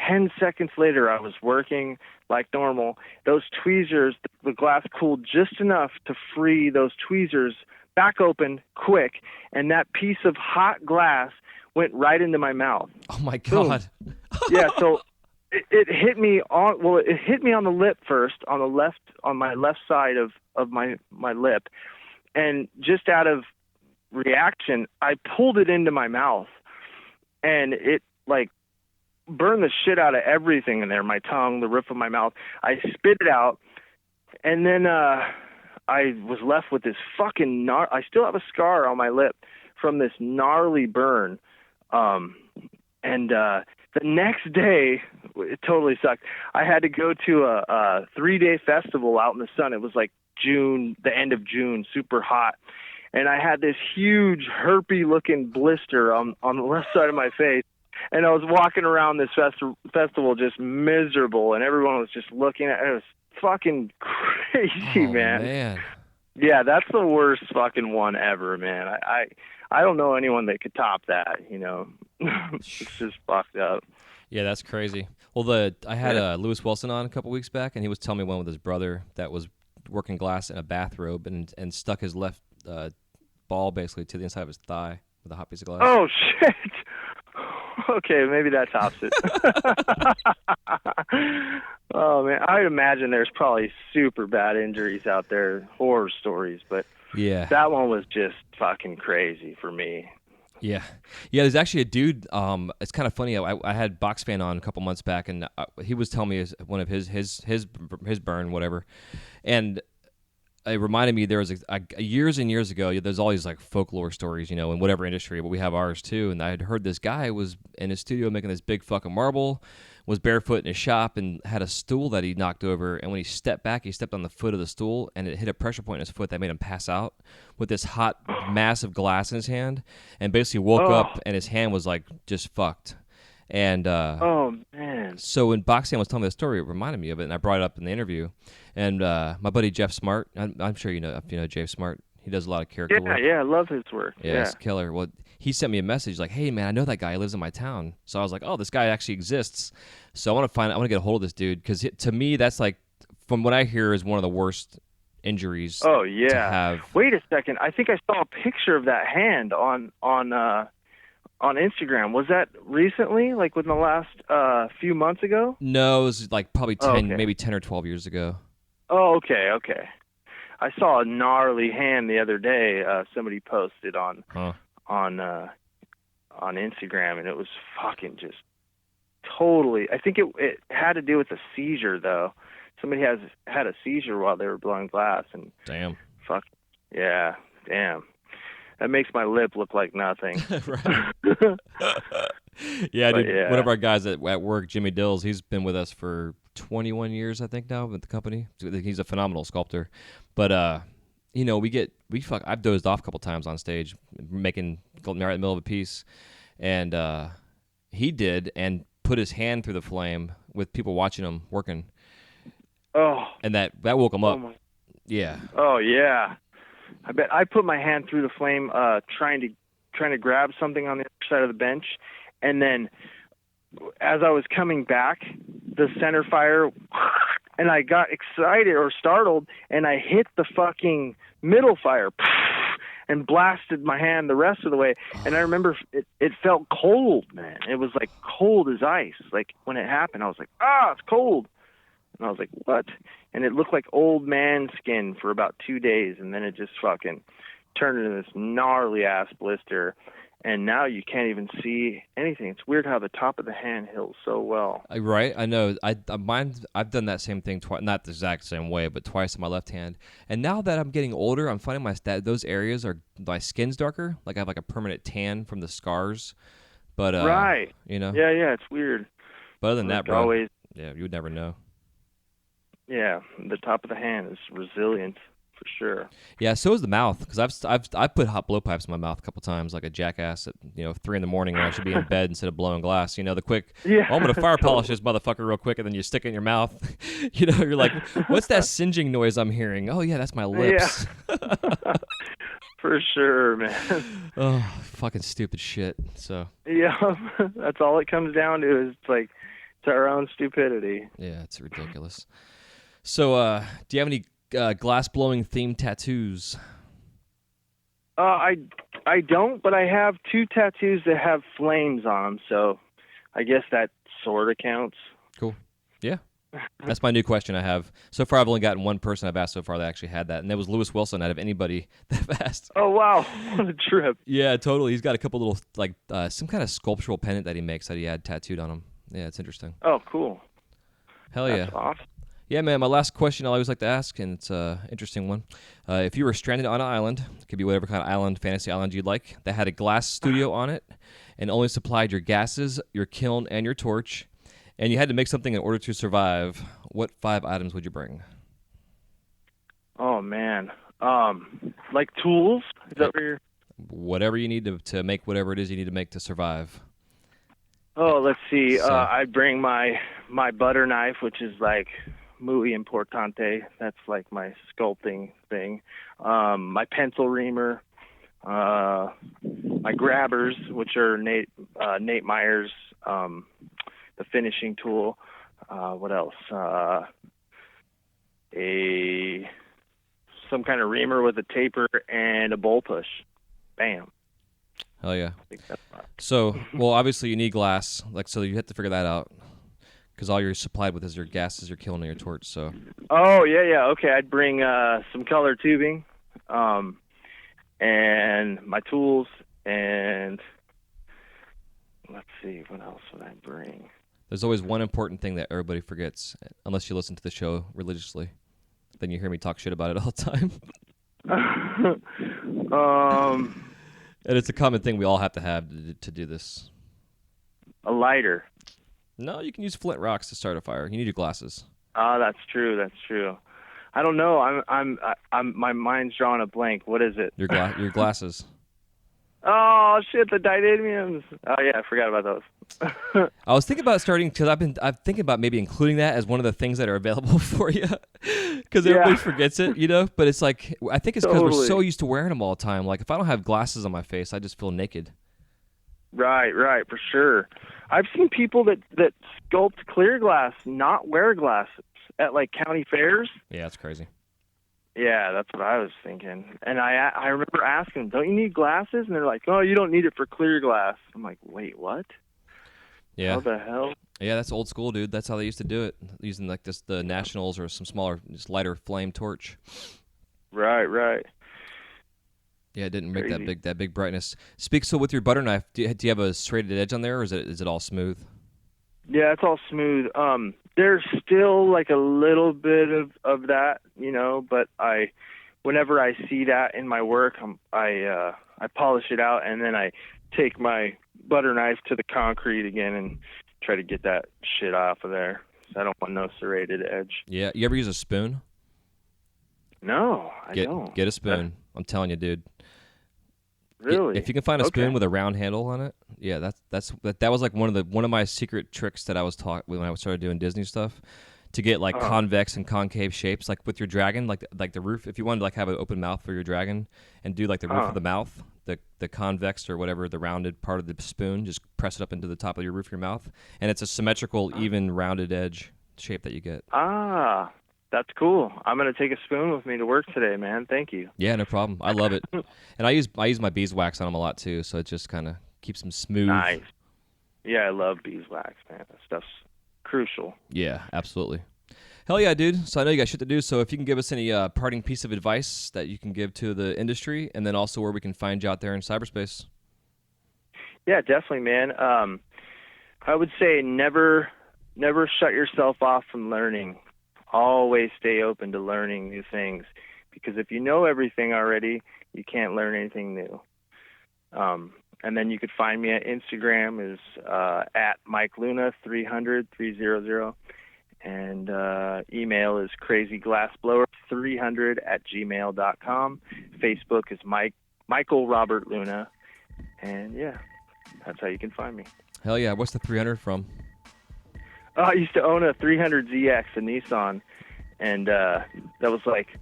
10 seconds later, I was working like normal. Those tweezers, the glass cooled just enough to free those tweezers back open quick, and that piece of hot glass went right into my mouth. Oh my God. Yeah, so it hit me it hit me on the lip first, on my left side of my lip, and just out of reaction, I pulled it into my mouth, and it like burned the shit out of everything in there, my tongue, the roof of my mouth. I spit it out, and then I was left with this fucking I still have a scar on my lip from this gnarly burn. And the next day, it totally sucked. I had to go to a 3-day festival out in the sun. It was like June, the end of June, super hot. And I had this huge herpy-looking blister on the left side of my face. And I was walking around this festival just miserable, and everyone was just looking at it. It was fucking crazy, man. Yeah, that's the worst fucking one ever, man. I don't know anyone that could top that, you know. It's just fucked up. Yeah, that's crazy. Well, I had Lewis Wilson on a couple weeks back, and he was telling me one with his brother that was working glass in a bathrobe and stuck his left ball basically to the inside of his thigh with a hot piece of glass. Oh, shit. Okay, maybe that tops it. Oh, man. I would imagine there's probably super bad injuries out there, horror stories, but yeah, that one was just fucking crazy for me. Yeah. There's actually a dude. It's kind of funny. I had Box Fan on a couple months back, and he was telling me one of his burn, whatever, and it reminded me there was years and years ago. There's all these like folklore stories, you know, in whatever industry, but we have ours too. And I had heard this guy was in his studio making this big fucking marble, was barefoot in his shop, and had a stool that he knocked over. And when he stepped back, he stepped on the foot of the stool, and it hit a pressure point in his foot that made him pass out with this hot, massive glass in his hand, and basically woke up, and his hand was like just fucked. And oh man! So when Boxan was telling me the story, it reminded me of it, and I brought it up in the interview. And my buddy Jeff Smart, I'm sure you know Jeff Smart. He does a lot of character work. Yeah, I love his work. Yeah, it's killer. Well, he sent me a message like, "Hey man, I know that guy. He lives in my town." So I was like, "Oh, this guy actually exists." So I want to get a hold of this dude because to me, that's like, from what I hear, is one of the worst injuries. Oh yeah. To have. Wait a second. I think I saw a picture of that hand on Instagram. Was that recently, like within the last few months ago? No, it was like probably 10, maybe 10 or 12 years ago. Oh, okay. I saw a gnarly hand the other day. Somebody posted on Instagram, and it was fucking just totally. I think it had to do with a seizure, though. Somebody had a seizure while they were blowing glass, and damn, fuck, yeah, damn. That makes my lip look like nothing. Yeah, dude. Yeah. One of our guys at work, Jimmy Dills, he's been with us for 21 years, I think, now with the company. He's a phenomenal sculptor. But, I've dozed off a couple times on stage, right in the middle of a piece. And he did, and put his hand through the flame with people watching him working. Oh. And that woke him up. Yeah. Oh, yeah. I bet I put my hand through the flame trying to grab something on the other side of the bench, and then as I was coming back, the center fire, and I got excited or startled, and I hit the fucking middle fire and blasted my hand the rest of the way. And I remember it felt cold, man. It was like cold as ice. Like when it happened, I was like, it's cold. And I was like, what? And it looked like old man skin for about 2 days, and then it just fucking turned into this gnarly ass blister. and now you can't even see anything. It's weird how the top of the hand heals so well. Right, I know. I've done that same thing twice, not the exact same way, but twice on my left hand. And now that I'm getting older, I'm finding that those areas are my skin's darker. Like I have like a permanent tan from the scars. But Right. you know. Yeah, it's weird. But other than that, Like bro. always, Yeah, you would never know. yeah, the top of the hand is resilient for sure. Yeah, so is the mouth, because I've put hot blowpipes in my mouth a couple times, like a jackass at 3 a.m. when I should be in bed instead of blowing glass. The quick. Yeah, I'm gonna fire polish this motherfucker real quick, and then you stick it in your mouth. You're like, what's that singeing noise I'm hearing? Oh yeah, that's my lips. Yeah. For sure, man. Oh, fucking stupid shit. So Yeah, that's all it comes down to is it's our own stupidity. yeah, it's ridiculous. So do you have any glass blowing themed tattoos? I don't, but I have 2 tattoos that have flames on them, so I guess that sort of counts. Cool. Yeah. That's my new question I have. So far, I've only gotten one person I've asked so far that actually had that, and that was Lewis Wilson out of anybody that I've asked. Oh, wow. What a trip. Yeah, totally. He's got a couple little, some kind of sculptural pendant that he makes that he had tattooed on him. Yeah, it's interesting. Oh, cool. Hell That's yeah. awesome. Yeah, man, my last question I always like to ask, and it's an interesting one. If you were stranded on an island, it could be whatever kind of island, fantasy island you'd like, that had a glass studio on it and only supplied your gases, your kiln, and your torch, and you had to make something in order to survive, what 5 items would you bring? Oh, man. Like tools? Is that where you're... Whatever you need to make whatever it is you need to make to survive. Oh, let's see. So- I'd bring my butter knife, which is like muy importante. That's like my sculpting thing. My pencil reamer, my grabbers, which are Nate Meyer's, the finishing tool. What else? Some kind of reamer with a taper and a bowl push. Bam. Hell yeah. I think that's fine. So, well, obviously you need glass, so you have to figure that out, because all you're supplied with is your gases, your kiln, and your torch. So, Oh, yeah. Okay, I'd bring some color tubing, and my tools, and let's see, what else would I bring? there's always one important thing that everybody forgets, unless you listen to the show religiously. Then you hear me talk shit about it all the time. And it's a common thing we all have to do this. A lighter. No, you can use flint rocks to start a fire. You need your glasses. Oh, that's true. I don't know. My mind's drawing a blank. What is it? Your glasses. Oh shit, the titaniums. Oh yeah, I forgot about those. I was thinking about starting, because I'm thinking about maybe including that as one of the things that are available for you, because everybody Yeah. forgets it, But it's like, I think it's because we're Totally. so used to wearing them all the time. Like if I don't have glasses on my face, I just feel naked. Right, for sure. I've seen people that sculpt clear glass not wear glasses at like county fairs. Yeah, that's crazy. Yeah, that's what I was thinking. And I remember asking them, don't you need glasses? And they're like, oh, you don't need it for clear glass. I'm like, wait, what? Yeah, How the hell? yeah, that's old school, dude. That's how they used to do it, using like the Nationals or some smaller, just lighter flame torch. Right. Yeah, it didn't make Crazy. that big brightness. So with your butter knife, do you have a serrated edge on there, or is it all smooth? Yeah, it's all smooth. There's still like a little bit of that, but whenever I see that in my work, I polish it out, and then I take my butter knife to the concrete again and try to get that shit off of there. So I don't want no serrated edge. Yeah, you ever use a spoon? No, I don't. Get a spoon. I'm telling you, dude. Really? If you can find a Okay. spoon with a round handle on it, yeah, that was like one of my secret tricks that I was taught when I started doing Disney stuff, to get like convex and concave shapes, like with your dragon, like the roof. If you wanted to like have an open mouth for your dragon and do like the roof of the mouth, the convex or whatever, the rounded part of the spoon, just press it up into the top of your roof of your mouth, and it's a symmetrical, even rounded edge shape that you get. Ah, that's cool. I'm gonna take a spoon with me to work today, man. Thank you. Yeah, no problem. I love it, and I use my beeswax on them a lot too, so it just kind of keeps them smooth. Nice. Yeah, I love beeswax, man. That stuff's crucial. Yeah, absolutely. Hell yeah, dude. So I know you got shit to do, so if you can give us any parting piece of advice that you can give to the industry, and then also where we can find you out there in cyberspace. Yeah, definitely, man. I would say never shut yourself off from learning. Always stay open to learning new things, because if you know everything already, you can't learn anything new. And then you could find me at Instagram is at Mike Luna 300 300, and email is crazyglassblower300@gmail.com. Facebook is Michael Robert Luna, and yeah, that's how you can find me. Hell yeah. What's the 300 from? Oh, I used to own a 300ZX, a Nissan, and that was like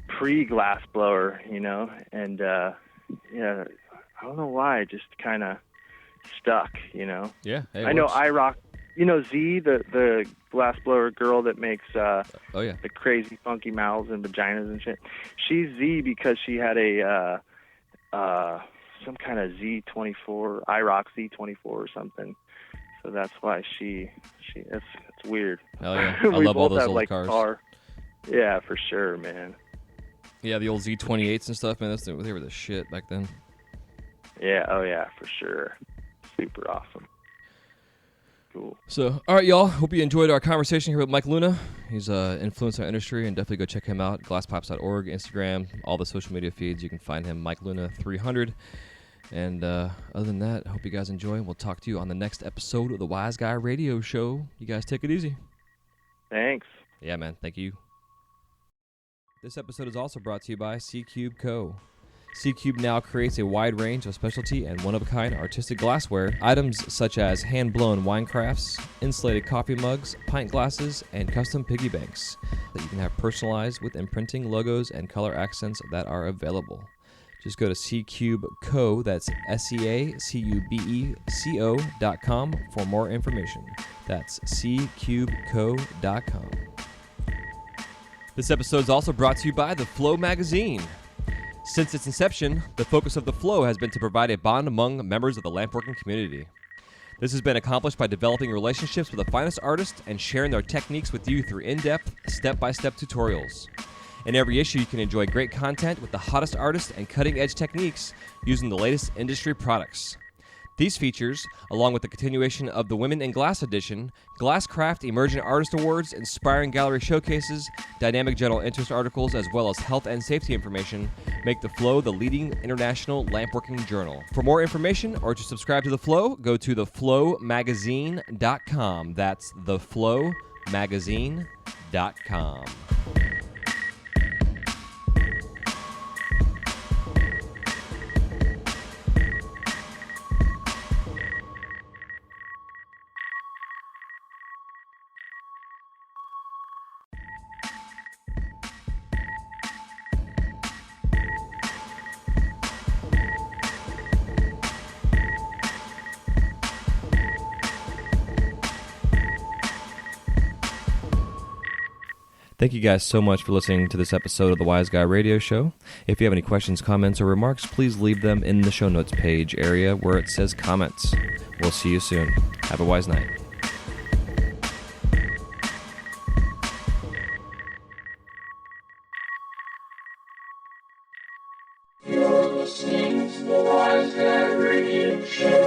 pre-glass blower, you know, and yeah, I don't know why, it just kind of stuck, you know. Yeah. Hey, I know IROC, you know, Z, the glass blower girl that makes oh, yeah. the crazy funky mouths and vaginas and shit. She's Z because she had a some kind of Z24, IROC Z24 or something. So that's why it's weird. Hell yeah. I We love all both those have, old like, cars. car. Yeah, for sure, man. Yeah, the old Z28s and stuff, man. They were the shit back then. Yeah, oh yeah, for sure. Super awesome. Cool. So, all right, y'all. Hope you enjoyed our conversation here with Mike Luna. He's influenced our industry, and definitely go check him out. Glasspipes.org, Instagram, all the social media feeds. You can find him, Mike Luna 300. And other than that, I hope you guys enjoy. We'll talk to you on the next episode of the Wise Guy Radio Show. You guys take it easy. Thanks. Yeah, man. Thank you. This episode is also brought to you by C-Cube Co. C-Cube now creates a wide range of specialty and one-of-a-kind artistic glassware, items such as hand-blown wine crafts, insulated coffee mugs, pint glasses, and custom piggy banks that you can have personalized with imprinting, logos, and color accents that are available. Just go to ccubeco, that's SEACUBECO.com for more information. That's ccubeco.com. This episode is also brought to you by The Flow Magazine. Since its inception, the focus of The Flow has been to provide a bond among members of the lampworking community. This has been accomplished by developing relationships with the finest artists and sharing their techniques with you through in-depth, step-by-step tutorials. In every issue, you can enjoy great content with the hottest artists and cutting-edge techniques using the latest industry products. These features, along with the continuation of the Women in Glass edition, Glasscraft Emerging Artist Awards, inspiring gallery showcases, dynamic general interest articles, as well as health and safety information, make The Flow the leading international lampworking journal. For more information or to subscribe to The Flow, go to theflowmagazine.com. That's theflowmagazine.com. Thank you guys so much for listening to this episode of the Wise Guy Radio Show. If you have any questions, comments, or remarks, please leave them in the show notes page area where it says comments. We'll see you soon. Have a wise night. You're listening to the Wise Guy Radio Show.